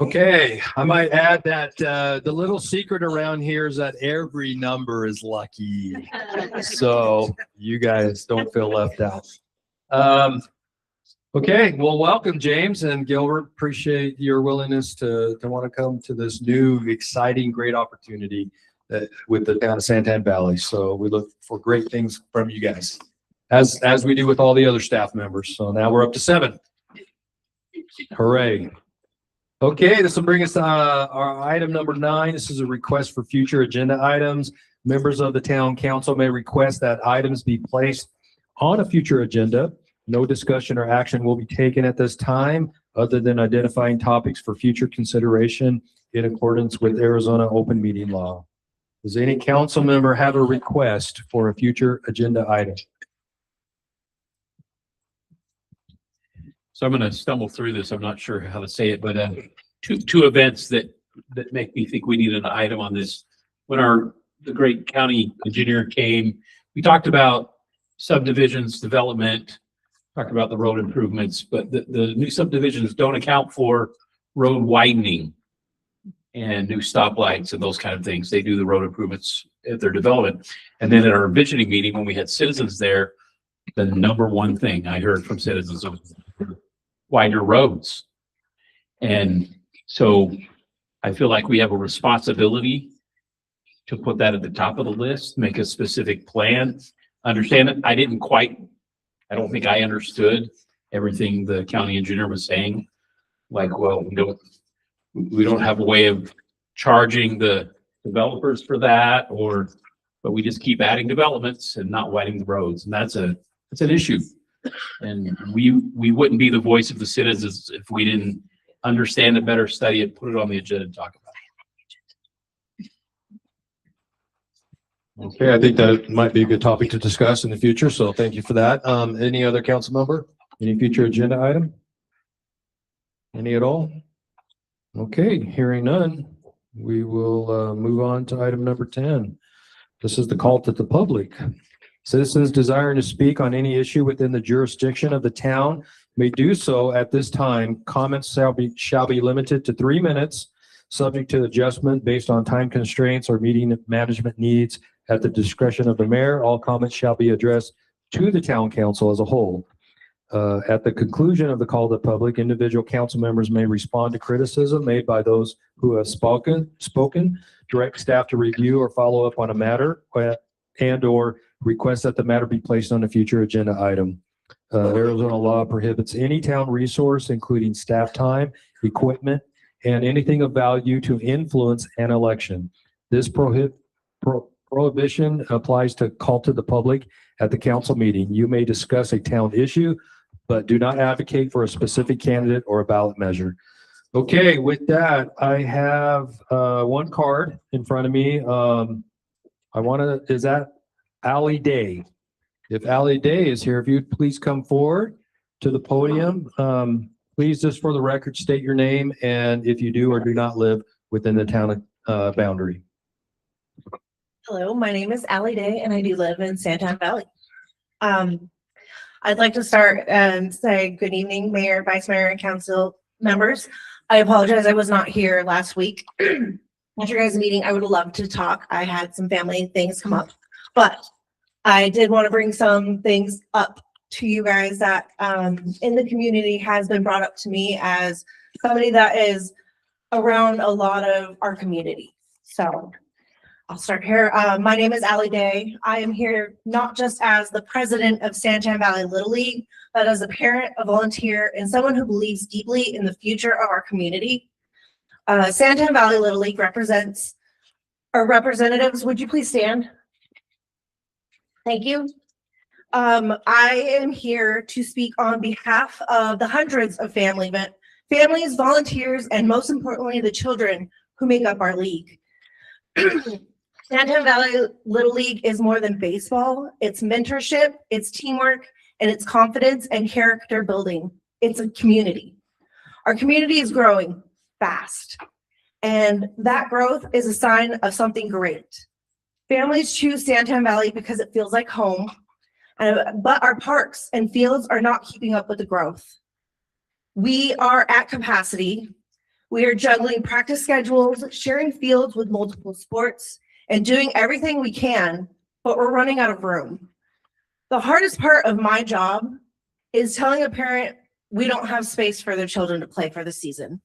Okay, I might add that the little secret around here is that every number is lucky. So you guys don't feel left out. Okay, well, welcome, James and Gilbert. Appreciate your willingness to want to come to this new, exciting, great opportunity with the town of Santan Valley. So we look for great things from you guys, as we do with all the other staff members. So now we're up to 7. Hooray. Okay, this will bring us to our item number 9. This is a request for future agenda items. Members of the town council may request that items be placed on a future agenda. No discussion or action will be taken at this time other than identifying topics for future consideration in accordance with Arizona open meeting law. Does any council member have a request for a future agenda item? So I'm going to stumble through this. I'm not sure how to say it, but two events that make me think we need an item on this. When the great county engineer came, we talked about subdivisions, development, talked about the road improvements, but the new subdivisions don't account for road widening and new stoplights and those kind of things. They do the road improvements at their development. And then at our visioning meeting, when we had citizens there, the number one thing I heard from citizens was wider roads. And so I feel like we have a responsibility to put that at the top of the list, make a specific plan, understand it. I don't think I understood everything the county engineer was saying. Like, well, we don't have a way of charging the developers for that, but we just keep adding developments and not widening the roads. And that's an issue. And we wouldn't be the voice of the citizens if we didn't understand it better, study it, put it on the agenda and talk about it. Okay, I think that might be a good topic to discuss in the future. So thank you for that. Any other council member? Any future agenda item? Any at all? Okay, hearing none, we will move on to item number 10. This is the call to the public. Citizens desiring to speak on any issue within the jurisdiction of the town may do so at this time. Comments shall be limited to 3 minutes, subject to adjustment based on time constraints or meeting management needs at the discretion of the mayor. All comments shall be addressed to the town council as a whole. At the conclusion of the call to the public, individual council members may respond to criticism made by those who have spoken, direct staff to review or follow up on a matter, and or request that the matter be placed on a future agenda item. Arizona law prohibits any town resource, including staff time, equipment, and anything of value to influence an election. This prohibition applies to call to the public at the council meeting. You may discuss a town issue, but do not advocate for a specific candidate or a ballot measure. Okay, with that, I have one card in front of me. Is that Allie Day? If Allie Day is here, if you'd please come forward to the podium. Please, just for the record, state your name and if you do or do not live within the town boundary. Hello, my name is Allie Day and I do live in Santan Valley. I'd like to start and say good evening, Mayor, Vice Mayor, and council members. I apologize, I was not here last week. At your guys' meeting, I would love to talk. I had some family things come up, but I did want to bring some things up to you guys that in the community has been brought up to me as somebody that is around a lot of our community. So I'll start here. My name is Allie Day. I am here not just as the president of Santan Valley Little League, but as a parent, a volunteer, and someone who believes deeply in the future of our community. Santan Valley Little League represents our representatives. Would you please stand? Thank you. I am here to speak on behalf of the hundreds of families, volunteers, and most importantly, the children who make up our league. Santan Valley Little League is more than baseball. It's mentorship, it's teamwork, and it's confidence and character building. It's a community. Our community is growing fast, and that growth is a sign of something great. Families choose Santan Valley because it feels like home, but our parks and fields are not keeping up with the growth. We are at capacity, We are juggling practice schedules, sharing fields with multiple sports, and doing everything we can, but we're running out of room. The hardest part of my job is telling a parent we don't have space for their children to play for the season.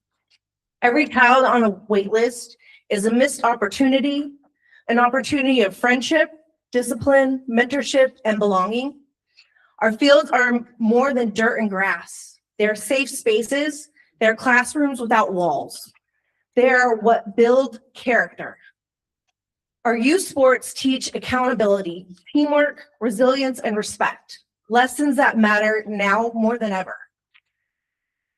Every child on a wait list is a missed opportunity, an opportunity of friendship, discipline, mentorship, and belonging. Our fields are more than dirt and grass. They're safe spaces. They're classrooms without walls. They are what build character. Our youth sports teach accountability, teamwork, resilience, and respect, lessons that matter now more than ever.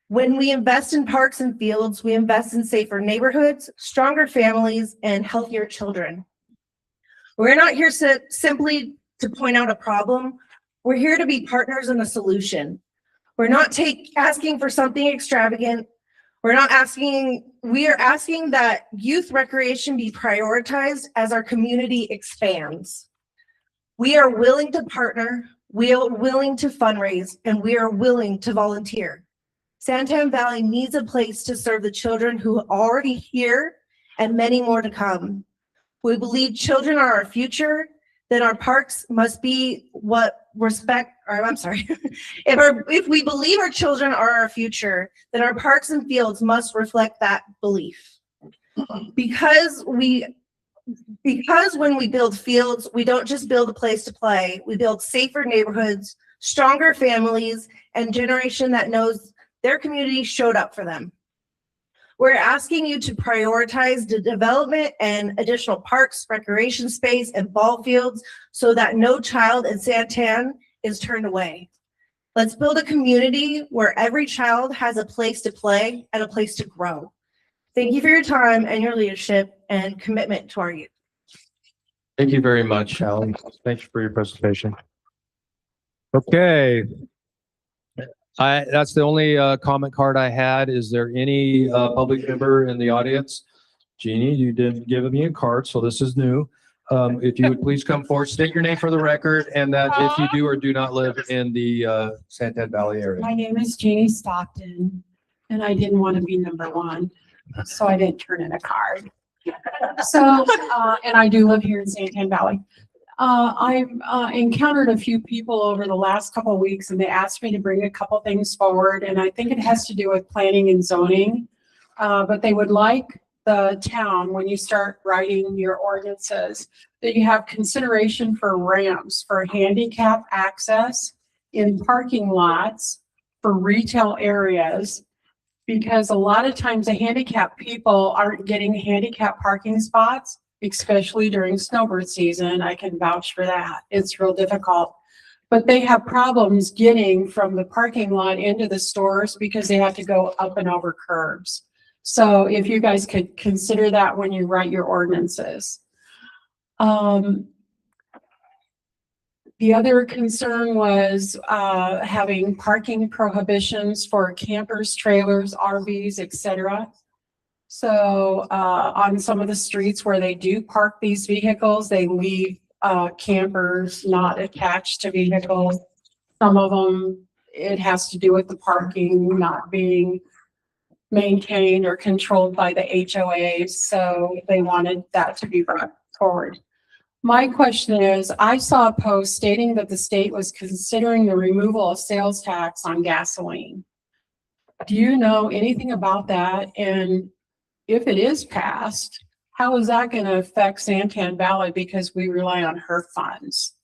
When we invest in parks and fields, we invest in safer neighborhoods, stronger families, and healthier children. We're not here simply to point out a problem. We're here to be partners in the solution. We're not asking for something extravagant. We are asking that youth recreation be prioritized as our community expands. We are willing to partner, we are willing to fundraise, and we are willing to volunteer. Santan Valley needs a place to serve the children who are already here and many more to come. We believe children are our future, then our parks must be if we believe our children are our future, then our parks and fields must reflect that belief. Because when we build fields, we don't just build a place to play, we build safer neighborhoods, stronger families, and generation that knows their community showed up for them. We're asking you to prioritize the development and additional parks, recreation space, and ball fields so that no child in Santan is turned away. Let's build a community where every child has a place to play and a place to grow. Thank you for your time and your leadership and commitment to our youth. Thank you very much, Alan. Thank you for your presentation. Okay. That's the only comment card I had. Is there any public member in the audience? Jeannie, you didn't give me a card, so this is new. If you would please come forward, state your name for the record, and that if you do or do not live in the Santan Valley area. My name is Jeannie Stockton, and I didn't want to be number one, so I didn't turn in a card. So, and I do live here in Santan Valley. I've encountered a few people over the last couple of weeks, and they asked me to bring a couple things forward, and I think it has to do with planning and zoning. But they would like the town, when you start writing your ordinances, that you have consideration for ramps for handicap access in parking lots for retail areas, because a lot of times the handicapped people aren't getting handicap parking spots, especially during snowbird season. I can vouch for that. It's real difficult. But they have problems getting from the parking lot into the stores because they have to go up and over curbs. So if you guys could consider that when you write your ordinances. The other concern was having parking prohibitions for campers, trailers, RVs, etc. So on some of the streets where they do park these vehicles, they leave campers not attached to vehicles. Some of them, it has to do with the parking not being maintained or controlled by the HOAs. So they wanted that to be brought forward. My question is, I saw a post stating that the state was considering the removal of sales tax on gasoline. Do you know anything about that? And if it is passed, how is that going to affect Santan Valley, because we rely on HERF funds?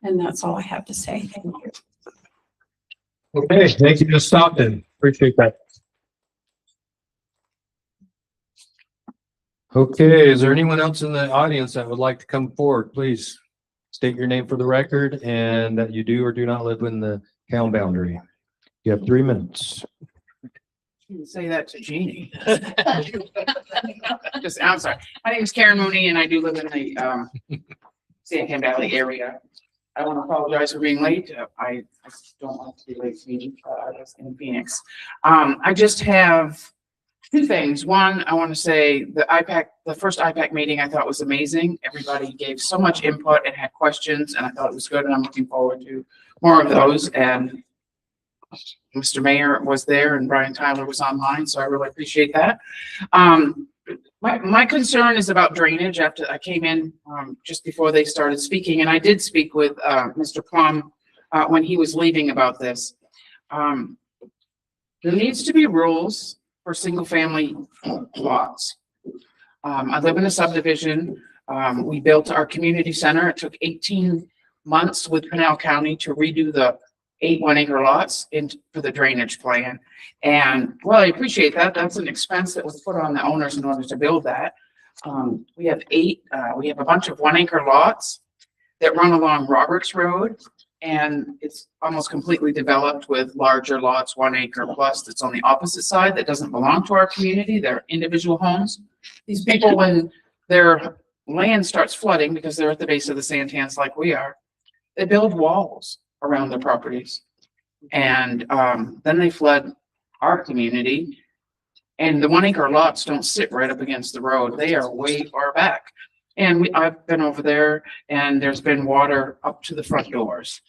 And that's all I have to say. Thank you. Okay, thank you, Ms. Stockton. Appreciate that. Okay, is there anyone else in the audience that would like to come forward? Please state your name for the record and that you do or do not live in the town boundary. You have 3 minutes. You can say that to Jeannie. I'm sorry. My name is Karen Mooney, and I do live in the Santan Valley area. I want to apologize for being late. I don't want to be late to meeting. I was in Phoenix. I just have 2 things. One, I want to say the first IPAC meeting I thought was amazing. Everybody gave so much input and had questions, and I thought it was good, and I'm looking forward to more of those. And Mr. Mayor was there and Brian Tyler was online, so I really appreciate that. My concern is about drainage. After I came in, just before they started speaking, and I did speak with, Mr. Plum, when he was leaving about this. There needs to be rules for single-family lots. I live in a subdivision. We built our community center. It took 18 months with Pinal County to redo the 8 1-acre lots for the drainage plan. And well, I appreciate that. That's an expense that was put on the owners in order to build that. We have a bunch of 1-acre lots that run along Roberts Road. And it's almost completely developed with larger lots, 1 acre plus, that's on the opposite side that doesn't belong to our community. They're individual homes. These people, when their land starts flooding because they're at the base of the Santans like we are, they build walls around their properties. And then they flood our community. And the 1 acre lots don't sit right up against the road. They are way far back. And I've been over there and there's been water up to the front doors.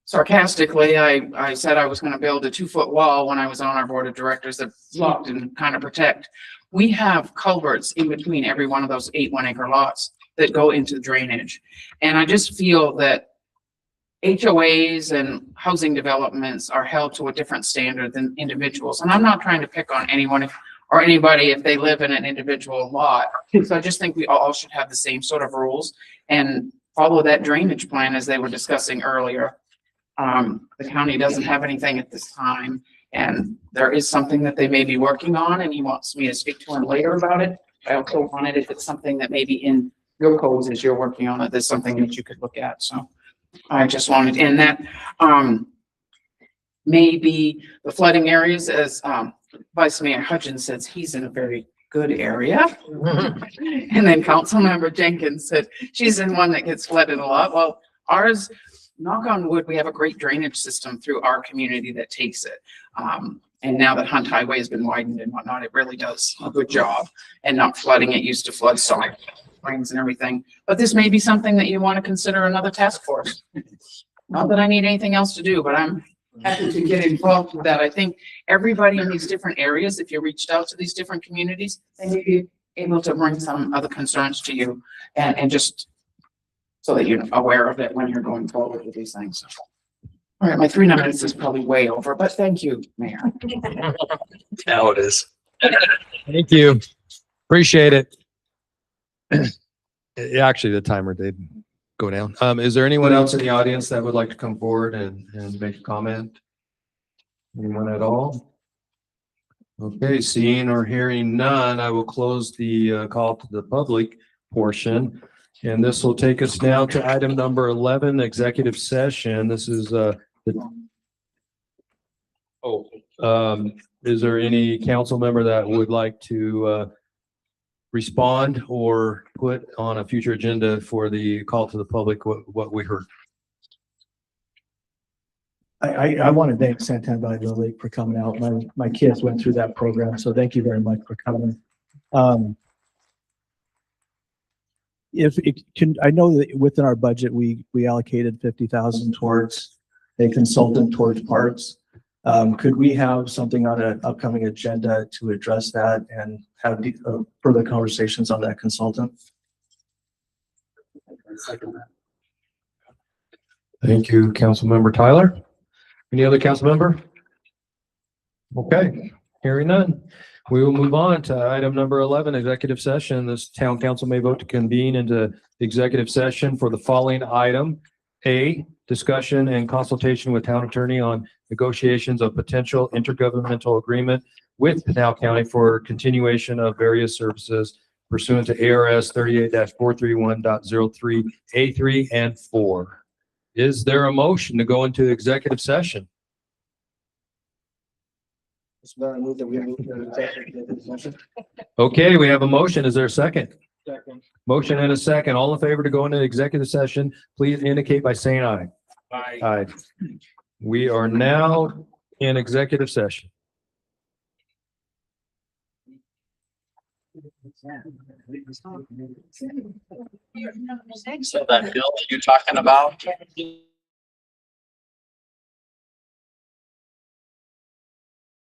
Sarcastically, I said I was going to build a 2-foot wall when I was on our board of directors that blocked and kind of protect. We have culverts in between every one of those 8 1-acre lots that go into drainage. And I just feel that HOAs and housing developments are held to a different standard than individuals. And I'm not trying to pick on anyone or anybody if they live in an individual lot. So I just think we all should have the same sort of rules and follow that drainage plan as they were discussing earlier. The county doesn't have anything at this time, and there is something that they may be working on, and he wants me to speak to him later about it. I also wanted, if it's something that maybe in your codes as you're working on it, there's something that you could look at. So I just wanted, and that maybe the flooding areas, as Vice Mayor Hudgens says, he's in a very good area. And then Councilmember Jenkins said she's in one that gets flooded a lot. Well, ours, knock on wood, we have a great drainage system through our community that takes it. And now that Hunt Highway has been widened and whatnot, it really does a good job and not flooding. It used to flood side springs and everything. But this may be something that you want to consider another task force. Not that I need anything else to do, but I'm happy to get involved with that. I think everybody in these different areas, if you reached out to these different communities, they may be able to bring some other concerns to you and just so that you're aware of it when you're going forward with these things. All right, my 3 minutes is probably way over, but thank you, Mayor. Now it is. Thank you. Appreciate it. Actually, the timer did go down. Is there anyone else in the audience that would like to come forward and make a comment? Anyone at all? Okay, seeing or hearing none, I will close the call to the public portion. And this will take us now to item number 11, executive session. This is is there any council member that would like to respond or put on a future agenda for the call to the public what we heard? I want to thank Santan Valley Little League for coming out. My kids went through that program, so thank you very much for coming. If it can, I know that within our budget, we allocated 50,000 towards a consultant towards parks. Could we have something on an upcoming agenda to address that and have further conversations on that consultant? Thank you, Councilmember Tyler. Any other council member? Okay, hearing none. We will move on to item number 11, executive session. This town council may vote to convene into executive session for the following item. A, discussion and consultation with town attorney on negotiations of potential intergovernmental agreement with Pinal County for continuation of various services pursuant to ARS 38-431.03A3 and 4. Is there a motion to go into executive session? Okay, we have a motion. Is there a second? Second. Motion and a second. All in favor to go into executive session, please indicate by saying aye. Aye. Aye. We are now in executive session. So that bill that you're talking about,